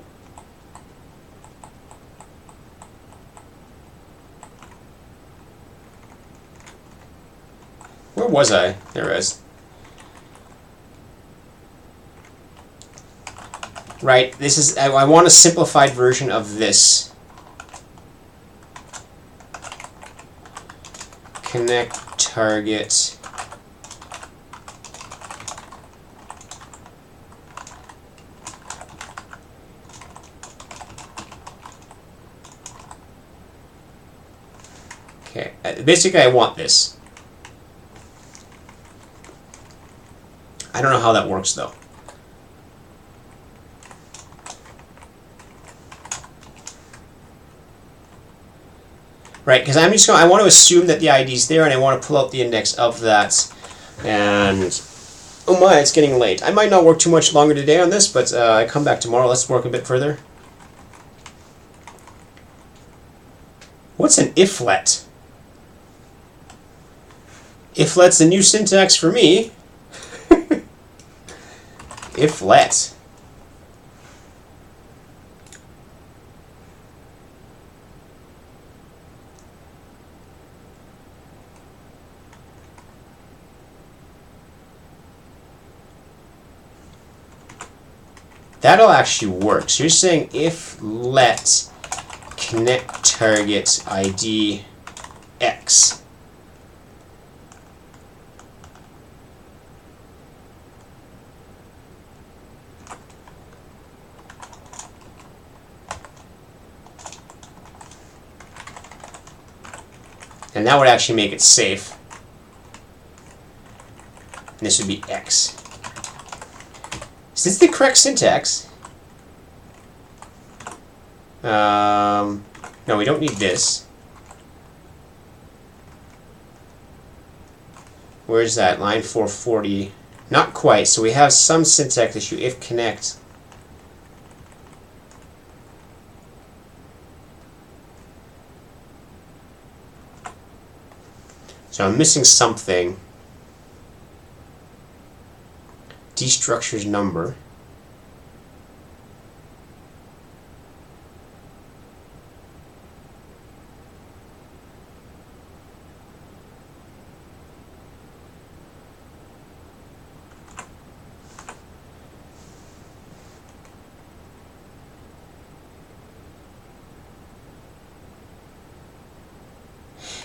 where was I? There it is. Right, this is, I want a simplified version of this. Connect target okay, basically I want this. I don't know how that works though. Right, because I'm just going. I want to assume that the ID is there, and I want to pull out the index of that. And oh my, it's getting late. I might not work too much longer today on this, but I come back tomorrow. Let's work a bit further. What's an if-let? If-let's a new syntax for me. If-let. That'll actually work. So you're saying if let connect target ID X. And that would actually make it safe. And this would be X. Is this the correct syntax? No, we don't need this. Where's that? Line 440. Not quite. So we have some syntax issue. If connect. So I'm missing something. Destructures number.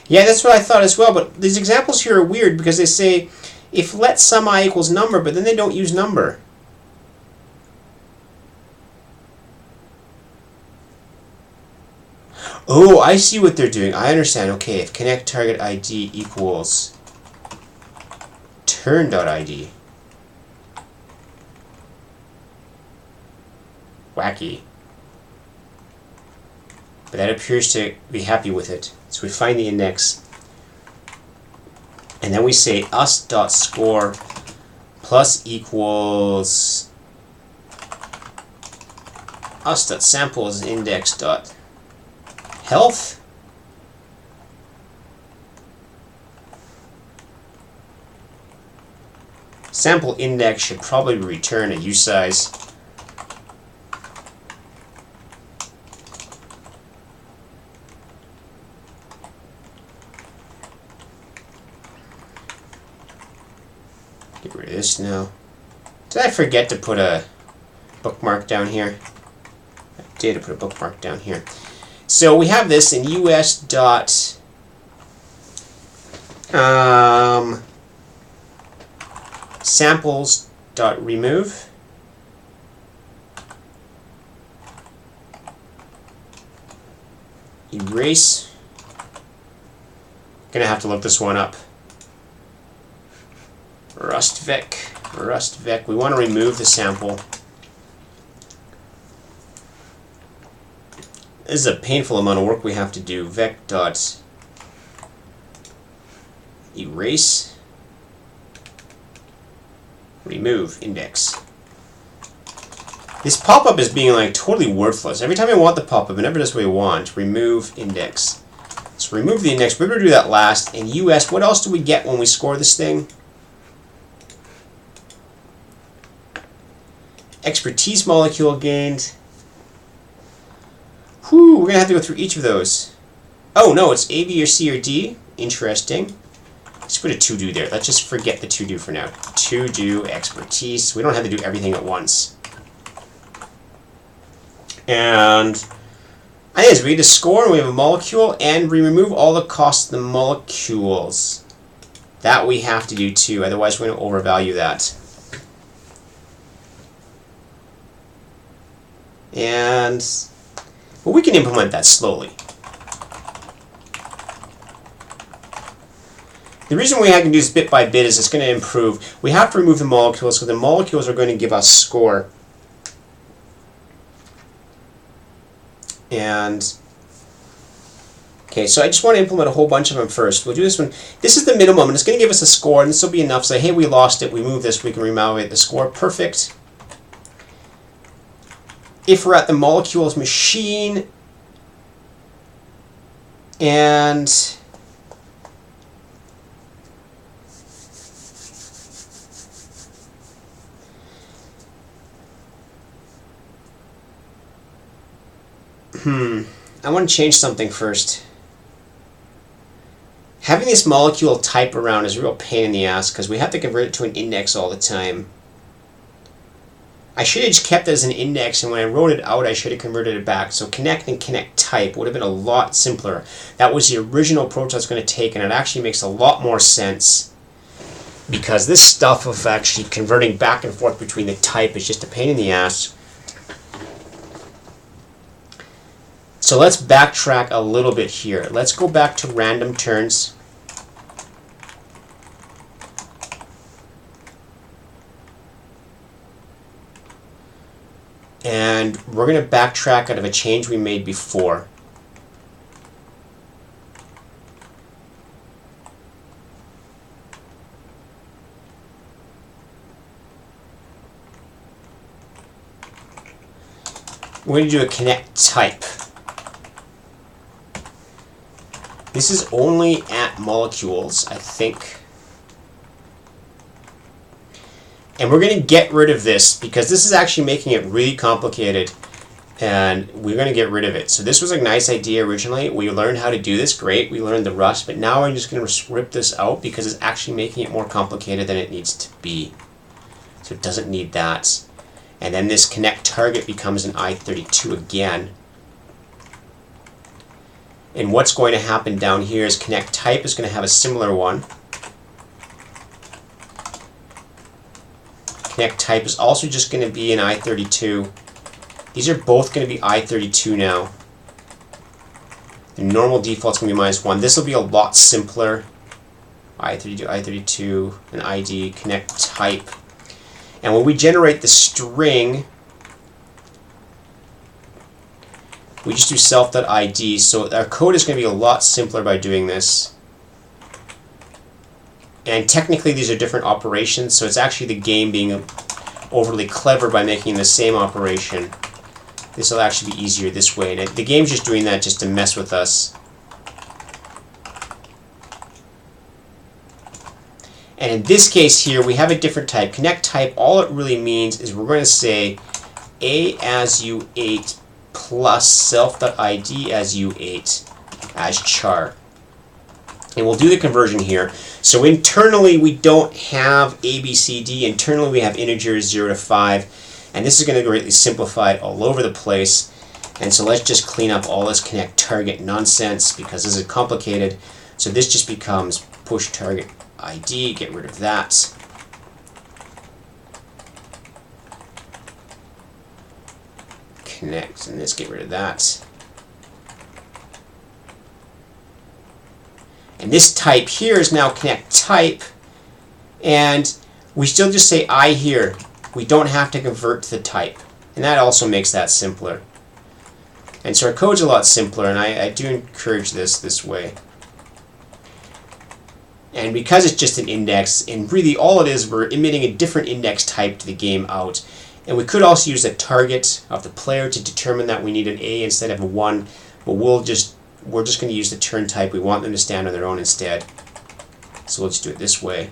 Yeah, that's what I thought as well, but these examples here are weird because they say if let sum I equals number, but then they don't use number. Oh, I see what they're doing. I understand. Okay, if connect target ID equals turn.id. Wacky. But that appears to be happy with it. So we find the index. And then we say us.score plus equals us.sample is index.health. Sample index should probably return a usize. Get rid of this now. Did I forget to put a bookmark down here? I did put a bookmark down here. So we have this in us dot samples dot remove. Erase Gonna have to look this one up. Rustvec. We want to remove the sample. This is a painful amount of work we have to do. Vec dot erase, remove index. This pop-up is being like totally worthless. Every time I want the pop-up, it never does what we want. Remove index. So remove the index. We're going to do that last. In US, what else do we get when we score this thing? Expertise molecule gained. Whew, we're going to have to go through each of those. Oh, no, it's A, B, or C, or D. Interesting. Let's put a to-do there. Let's just forget the to-do for now. To-do, expertise. We don't have to do everything at once. And I think we need a score, and we have a molecule, and we remove all the costs of the molecules. That we have to do too, otherwise we're going to overvalue that. And well, we can implement that slowly. The reason we can do this bit by bit is it's going to improve. We have to remove the molecules, so the molecules are going to give us score. And okay, so I just want to implement a whole bunch of them first. We'll do this one. This is the minimum, and it's going to give us a score, and this will be enough. Say, hey, we lost it. We move this. We can reevaluate the score. Perfect. If we're at the molecules machine, and I want to change something first. Having this molecule type around is a real pain in the ass because we have to convert it to an index all the time. I should have just kept it as an index, and when I wrote it out, I should have converted it back. So connect and connect type would have been a lot simpler. That was the original approach I was going to take, and it actually makes a lot more sense because this stuff of actually converting back and forth between the type is just a pain in the ass. So let's backtrack a little bit here. Let's go back to random turns. And we're going to backtrack out of a change we made before. We're going to do a connect type. This is only at molecules, I think. And we're going to get rid of this because this is actually making it really complicated, and we're going to get rid of it. So this was a nice idea originally. We learned how to do this, great. We learned the Rust, but now I'm just going to rip this out because it's actually making it more complicated than it needs to be. So it doesn't need that. And then this connect target becomes an I32 again. And what's going to happen down here is connect type is going to have a similar one. Connect type is also just going to be an I32. These are both going to be I32 now. The normal default is going to be -1. This will be a lot simpler. I32, I32, an ID, connect type. And when we generate the string, we just do self.id. So our code is going to be a lot simpler by doing this. And technically these are different operations, so it's actually the game being overly clever by making the same operation. This will actually be easier this way. And the game's just doing that just to mess with us. And in this case here, we have a different type. Connect type, all it really means is we're going to say A as you ate plus self.id as you ate as char. And we'll do the conversion here. So internally we don't have A, B, C, D. Internally we have integers 0 to 5. And this is going to greatly simplify it all over the place. And so let's just clean up all this connect target nonsense because this is complicated. So this just becomes push target ID. Get rid of that. Connect, and let's get rid of that. And this type here is now connect type, and we still just say I here. We don't have to convert to the type, and that also makes that simpler. And so our code's a lot simpler, and I do encourage this way. And because it's just an index, and really all it is, we're emitting a different index type to the game out. And we could also use the target of the player to determine that we need an A instead of a 1, but we're just going to use the turn type. We want them to stand on their own instead. So we'll just do it this way.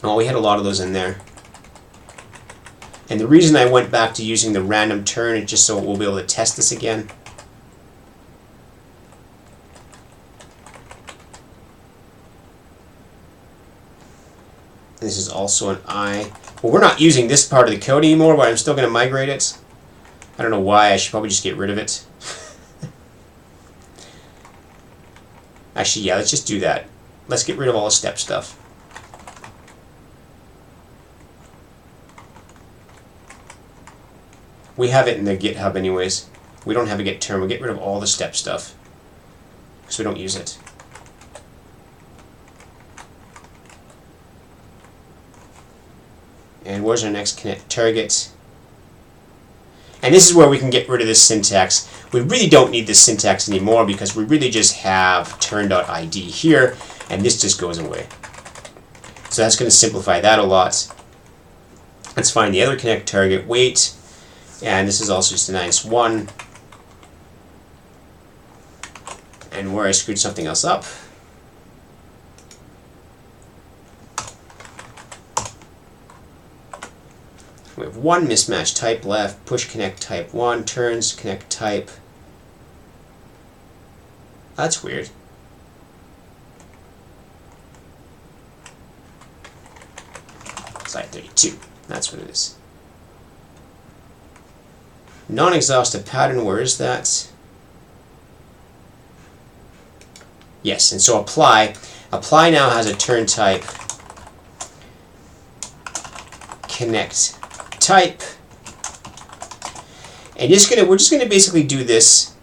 Oh, we had a lot of those in there. And the reason I went back to using the random turn is just so we'll be able to test this again. This is also an I. Well, we're not using this part of the code anymore, but I'm still going to migrate it. I don't know why. I should probably just get rid of it. Actually, yeah, let's just do that. Let's get rid of all the step stuff. We have it in the GitHub anyways. We don't have a get term. We'll get rid of all the step stuff because we don't use it. And where's our next connect target? And this is where we can get rid of this syntax. We really don't need this syntax anymore because we really just have turn.id here, and this just goes away. So that's going to simplify that a lot. Let's find the other connect target, wait, and this is also just a nice 1. And where I screwed something else up. We have 1 mismatch type left, push connect type 1, turns connect type. That's weird. Slide 32. That's what it is. Non-exhaustive pattern, where is that? Yes, and so apply. Apply now has a turn type. Connect type. And we're just gonna basically do this.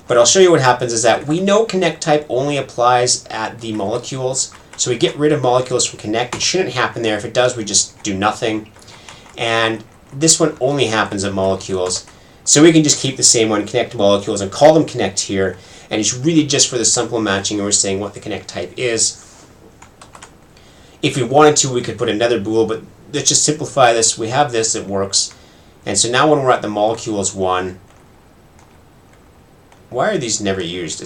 But I'll show you what happens is that we know connect type only applies at the molecules. So we get rid of molecules from connect. It shouldn't happen there. If it does, we just do nothing. And this one only happens at molecules. So we can just keep the same one, connect molecules, and call them connect here. And it's really just for the simple matching, and we're saying what the connect type is. If we wanted to, we could put another bool, but let's just simplify this. We have this, it works. And so now when we're at the molecules 1, why are these never used?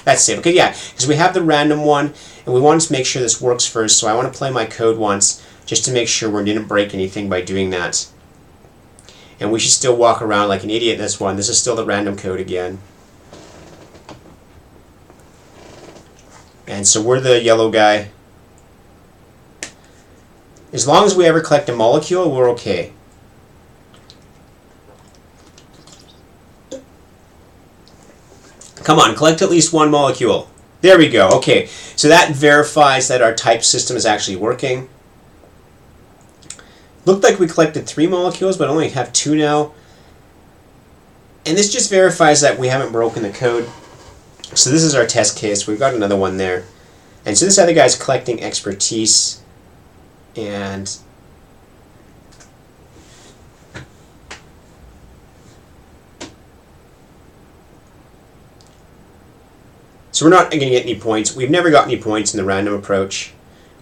That's it. Okay, yeah, because we have the random one, and we want to make sure this works first, so I want to play my code once, just to make sure we didn't break anything by doing that. And we should still walk around like an idiot in this one. This is still the random code again. And so we're the yellow guy. As long as we ever collect a molecule, we're okay. Come on, collect at least 1 molecule. There we go. Okay, so that verifies that our type system is actually working. Looked like we collected 3 molecules, but only have 2 now. And this just verifies that we haven't broken the code. So this is our test case. We've got another one there. And so this other guy's collecting expertise. And so we're not going to get any points. We've never got any points in the random approach.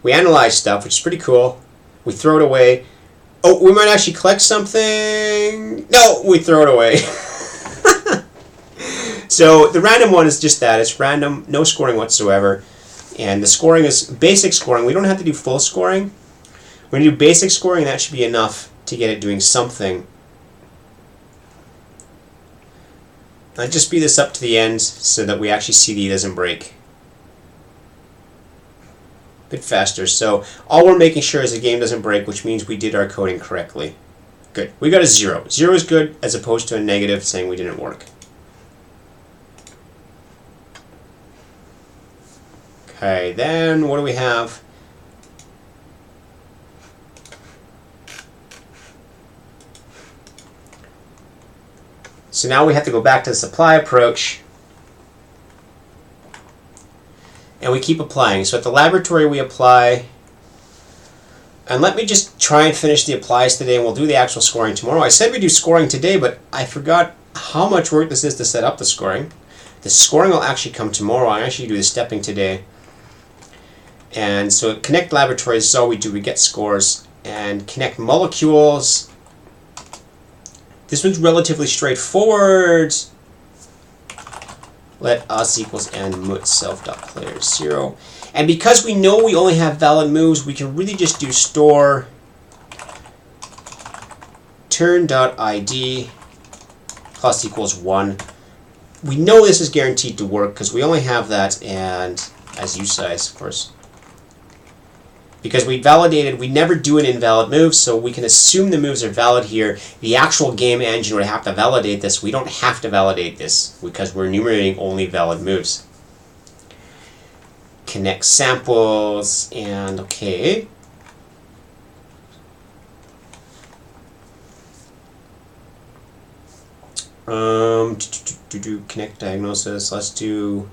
We analyze stuff, which is pretty cool. We throw it away. Oh, we might actually collect something. No, we throw it away. So the random one is just that. It's random, no scoring whatsoever. And the scoring is basic scoring. We don't have to do full scoring. We're going to do basic scoring. That should be enough to get it doing something. I'll just speed this up to the end so that we actually see that it doesn't break. A bit faster. So all we're making sure is the game doesn't break, which means we did our coding correctly. Good. We got a 0. 0 is good as opposed to a negative saying we didn't work. Okay, then what do we have? So now we have to go back to the supply approach, and we keep applying. So at the laboratory we apply, and let me just try and finish the applies today, and we'll do the actual scoring tomorrow. I said we do scoring today, but I forgot how much work this is to set up the scoring. The scoring will actually come tomorrow. I actually do the stepping today. And so at connect laboratories is all we do. We get scores. And connect molecules. This one's relatively straightforward. Let us equals n mut self.player 0. And because we know we only have valid moves, we can really just do store turn.id plus equals 1. We know this is guaranteed to work because we only have that and as usize, of course. Because we validated, we never do an invalid move, so we can assume the moves are valid here. The actual game engine would have to validate this. We don't have to validate this because we're enumerating only valid moves. Connect samples, and okay. Connect diagnosis. Let's do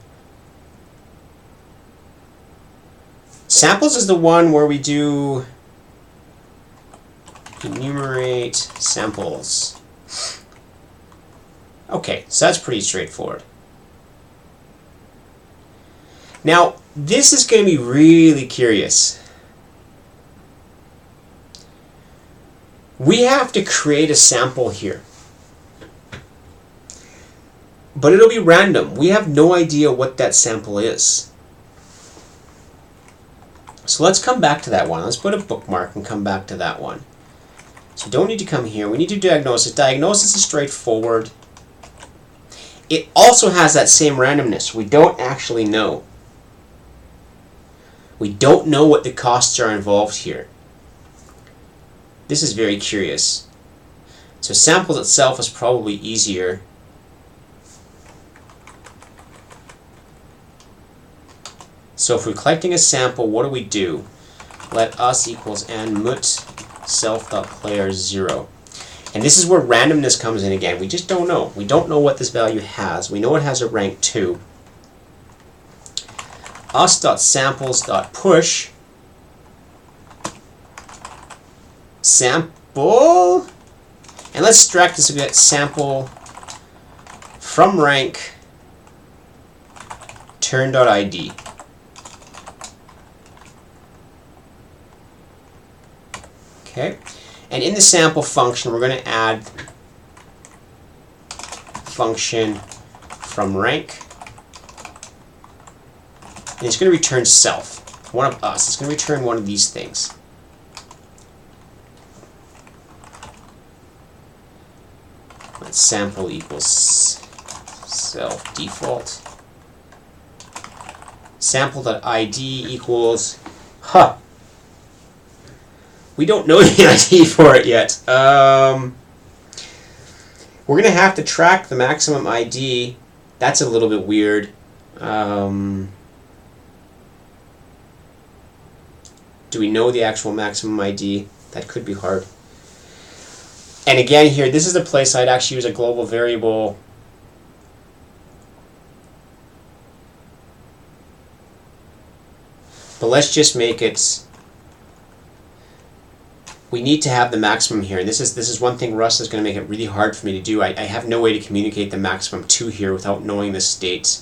samples is the one where we do enumerate samples. Okay, so that's pretty straightforward. Now, this is going to be really curious. We have to create a sample here. But it'll be random. We have no idea what that sample is. So let's come back to that one. Let's put a bookmark and come back to that one. So we don't need to come here. We need to do diagnosis. Diagnosis is straightforward. It also has that same randomness. We don't actually know. We don't know what the costs are involved here. This is very curious. So samples itself is probably easier. So if we're collecting a sample, what do? Let us equals n mut self.player 0. And this is where randomness comes in again. We just don't know. We don't know what this value has. We know it has a rank 2. us.samples.push sample, and let's extract this a bit. Sample from rank turn.id. Okay, and in the sample function, we're going to add function from rank, and it's going to return self, one of us. It's going to return one of these things. Let's sample equals self default. Sample.id equals, we don't know the ID for it yet. We're going to have to track the maximum ID. That's a little bit weird. Do we know the actual maximum ID? That could be hard. And again here, this is the place I'd actually use a global variable. But let's just make it, we need to have the maximum here. And this is one thing Rust is going to make it really hard for me to do. I have no way to communicate the maximum to here without knowing the state.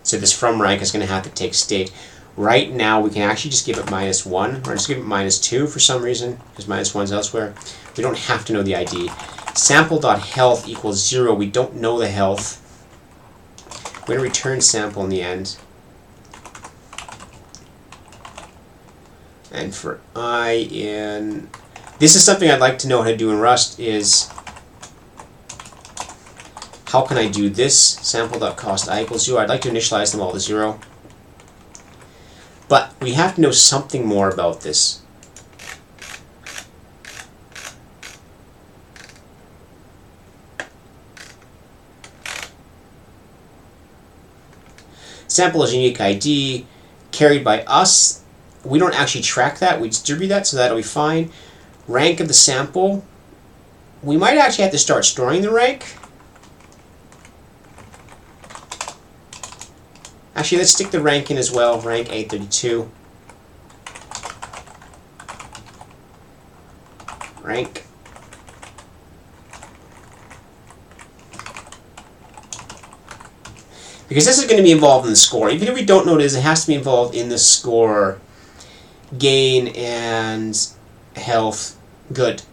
So this from rank is going to have to take state. Right now we can actually just give it -1, or just give it -2 for some reason, because -1's elsewhere. We don't have to know the ID. Sample.health equals 0. We don't know the health. We're going to return sample in the end. And for I in, this is something I'd like to know how to do in Rust, is how can I do this? Sample.cost I equals 0. I'd like to initialize them all to 0. But we have to know something more about this. Sample is unique ID carried by us. We don't actually track that. We distribute that, so that'll be fine. Rank of the sample. We might actually have to start storing the rank. Actually, let's stick the rank in as well. Rank A32. Rank. Because this is going to be involved in the score. Even if we don't know what it is, it has to be involved in the score. Gain and health. Good.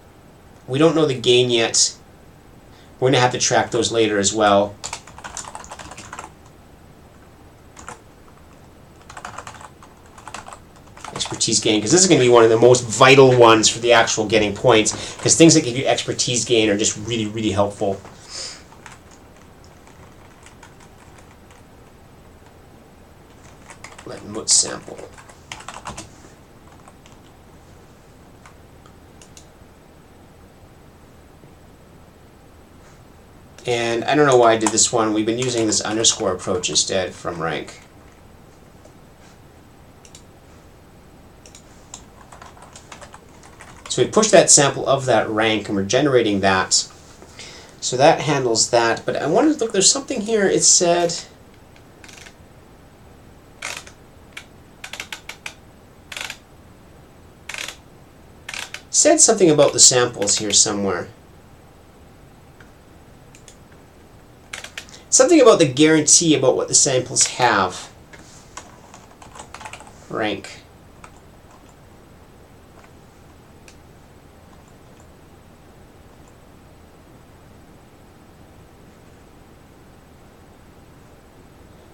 We don't know the gain yet. We're going to have to track those later as well. Expertise gain, because this is going to be one of the most vital ones for the actual getting points, because things that give you expertise gain are just really, really helpful. Let mut sample. And I don't know why I did this one. We've been using this underscore approach instead from rank. So we push that sample of that rank and we're generating that. So that handles that. But I wanted to look, there's something here. It said something about the samples here somewhere. Something about the guarantee about what the samples have. Rank.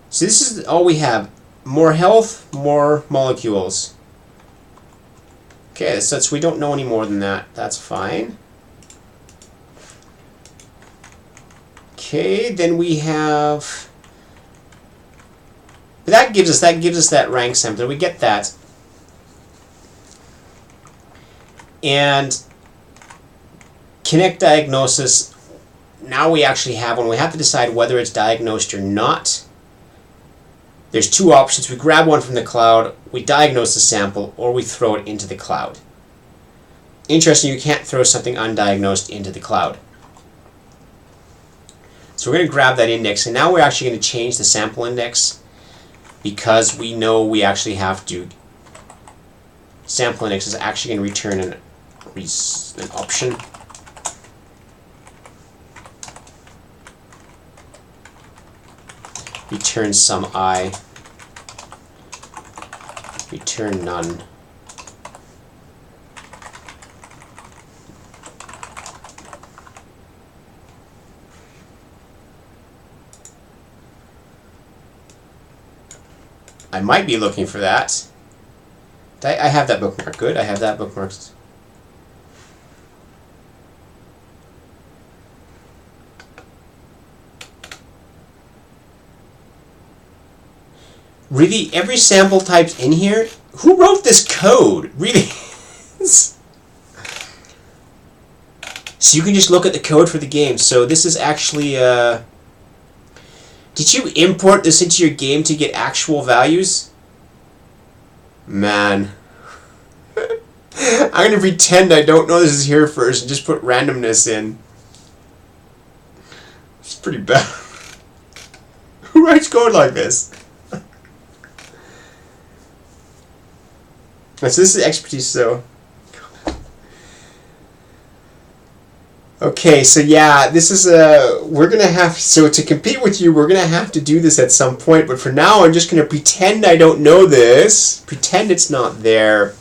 So this is all we have. More health, more molecules. Okay, so we don't know any more than that. That's fine. Okay, then we have. That gives us that rank sample. We get that. And connect diagnosis. Now we actually have one. We have to decide whether it's diagnosed or not. There's two options. We grab one from the cloud, we diagnose the sample, or we throw it into the cloud. Interesting, you can't throw something undiagnosed into the cloud. So we're going to grab that index, and now we're actually going to change the sample index because we know we actually have to. Sample index is actually going to return an option. Return some I. Return none. I might be looking for that. I have that bookmark. Good, I have that bookmarked. Really, every sample type's in here? Who wrote this code? Really? So you can just look at the code for the game. So this is actually, did you import this into your game to get actual values? Man. I'm going to pretend I don't know this is here first and just put randomness in. It's pretty bad. Who writes code like this? So this is expertise, so. Okay, so yeah, this is we're gonna have, so to compete with you, we're gonna have to do this at some point, but for now I'm just gonna pretend I don't know this, pretend it's not there,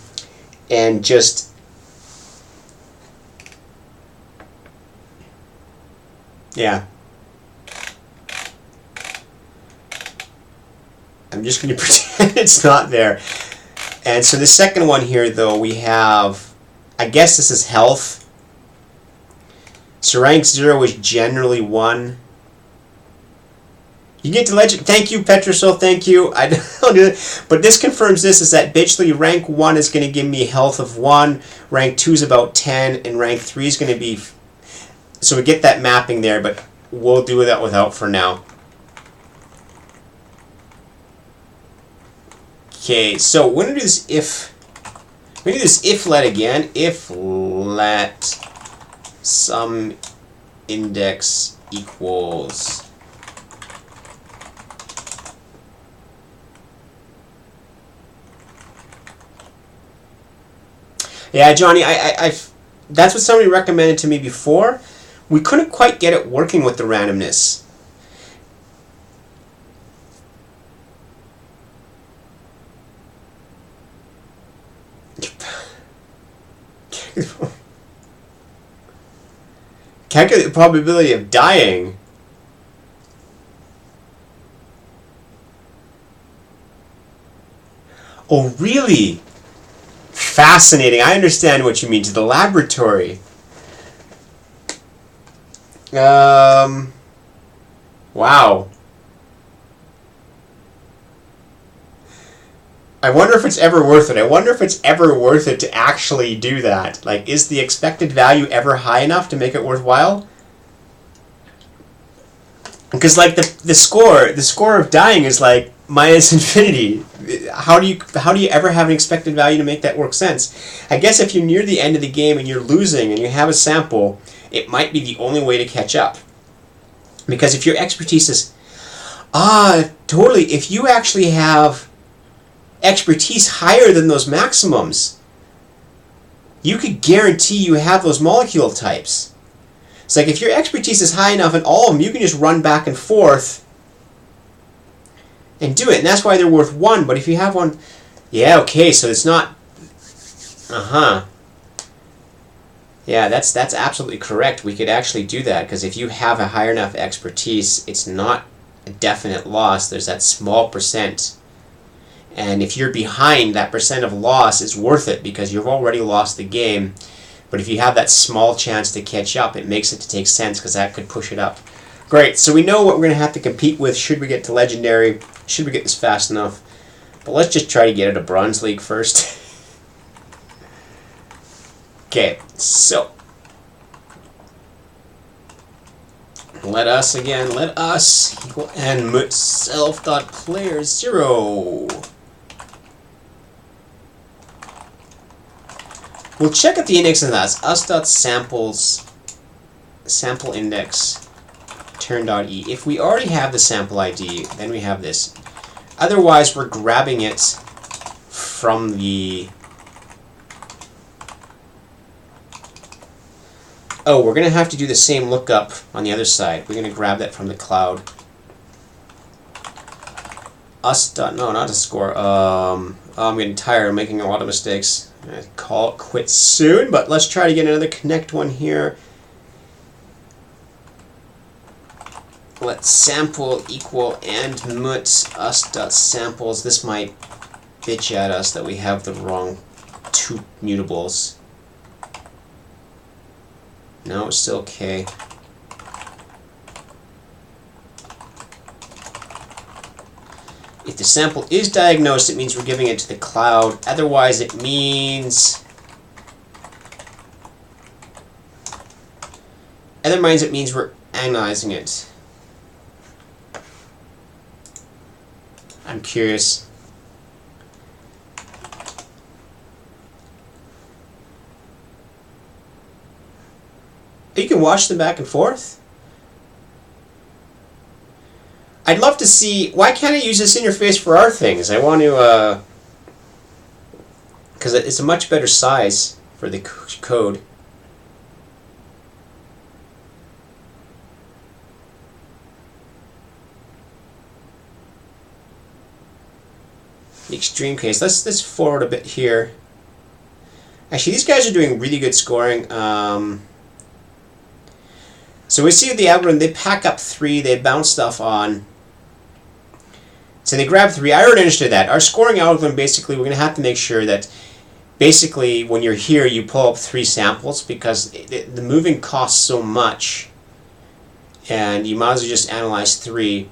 and just yeah. I'm just gonna pretend it's not there. And so the second one here, though, we have, I guess this is health. So rank 0 is generally 1. You get to legend. Thank you, Petrosol. Thank you. I don't do it. But this confirms this is that basically rank 1 is going to give me health of 1. Rank 2 is about 10. And rank 3 is going to be. So we get that mapping there, but we'll do that without for now. Okay, so we're going to do this if. We're going to do this if let again. If let some index equals Yeah, Johnny, I've that's what somebody recommended to me before. We couldn't quite get it working with the randomness. Calculate the probability of dying. Oh, really? Fascinating. I understand what you mean. To the laboratory. Wow. I wonder if it's ever worth it. I wonder if it's ever worth it to actually do that. Like, is the expected value ever high enough to make it worthwhile? Because like the score of dying is like minus infinity. How do you ever have an expected value to make that work sense? I guess if you're near the end of the game and you're losing and you have a sample, it might be the only way to catch up. Because if your expertise is totally, if you actually have expertise higher than those maximums, you could guarantee you have those molecule types. It's like if your expertise is high enough in all of them, you can just run back and forth and do it. And that's why they're worth 1. But if you have one, yeah, okay, so it's not, yeah, that's absolutely correct. We could actually do that, because if you have a higher enough expertise, it's not a definite loss. There's that small percent. And if you're behind, that percent of loss is worth it because you've already lost the game. But if you have that small chance to catch up, it makes it to take sense because that could push it up. Great, so we know what we're going to have to compete with should we get to Legendary, should we get this fast enough. But let's just try to get it to Bronze League first. Okay, so let us equal enumerating self.player0. We'll check at the index of that. us.samples sample index turn.e. If we already have the sample ID, then we have this. Otherwise, we're grabbing it from the... Oh, we're going to have to do the same lookup on the other side. We're going to grab that from the cloud. No, not a score. I'm getting tired of making a lot of mistakes. I'm going to call it quits soon, but let's try to get another connect one here. Let sample equal and mut us.samples. This might bitch at us that we have the wrong 2 mutables. No, it's still okay. If the sample is diagnosed, it means we're giving it to the cloud. Otherwise, it means... Otherwise, it means we're analyzing it. I'm curious. You can watch them back and forth. I'd love to see... Why can't I use this interface for our things? I want to... Because it's a much better size for the code. The extreme case. Let's forward a bit here. Actually, these guys are doing really good scoring. So we see the algorithm, they pack up 3, they bounce stuff on. So they grab 3. I already understood that. Our scoring algorithm, basically, we're going to have to make sure that basically when you're here, you pull up 3 samples because the moving costs so much. And you might as well just analyze 3.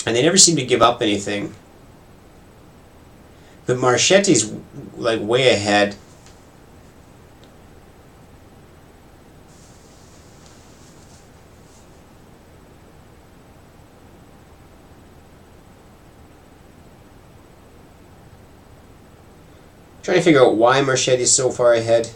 And they never seem to give up anything. But Marchetti's like way ahead. Trying to figure out why Marchetti is so far ahead.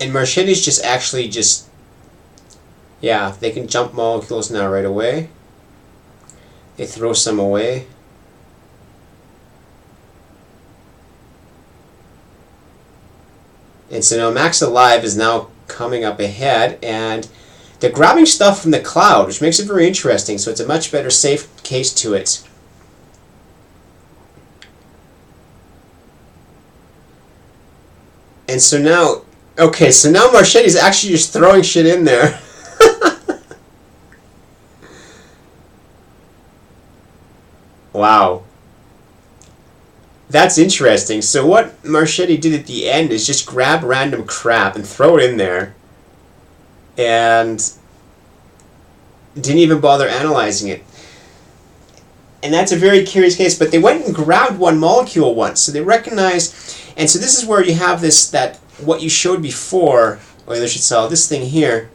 And Marchetti's just actually just Yeah, they can jump molecules now right away. They throw some away. And so now Max Alive is now coming up ahead, and they're grabbing stuff from the cloud, which makes it very interesting, so it's a much better safe case to it. And so now, okay, so now Marchetti's actually just throwing shit in there. Wow. That's interesting. So what Marchetti did at the end is just grab random crap and throw it in there. And didn't even bother analyzing it. And that's a very curious case, but they went and grabbed one molecule once, so they recognized, and so this is where you have this, that what you showed before, or I should say this thing here.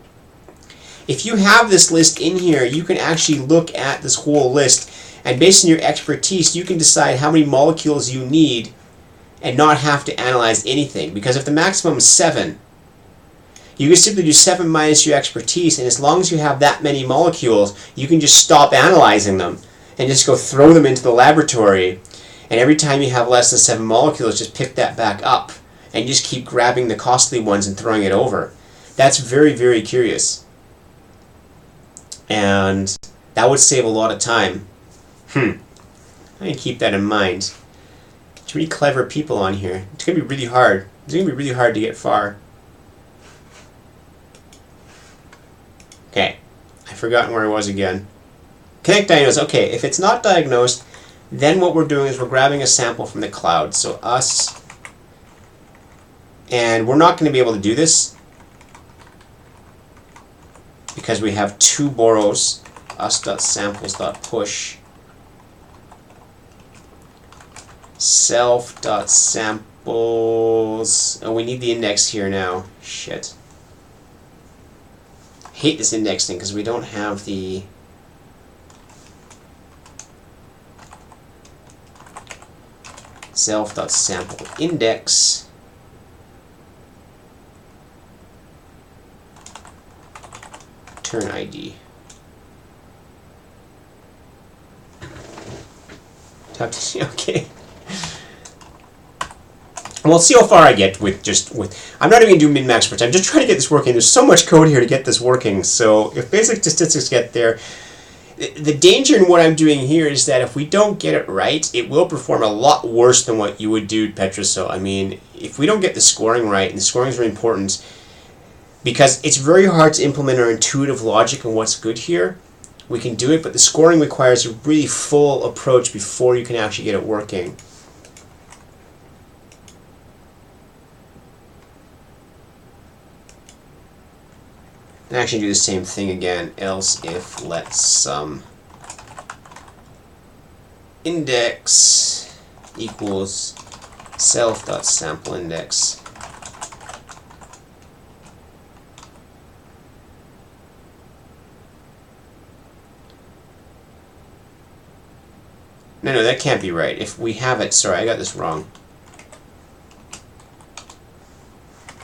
If you have this list in here, you can actually look at this whole list, and based on your expertise, you can decide how many molecules you need and not have to analyze anything. Because if the maximum is 7, you can simply do 7 minus your expertise, and as long as you have that many molecules, you can just stop analyzing them and just go throw them into the laboratory. And every time you have less than 7 molecules, just pick that back up and just keep grabbing the costly ones and throwing it over. That's very, very curious. And that would save a lot of time. I can keep that in mind. There's really clever people on here. It's going to be really hard. It's going to be really hard to get far. Okay. I've forgotten where I was again. Connect diagnose. Okay, if it's not diagnosed, then what we're doing is we're grabbing a sample from the cloud. So us, and we're not going to be able to do this because we have 2 borrows. Us.samples.push self.samples. Oh, we need the index here now. Shit. Hate this indexing because we don't have the self.sample index. Turn ID. Okay. Well, let's see how far I get with I'm not even going to do min-max for time. I'm just trying to get this working. There's so much code here to get this working. So if basic statistics get there, the danger in what I'm doing here is that if we don't get it right, it will perform a lot worse than what you would do at Petroso. I mean, if we don't get the scoring right, and the scoring is very important, because it's very hard to implement our intuitive logic and what's good here. We can do it, but the scoring requires a really full approach before you can actually get it working. And actually do the same thing again, else if let sum index equals self.sample index. No, that can't be right. If we have it, sorry, I got this wrong.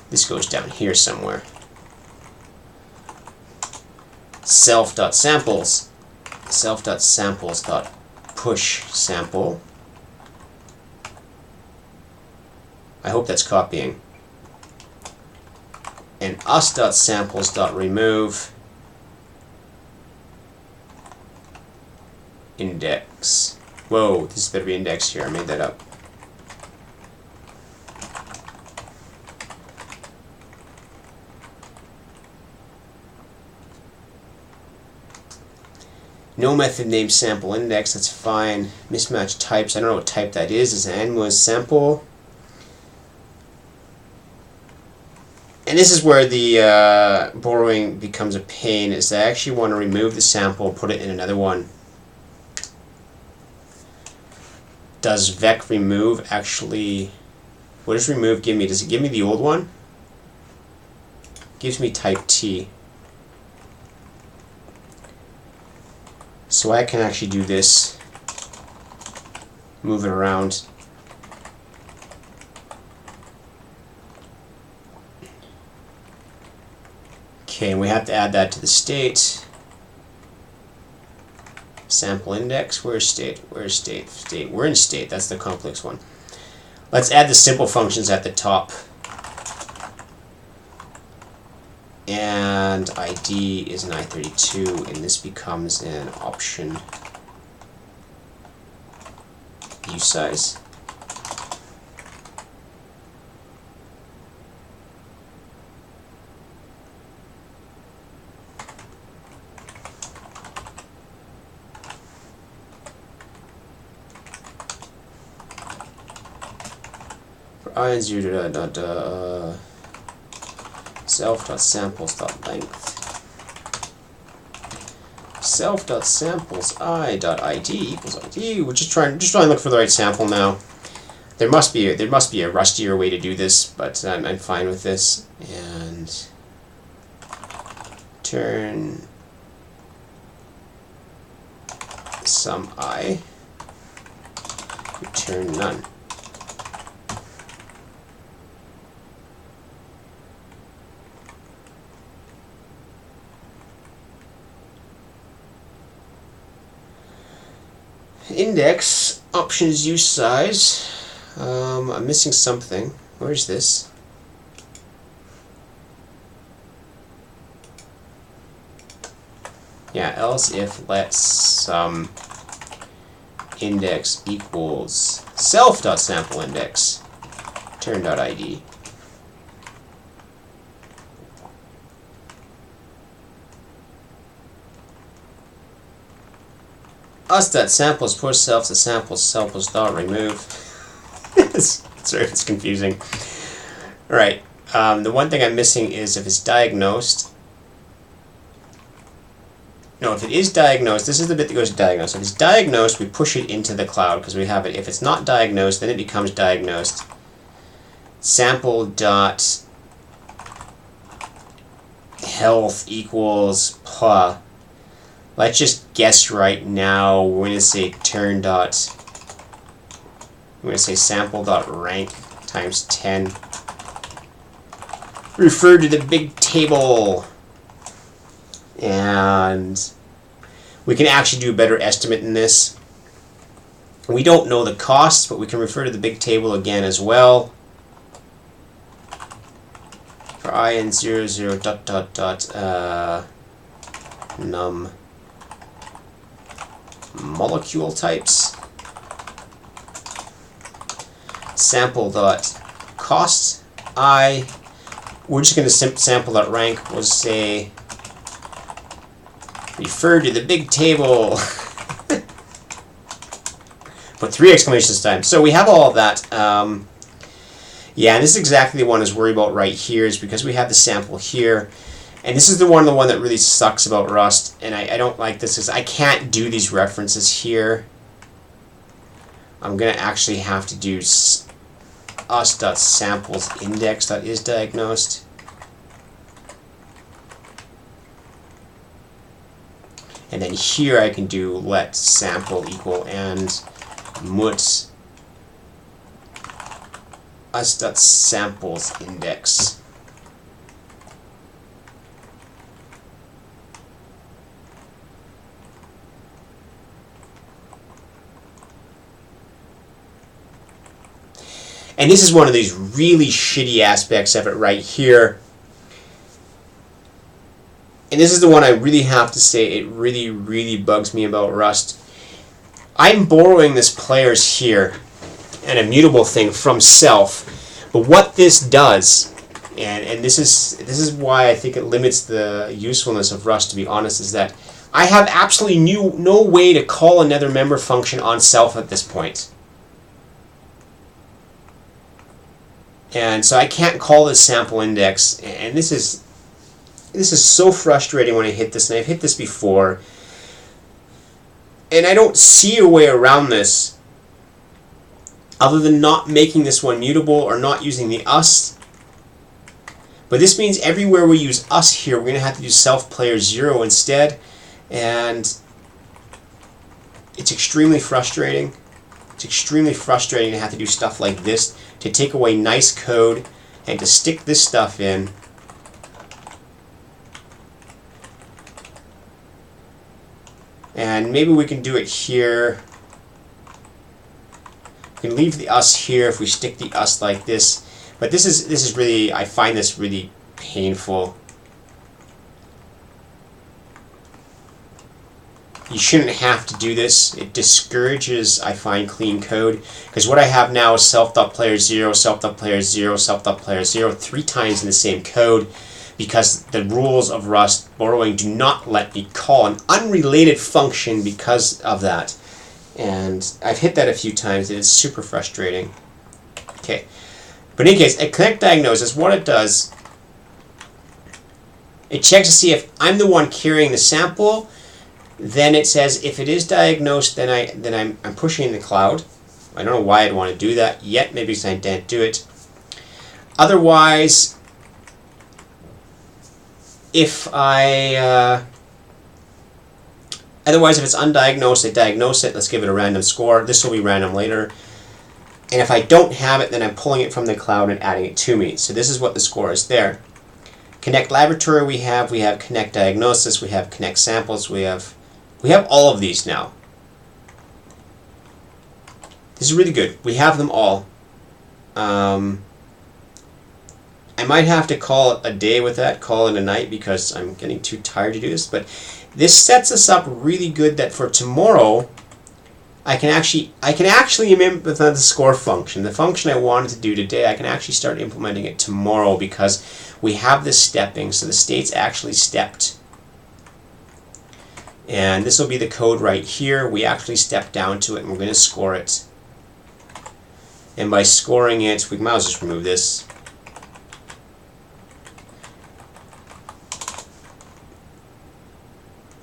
This goes down here somewhere. Self.samples. Self.samples.push sample. I hope that's copying. And us.samples.remove index. Whoa, this better be indexed here. I made that up. No method named sample index, that's fine. Mismatch types, I don't know what type that is. Is an was sample. And this is where the borrowing becomes a pain, is I actually want to remove the sample and put it in another one. Does vec remove actually, what does remove give me? Does it give me the old one? It gives me type T. So I can actually do this, move it around. Okay, and we have to add that to the state. Sample index, where's state? Where's state? State, we're in state, that's the complex one. Let's add the simple functions at the top. And ID is an I32, and this becomes an option use size. For I and 0 self.samples.length self.samples I.id equals ID. We're just trying to look for the right sample now. There must be a rustier way to do this, but I'm fine with this. And turn sum I, return none. Index, options use size. I'm missing something. Where's this? Yeah, else if let sum index equals self.sampleIndex turn.id. us.samples push self to samples samples dot remove. Sorry, it's confusing. All right. The one thing I'm missing is if it's diagnosed. No, if it is diagnosed, this is the bit that goes to diagnosed. If it's diagnosed, we push it into the cloud because we have it. If it's not diagnosed, then it becomes diagnosed. Sample dot health equals pa. Let's just guess right now. We're going to say turn dot. We're going to say sample dot rank times 10. Refer to the big table. And we can actually do a better estimate in this. We don't know the costs, but we can refer to the big table again as well. For I and 0, 0, dot, dot, dot, num molecule types. Sample dot cost I. We're just going to sample dot rank. We'll say refer to the big table. Put 3 exclamations time. So we have all of that. Yeah, and this is exactly the one I was worried about right here, is because we have the sample here. And this is the one that really sucks about Rust, and I don't like this, is I can't do these references here. I'm going to actually have to do us.samplesindex.isDiagnosed. And then here I can do let sample equal and mut us.samplesindex. And this is one of these really shitty aspects of it right here. And this is the one I really have to say it really, really bugs me about Rust. I'm borrowing this players here, an immutable thing from self. But what this does, and this is why I think it limits the usefulness of Rust, to be honest, is that I have absolutely no way to call another member function on self at this point. And so I can't call this sample index, and this is so frustrating when I hit this, and I've hit this before. And I don't see a way around this other than not making this one mutable or not using the us. But this means everywhere we use us here, we're going to have to do self player 0 instead. And it's extremely frustrating. It's extremely frustrating to have to do stuff like this, to take away nice code and to stick this stuff in. And maybe we can do it here. We can leave the us here if we stick the us like this. But this is really, I find this really painful. You shouldn't have to do this. It discourages, I find, clean code. Because what I have now is self.player0, self.player0, self.player0, 3 times in the same code, because the rules of Rust borrowing do not let me call an unrelated function because of that. And I've hit that a few times, and it's super frustrating. Okay. But in any case, a connect diagnosis, what it does, it checks to see if I'm the one carrying the sample. Then it says if it is diagnosed, then I'm pushing in the cloud. I don't know why I'd want to do that yet. Maybe because I didn't do it. Otherwise, if it's undiagnosed, I diagnose it. Let's give it a random score. This will be random later. And if I don't have it, then I'm pulling it from the cloud and adding it to me. So this is what the score is there. Connect laboratory we have connect diagnosis, we have connect samples, we have all of these now. This is really good. We have them all. I might have to call it a day with that, call it a night, because I'm getting too tired to do this. But this sets us up really good that for tomorrow, I can actually implement the score function. The function I wanted to do today, I can actually start implementing it tomorrow because we have this stepping, so the state's actually stepped. And this will be the code right here. We actually step down to it and we're going to score it. And by scoring it, we might as well just remove this.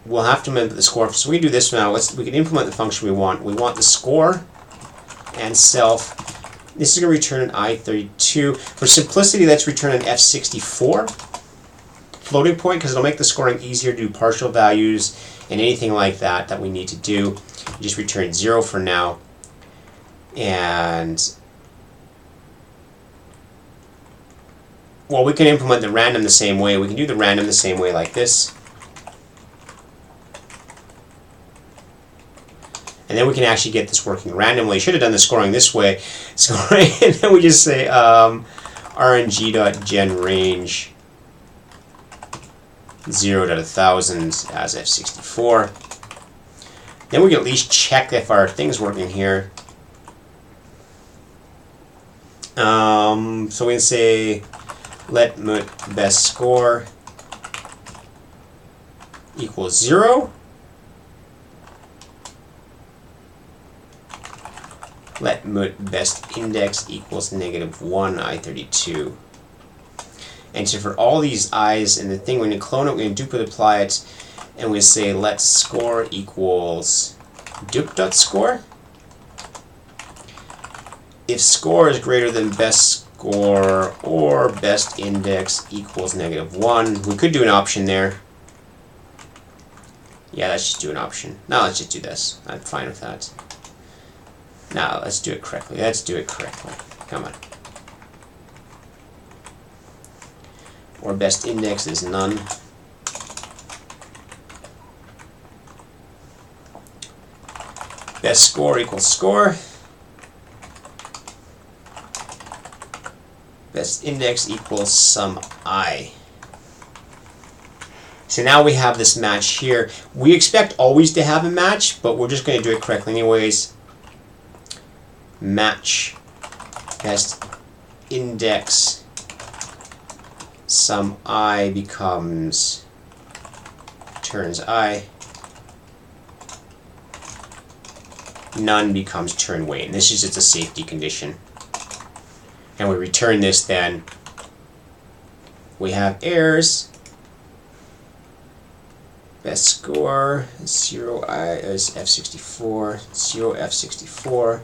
We'll have to implement the score. So we can do this now. We can implement the function we want. We want the score and self. This is going to return an I32. For simplicity, let's return an F64 floating point because it'll make the scoring easier to do partial values and anything like that that we need to do. Just return 0 for now. And well, we can implement the random the same way. We can do the random the same way like this. And then we can actually get this working randomly. Should have done the scoring this way. Scoring, and then we just say rng.genRange 0.1000 as F64. Then we can at least check if our thing's working here. So we can say let mut best score equals 0. Let mut best index equals -1 I32. And so for all these i's in the thing, we're going to clone it, we're going to duplicate apply it, and we say let score equals dup.score. If score is greater than best score or best index equals -1, we could do an option there. Yeah, let's just do an option. No, let's just do this. I'm fine with that. Now, let's do it correctly. Let's do it correctly. Come on. Or best index is none. Best score equals score. Best index equals some I. So now we have this match here. We expect always to have a match, but we're just going to do it correctly anyways. Match best index some I becomes turns I. None becomes turn wait. And this is just a safety condition. And we return this then. We have errors. Best score 0I is F64. 0 F64.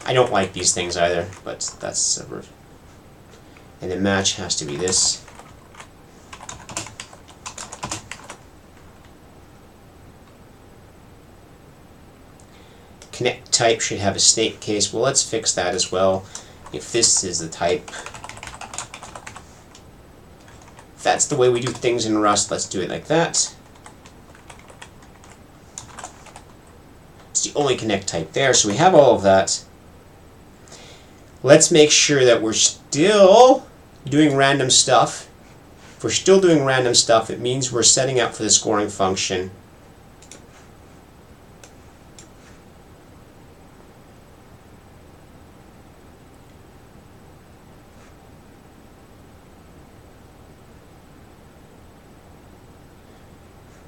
I don't like these things either, but that's and the match has to be this. Connect type should have a state case. Well, let's fix that as well. If this is the type, if that's the way we do things in Rust, let's do it like that. the only connect type there. So we have all of that. Let's make sure that we're still doing random stuff. If we're still doing random stuff, it means we're setting up for the scoring function.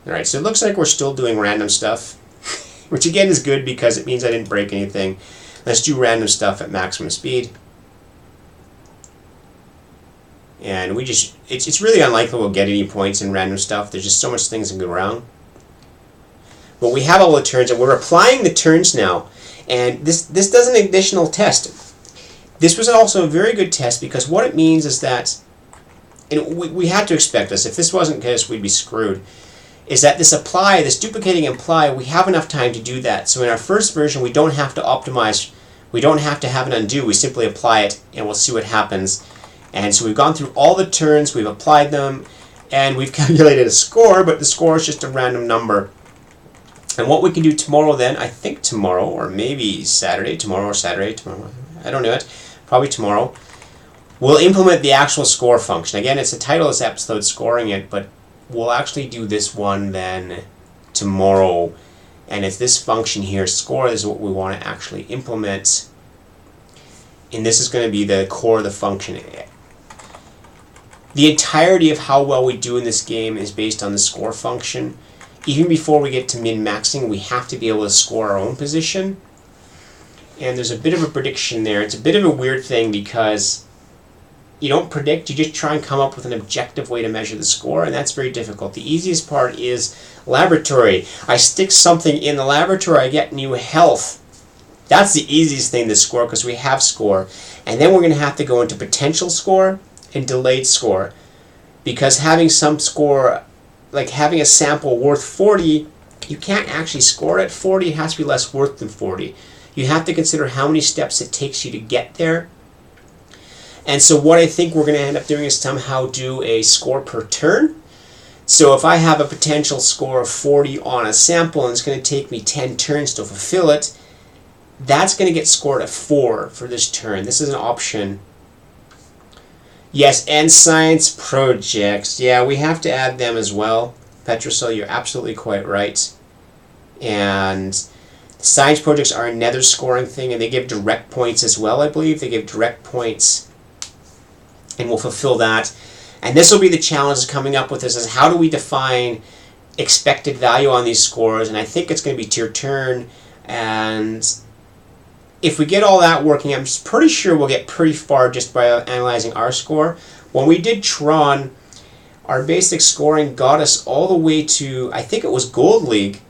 Alright, so it looks like we're still doing random stuff, which again is good because it means I didn't break anything. Let's do random stuff at maximum speed. And we just, it's really unlikely we'll get any points in random stuff. There's just so much things that go wrong. But we have all the turns, and we're applying the turns now. And this does an additional test. This was also a very good test because what it means is that, and we had to expect this, if this wasn't this, we'd be screwed, is that this apply, this duplicating imply, we have enough time to do that. So in our first version, we don't have to optimize, we don't have to have an undo, we simply apply it and we'll see what happens. And so we've gone through all the turns, we've applied them, and we've calculated a score, but the score is just a random number. And what we can do tomorrow then, I think tomorrow, or maybe Saturday, tomorrow, I don't know it, probably tomorrow, we'll implement the actual score function. Again, it's the title of this episode, Scoring It, but we'll actually do this one then tomorrow. And it's this function here, score, is what we want to actually implement. And this is going to be the core of the function. The entirety of how well we do in this game is based on the score function. Even before we get to min-maxing, we have to be able to score our own position. And there's a bit of a prediction there. It's a bit of a weird thing because you don't predict, you just try and come up with an objective way to measure the score, and that's very difficult. The easiest part is laboratory. I stick something in the laboratory, I get new health. That's the easiest thing to score because we have score. And then we're going to have to go into potential score and delayed score. Because having some score, like having a sample worth 40, you can't actually score at 40, it has to be less worth than 40. You have to consider how many steps it takes you to get there. And so what I think we're going to end up doing is somehow do a score per turn. So if I have a potential score of 40 on a sample and it's going to take me 10 turns to fulfill it, that's going to get scored at 4 for this turn. This is an option. Yes, and science projects. Yeah, we have to add them as well. Petrocell, you're absolutely quite right. And science projects are another scoring thing, and they give direct points as well, I believe. They give direct points, and we'll fulfill that. And this will be the challenge coming up with this, is how do we define expected value on these scores? And I think it's going to be to your turn, and if we get all that working, I'm pretty sure we'll get pretty far just by analyzing our score. When we did Tron, our basic scoring got us all the way to, I think it was Gold League,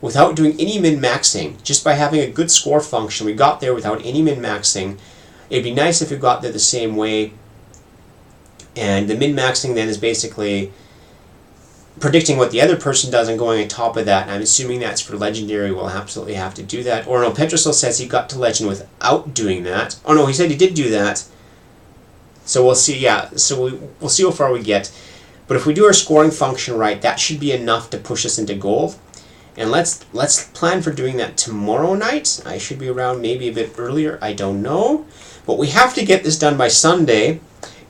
without doing any min-maxing. Just by having a good score function, we got there without any min-maxing. It'd be nice if we got there the same way. And the min-maxing then is basically predicting what the other person does and going on top of that. And I'm assuming that's for Legendary. We'll absolutely have to do that. Or no, Petrocell says he got to Legend without doing that. Oh no, he said he did do that. So we'll see, yeah. So we'll see how far we get. But if we do our scoring function right, that should be enough to push us into gold. And let's plan for doing that tomorrow night. I should be around maybe a bit earlier. I don't know. But we have to get this done by Sunday,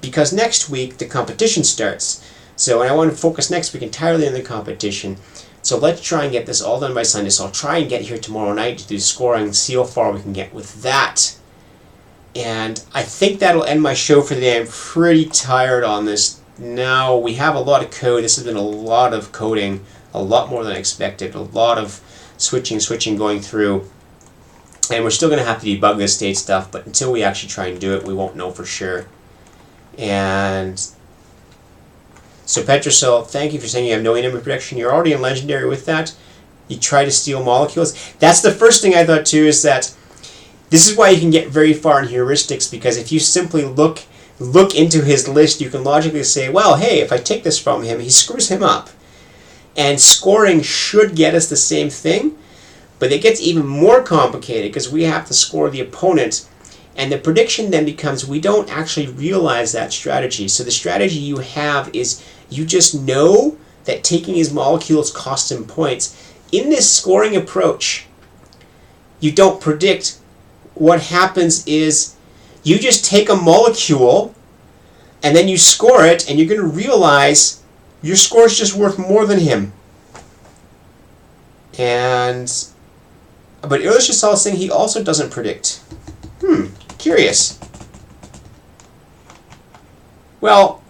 because next week the competition starts. So I want to focus next week entirely on the competition. So let's try and get this all done by Sunday. So I'll try and get here tomorrow night to do scoring and see how far we can get with that. And I think that'll end my show for the day. I'm pretty tired on this. Now we have a lot of code. This has been a lot of coding, a lot more than I expected. A lot of switching going through. And we're still going to have to debug this state stuff, but until we actually try and do it, we won't know for sure. And so Petrocell, thank you for saying you have no enemy protection. You're already in Legendary with that. You try to steal molecules. That's the first thing I thought too, is that this is why you can get very far in heuristics, because if you simply look into his list, you can logically say, well, hey, if I take this from him, he screws him up. And scoring should get us the same thing, but it gets even more complicated because we have to score the opponent. And the prediction then becomes we don't actually realize that strategy. So the strategy you have is you just know that taking his molecules costs him points. In this scoring approach, you don't predict. What happens is you just take a molecule and then you score it, and you're going to realize your score is just worth more than him. But Illushasal is saying he also doesn't predict. Curious. Well,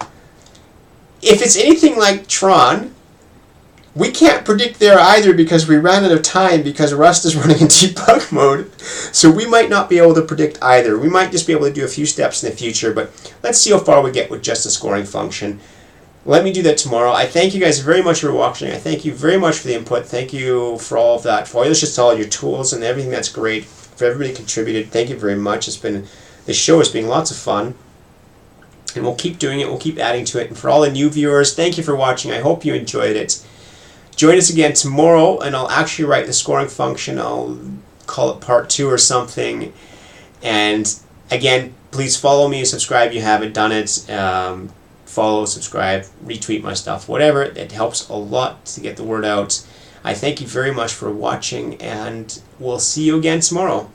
if it's anything like Tron, we can't predict there either because we ran out of time because Rust is running in debug mode. So we might not be able to predict either. We might just be able to do a few steps in the future, but let's see how far we get with just a scoring function. Let me do that tomorrow. I thank you guys very much for watching. I thank you very much for the input. Thank you for all of that, for all your tools and everything. That's great. For everybody contributed, thank you very much. This show has been lots of fun. And we'll keep doing it. We'll keep adding to it. And for all the new viewers, thank you for watching. I hope you enjoyed it. Join us again tomorrow, and I'll actually write the scoring function. I'll call it part 2 or something. And again, please follow me, subscribe if you haven't done it. Follow, subscribe, retweet my stuff, whatever. It helps a lot to get the word out. I thank you very much for watching, and we'll see you again tomorrow.